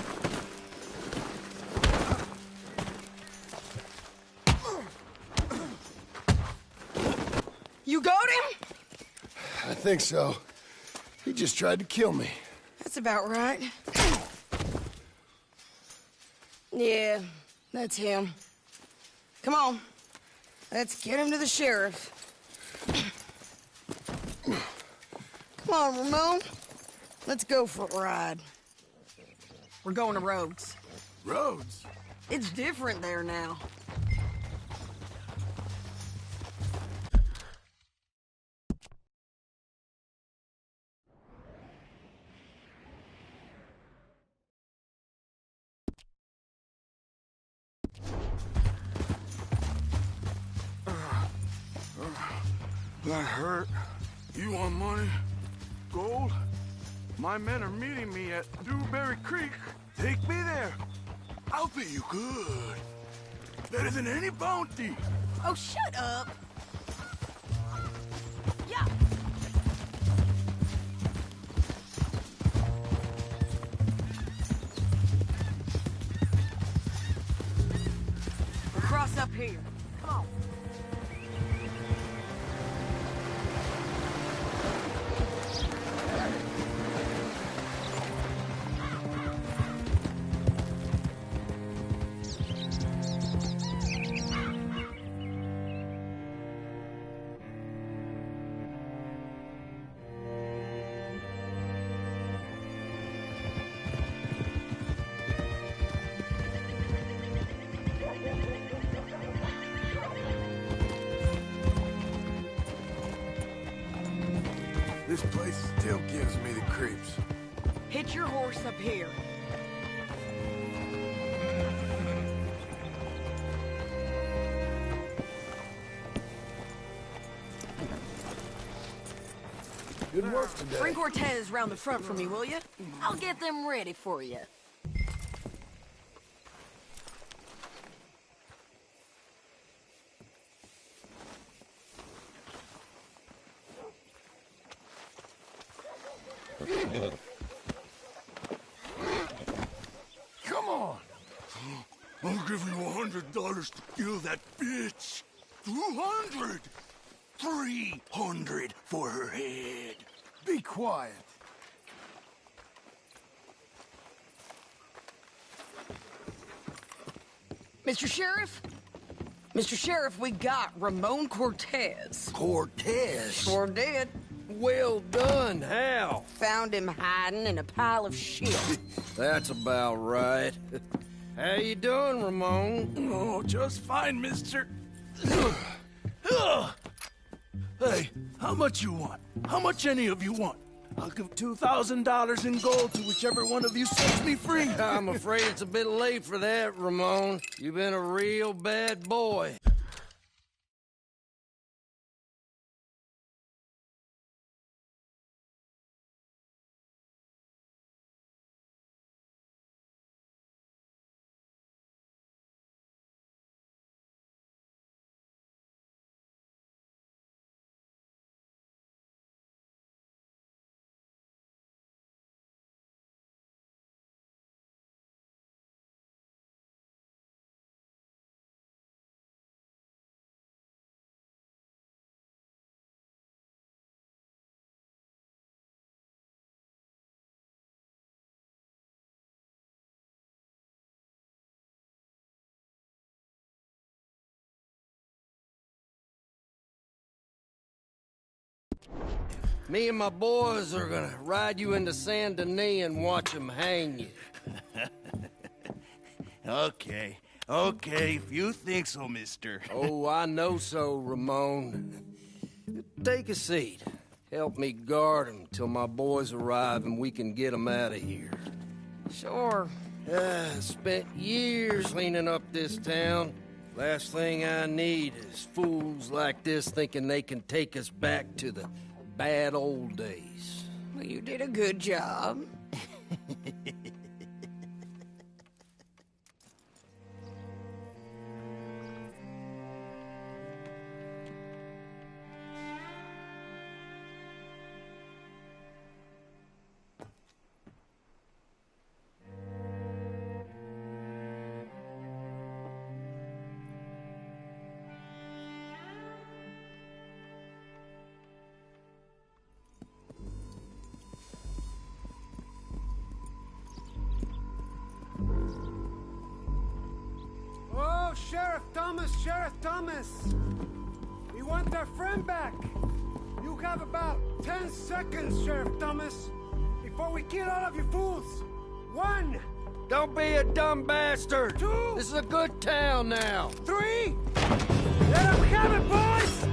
You got him? I think so. He just tried to kill me. That's about right. Yeah, that's him. Come on. Let's get him to the sheriff. Come on, Ramon. Let's go for a ride. We're going to Rhodes. Rhodes? It's different there now. That hurt. You want money? Gold? My men are meeting me at Dewberry Creek. Take me there. I'll pay you good. Better than any bounty. Oh, shut up. Yeah. We'll cross up here. Come on. This place still gives me the creeps. Hitch your horse up here. Good work today. Bring Cortez round the front for me, will you? I'll get them ready for you. Come on. I'll give you $100 to kill that bitch. 200. 300 for her head. Be quiet. Mr. Sheriff? Mr. Sheriff, we got Ramon Cortez. Cortez? Sure did. Well done. How? Found him hiding in a pile of shit. That's about right. How you doing, Ramon? Oh, just fine, mister. Hey, how much you want? How much any of you want? I'll give $2,000 in gold to whichever one of you sets me free. I'm afraid it's a bit late for that, Ramon. You've been a real bad boy. Me and my boys are gonna ride you into Saint Denis and watch them hang you. Okay, if you think so, mister. Oh, I know so, Ramon. Take a seat. Help me guard them till my boys arrive and we can get them out of here. Sure. Spent years cleaning up this town. Last thing I need is fools like this thinking they can take us back to the bad old days. Well, you did a good job. Oh, Sheriff Thomas! We want our friend back! You have about 10 seconds, Sheriff Thomas, before we kill all of you fools! 1! Don't be a dumb bastard! 2! This is a good town now! 3! Let them have it, boys!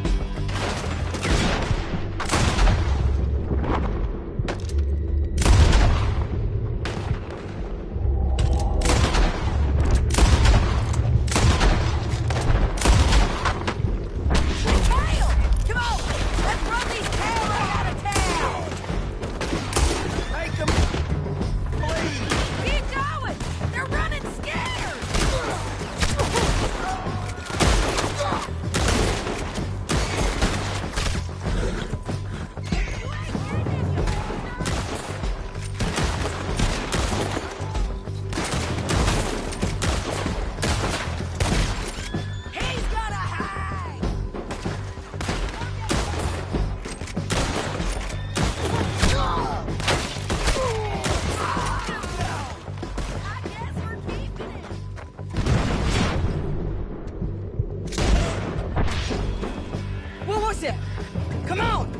Come on!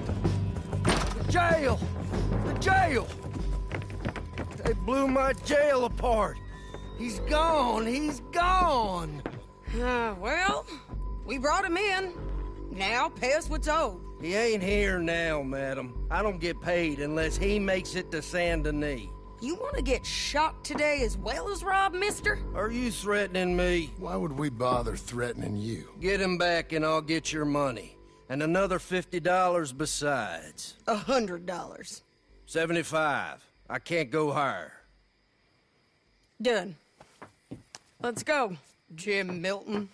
The jail! They blew my jail apart. He's gone! Well, we brought him in. Now pay us what's owed. He ain't here now, madam. I don't get paid unless he makes it to Saint Denis. You want to get shot today as well as rob, mister? Are you threatening me? Why would we bother threatening you? Get him back and I'll get your money. And another $50 besides. $100. 75. I can't go higher. Done. Let's go, Jim Milton.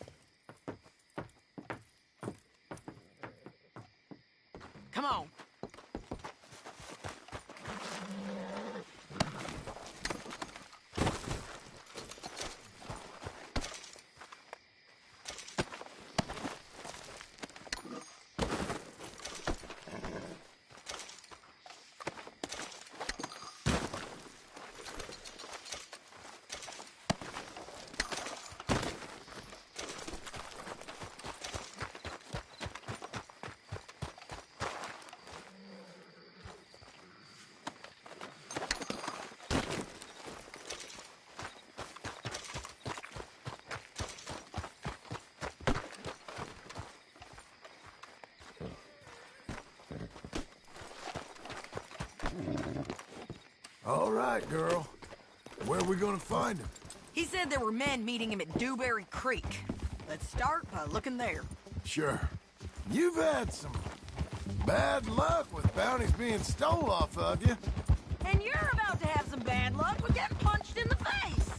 Come on. All right, girl. Where are we gonna find him? He said there were men meeting him at Dewberry Creek. Let's start by looking there. Sure. You've had some bad luck with bounties being stole off of you. And you're about to have some bad luck with getting punched in the face.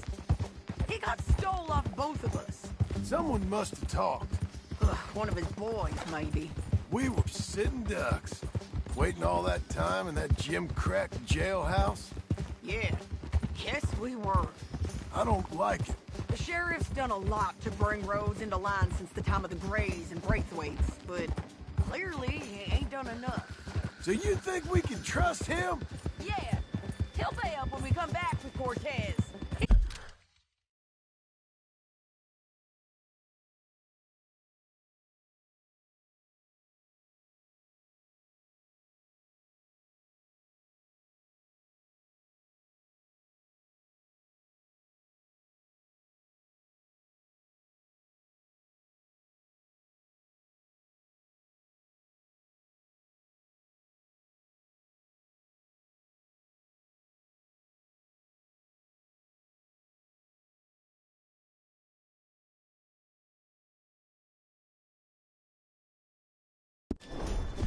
He got stole off both of us. Someone must have talked. Ugh, one of his boys, maybe. We were sitting ducks, waiting all that time in that gim-crack jailhouse. Yeah, yes we were. I don't like it. The sheriff's done a lot to bring roads into line since the time of the Grays and Braithwaites, but clearly he ain't done enough. So you think we can trust him? Yeah, he'll pay up when we come back with Cortez.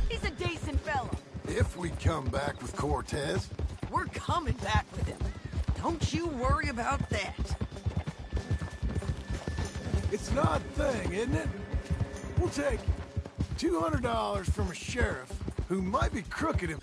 He's a decent fella. If we come back with Cortez. We're coming back with him. Don't you worry about that. It's an odd thing, isn't it? We'll take $200 from a sheriff who might be crooked him.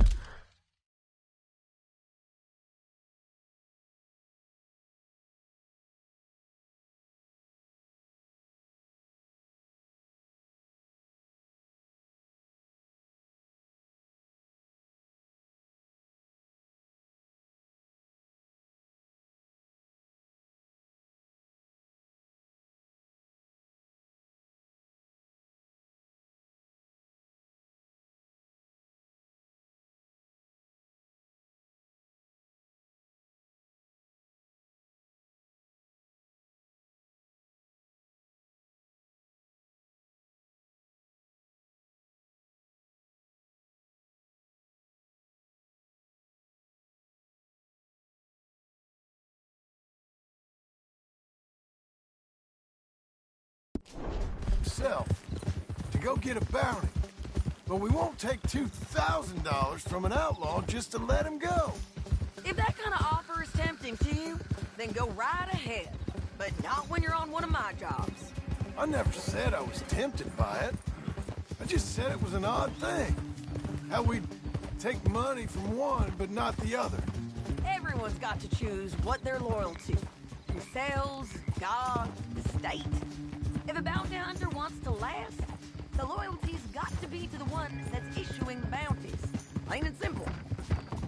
Himself to go get a bounty. But we won't take $2,000 from an outlaw just to let him go. If that kind of offer is tempting to you, then go right ahead. But not when you're on one of my jobs. I never said I was tempted by it. I just said it was an odd thing. How we'd take money from one but not the other. Everyone's got to choose what they're loyal to. Themselves, God, the state. If a bounty hunter wants to last, the loyalty's got to be to the one that's issuing the bounties. Plain and simple.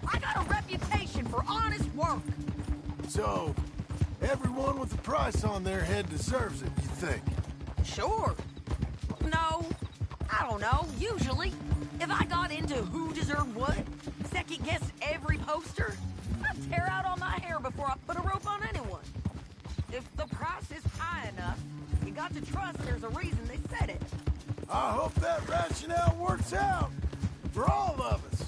I got a reputation for honest work. So, everyone with a price on their head deserves it, you think? Sure. No, I don't know, usually. If I got into who deserved what, second-guessed every poster, I'd tear out all my hair before I put a rope on anyone. If the price is high enough, you got to trust there's a reason they said it. I hope that rationale works out for all of us.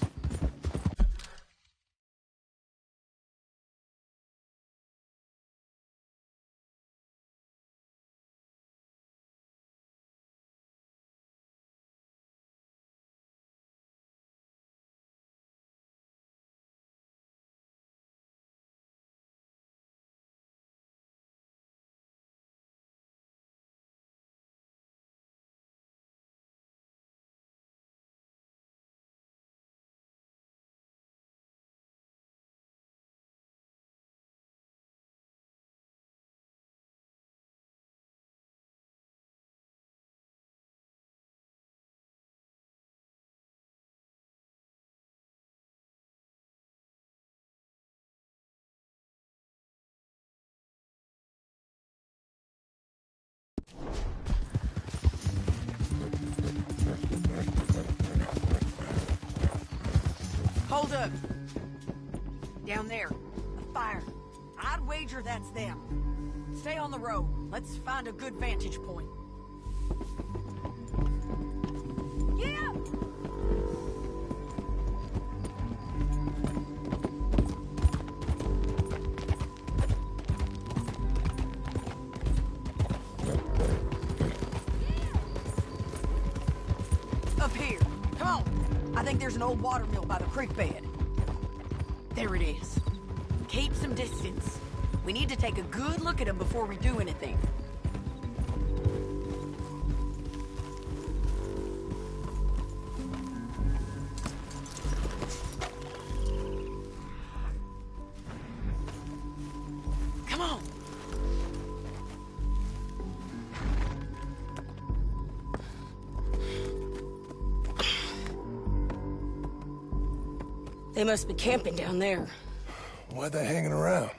Hold up. Down there. A fire. I'd wager that's them. Stay on the road. Let's find a good vantage point. Yeah! Up here. Come on. I think there's an old water mill by the creek bed. There it is. Keep some distance. We need to take a good look at them before we do anything. Come on. They must be camping down there. Why they hanging around?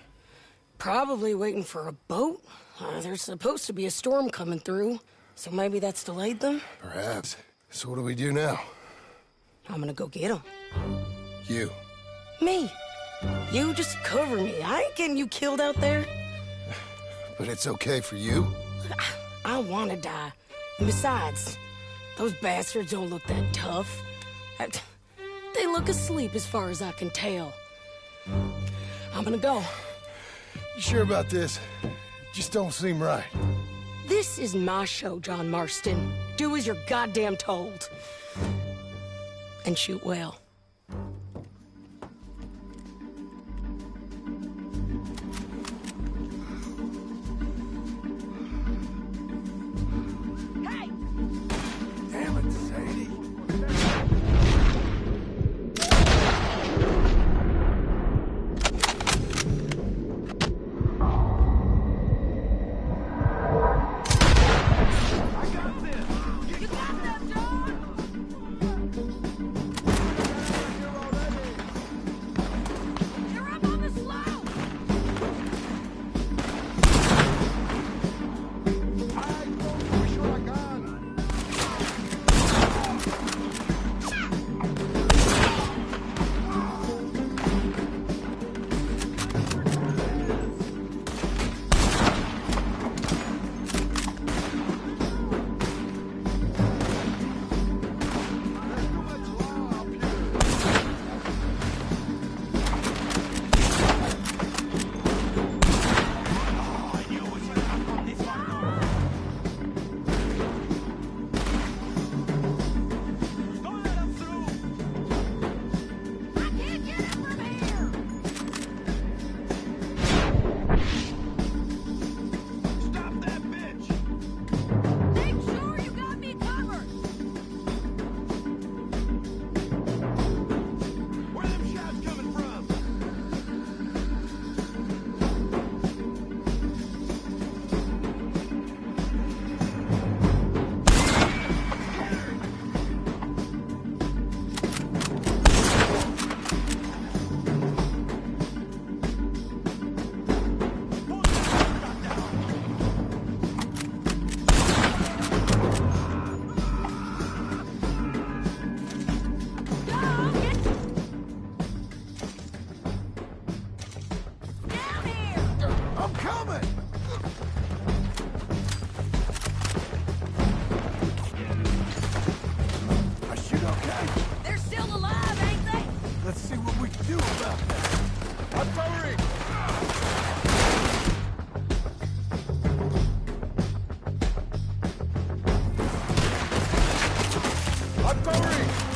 Probably waiting for a boat. There's supposed to be a storm coming through, so maybe that's delayed them? Perhaps. So what do we do now? I'm gonna go get them. You. Me. You just cover me. I ain't getting you killed out there. But it's okay for you? I don't want to die. And besides, those bastards don't look that tough. They look asleep as far as I can tell. I'm gonna go. You sure about this? Just don't seem right. This is my show, John Marston. Do as you're goddamn told. And shoot well. Damn it, Sadie.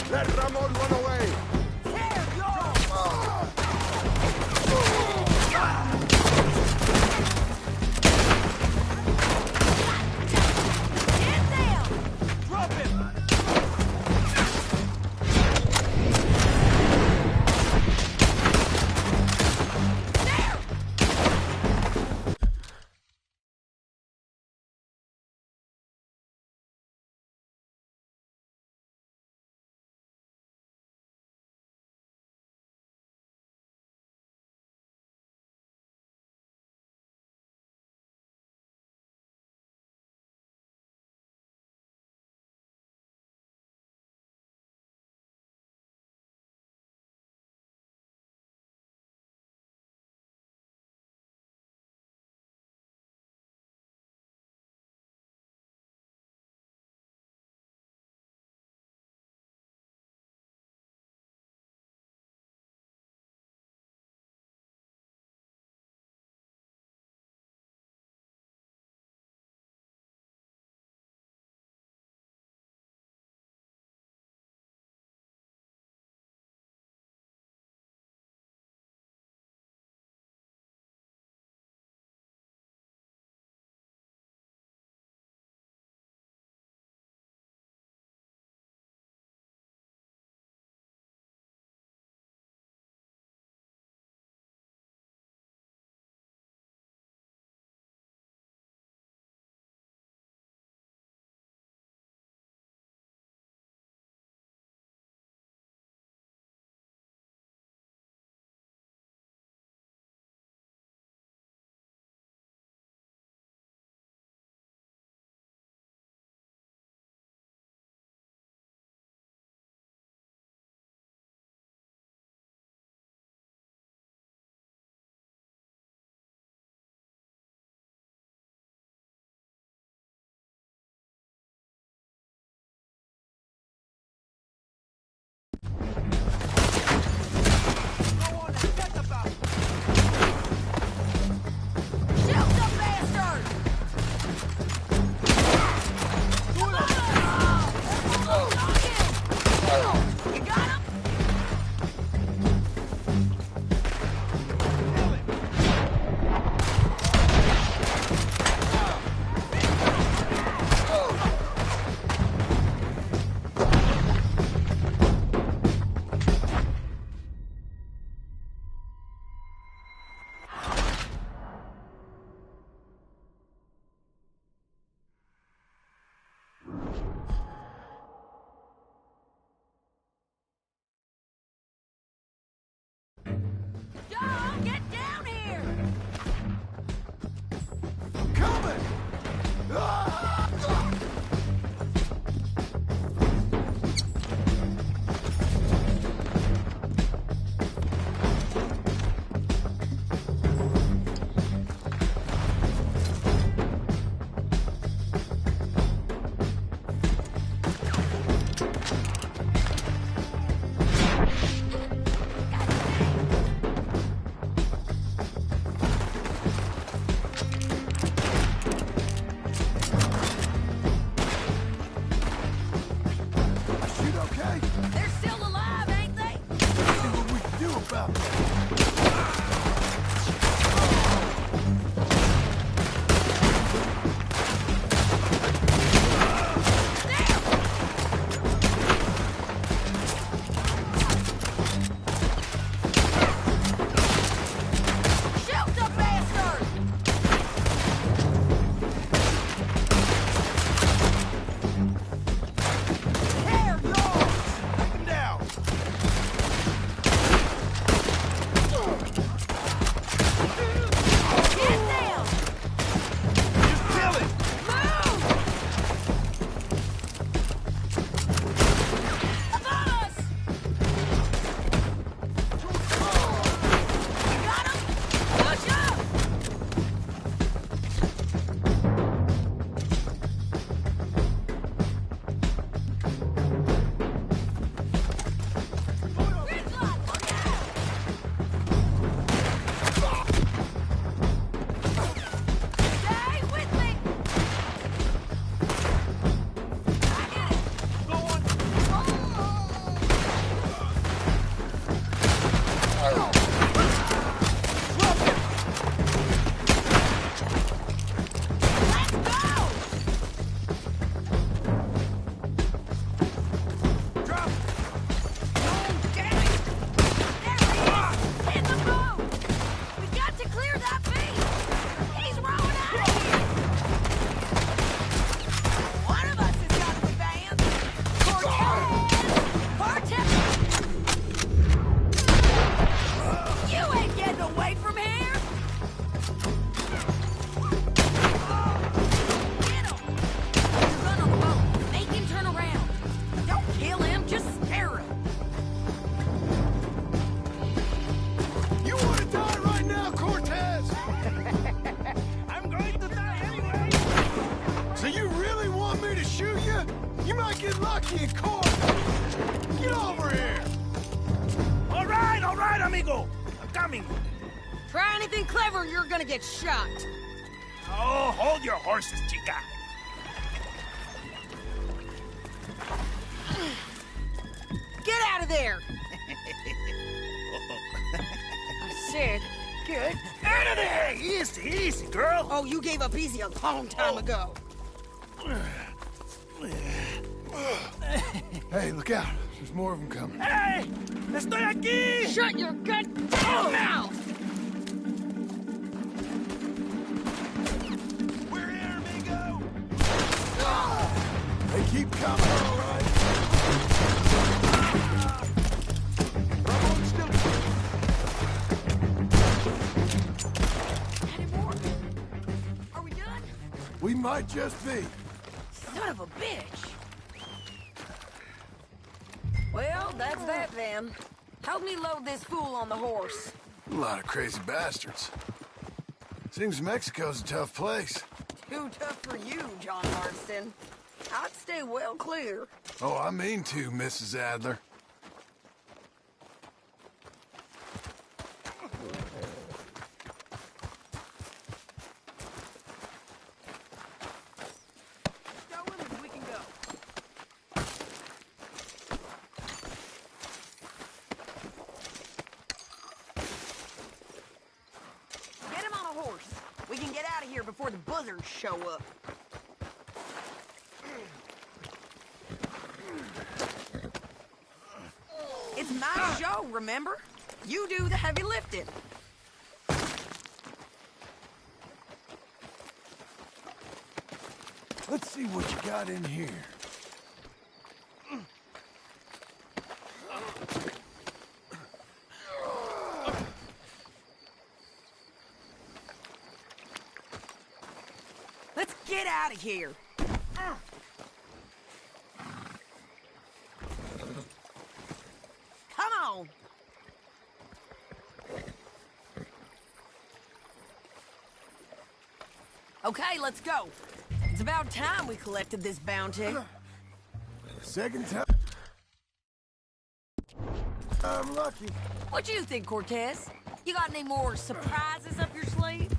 Let Ramon run away! they? They're still alive, ain't they? Let's see what we can do about that. Shoot the bastard! Tear yours! Take him down. Get down! Just kill him. Move! Above us! You got him? Push up! Ridgeline, look out! Stay with me! I get it! Let's go! Drop. Oh, damn it! There he is! In the boat! We got to clear that beach! He's rowing out of here! One of us has got to advance! Cortez! You ain't getting away from here! Get him! Your gun on the boat. Make him turn around. Don't kill him, just scare him. You want to die right now, Cortez? I'm going to die anyway. So you really want me to shoot you? You might get lucky in court. Get over here. All right, amigo. I'm coming. Try anything clever, you're gonna get shot. Oh, hold your horses, chica. Get out of there! I said, get Out of there! Easy, easy, girl. Oh, you gave up easy a long time ago. Hey, look out. There's more of them coming. Hey, estoy aquí. Shut your goddamn mouth! We're here, amigo. They keep coming, all right? Ramon's still... Any more? Are we done? We might just be. Son of a bitch! Well, that's that then. Help me load this fool on the horse. A lot of crazy bastards. Seems Mexico's a tough place. Too tough for you, John Marston. I'd stay well clear. Oh, I mean to, Mrs. Adler. Stow him and we can go. Get him on a horse. We can get out of here before the buzzards show up. It's my show, remember? You do the heavy lifting. Let's see what you got in here. Let's get out of here. Come on. Okay, let's go. It's about time we collected this bounty. Second time. I'm lucky. What do you think, Cortez? You got any more surprises up your sleeve?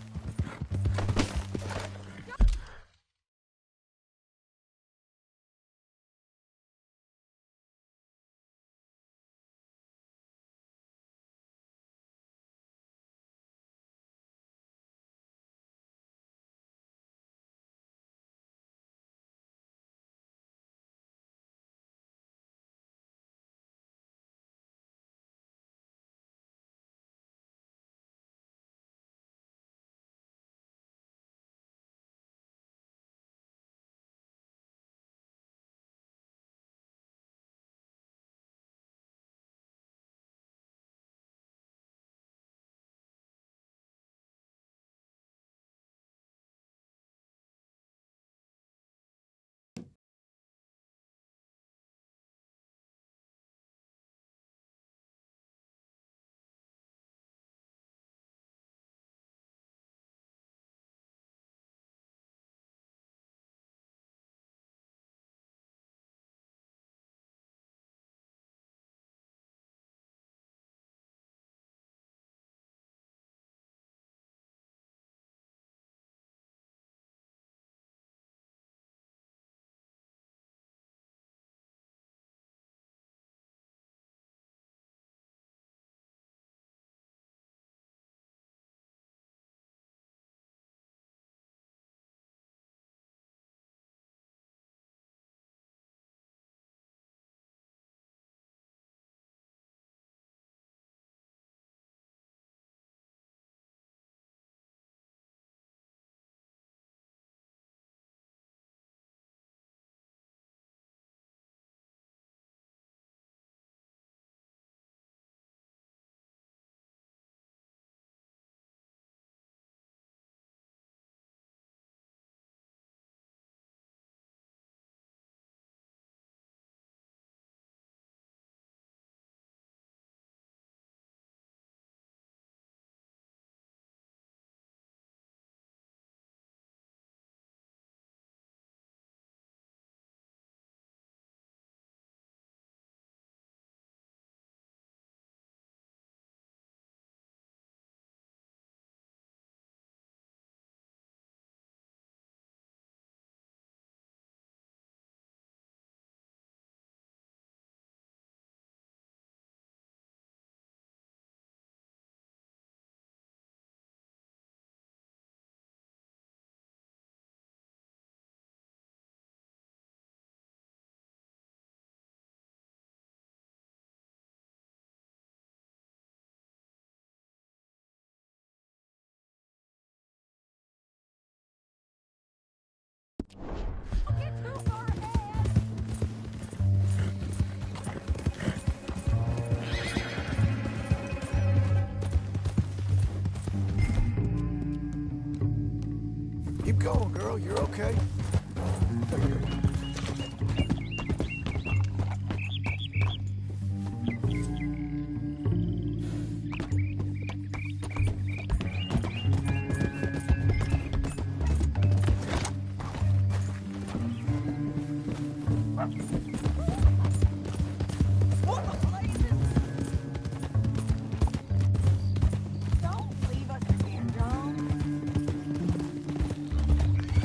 No, you're okay.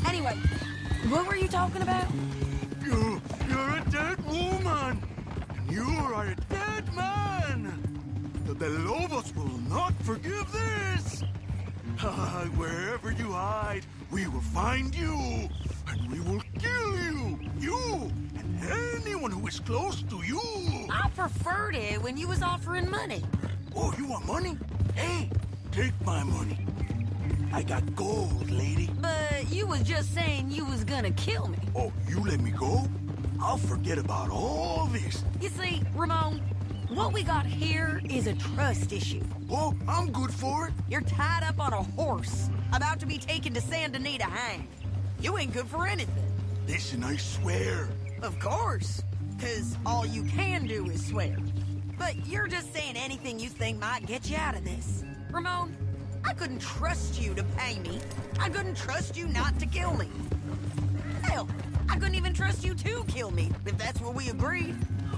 Anyway, what were you talking about? You're a dead woman! And you are a dead man! The Lobos will not forgive this! Wherever you hide, we will find you! And we will kill you! You! And anyone who is close to you! I preferred it when you was offering money. Oh, you want money? Hey, take my money. I got gold, lady. But you was just saying you was gonna kill me. Oh, you let me go? I'll forget about all this. You see, Ramon, what we got here is a trust issue. Oh, I'm good for it. You're tied up on a horse, about to be taken to Saint Denis to hang. You ain't good for anything. Listen, I swear. Of course, because all you can do is swear. But you're just saying anything you think might get you out of this. Ramon, I couldn't trust you to pay me. I couldn't trust you not to kill me. Hell, I couldn't even trust you to kill me, if that's what we agreed.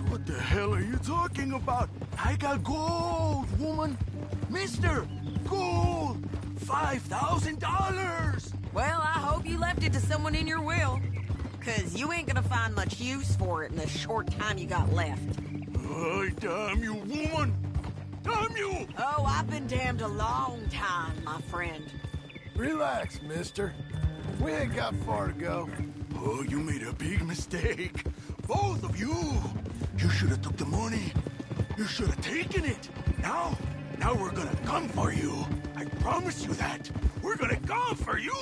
What the hell are you talking about? I got gold, woman. Mister, gold. $5,000. Well, I hope you left it to someone in your will. Because you ain't gonna find much use for it in the short time you got left. Oh, damn you, woman. Damn you! Oh, I've been damned a long time, my friend. Relax, mister. We ain't got far to go. Oh, you made a big mistake. Both of you. You should have took the money. You should have taken it. Now we're gonna come for you. I promise you that. We're gonna come for you.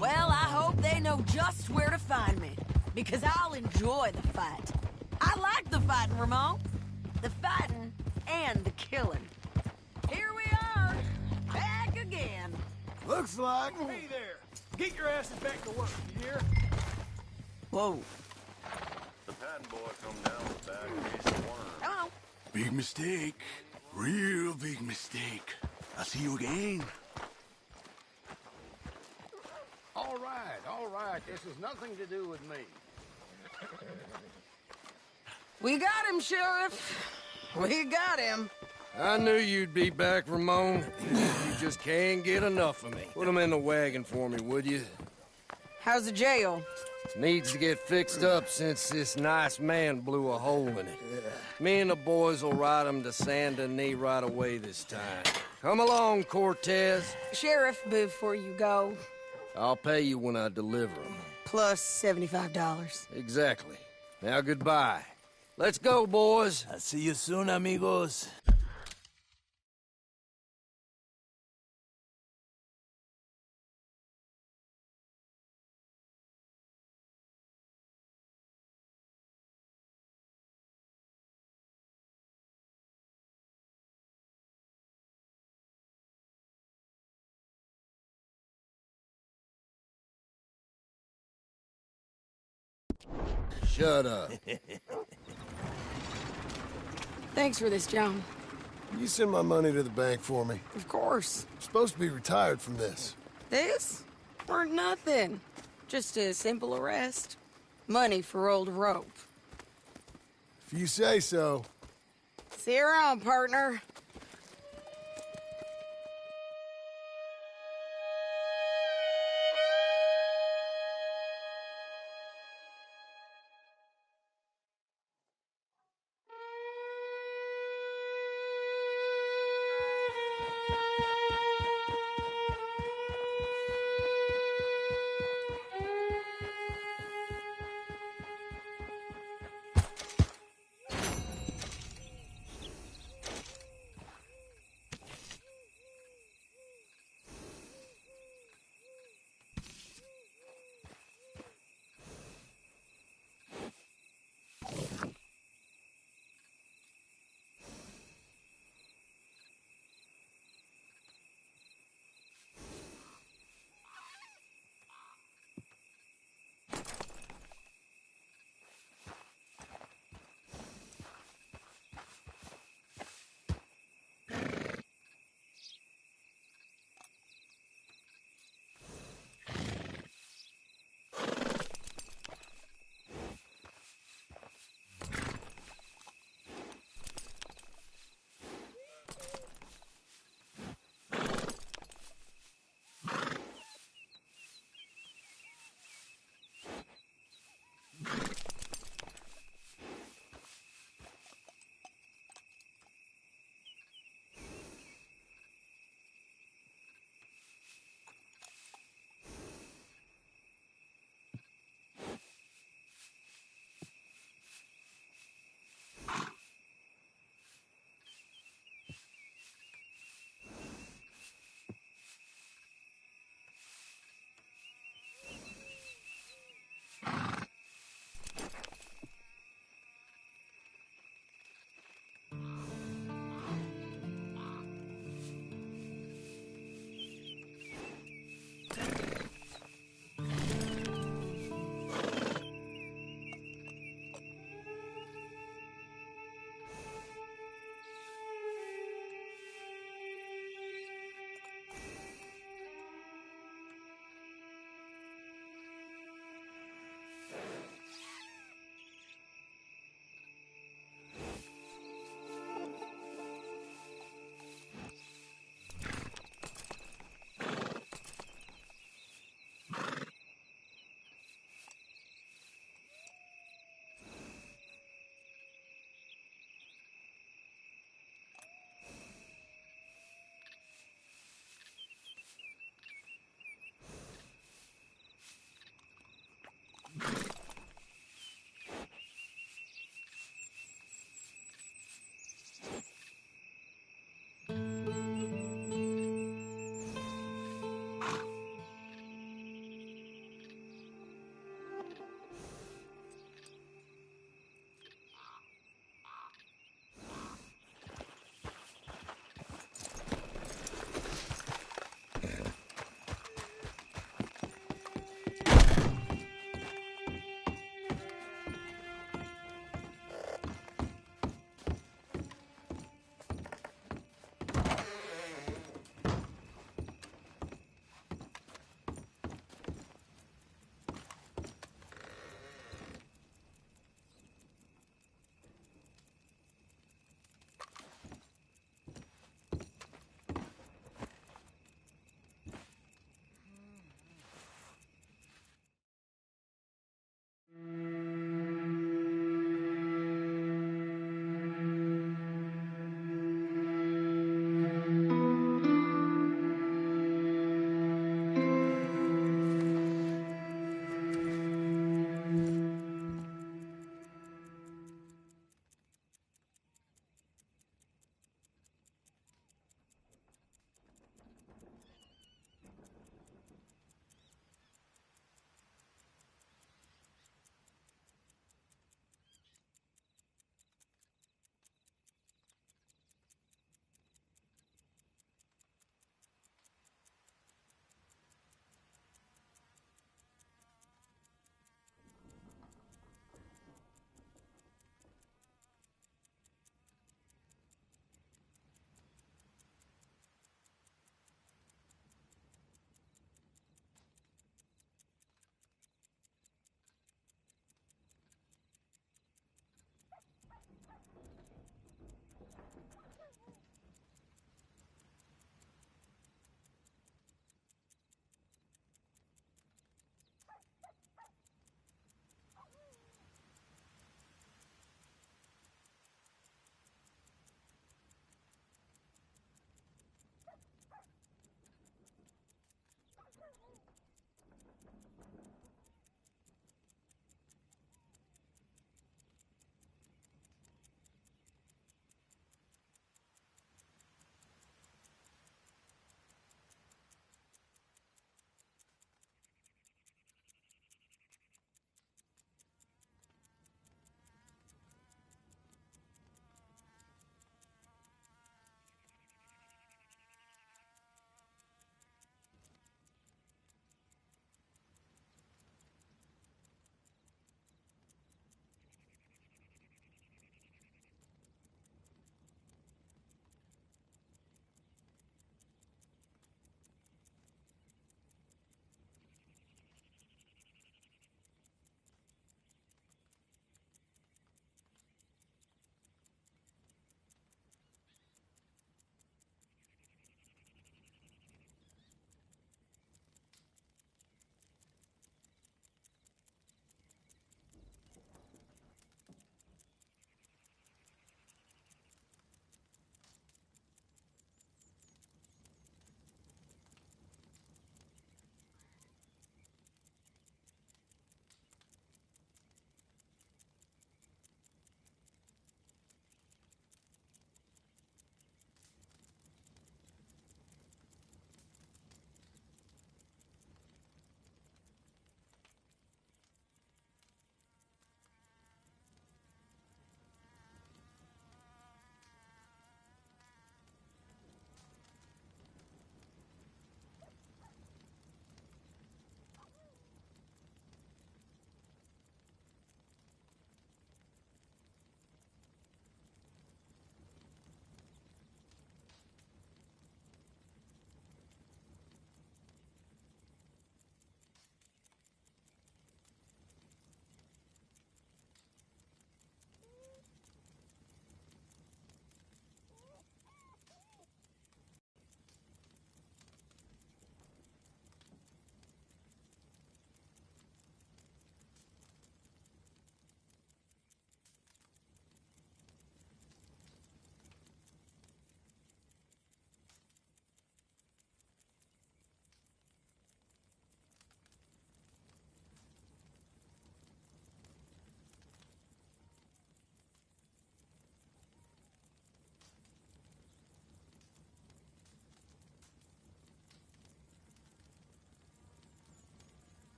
Well, I hope they know just where to find me. Because I'll enjoy the fight. I like the fighting, Ramon. The fighting and the killing. Here we are, back again. Looks like... Hey there! Get your asses back to work, you hear? Whoa. The patent boy come down with a bad case of worms. Hello. Big mistake. Real big mistake. I'll see you again. All right. This has nothing to do with me. We got him, Sheriff. We got him. I knew you'd be back, Ramon. You just can't get enough of me. Put him in the wagon for me, would you? How's the jail? Needs to get fixed up since this nice man blew a hole in it. Me and the boys will ride him to Saint Denis right away this time. Come along, Cortez. Sheriff, before you go... I'll pay you when I deliver him. Plus $75. Exactly. Now goodbye. Let's go, boys. I'll see you soon, amigos. Shut up. Thanks for this, John. You send my money to the bank for me. Of course. I'm supposed to be retired from this. This? Weren't nothing. Just a simple arrest. Money for old rope. If you say so. See you around, partner.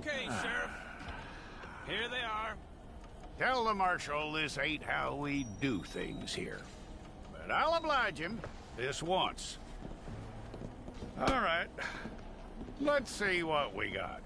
Okay, Sheriff. Here they are. Tell the Marshal this ain't how we do things here. But I'll oblige him this once. All right. Let's see what we got.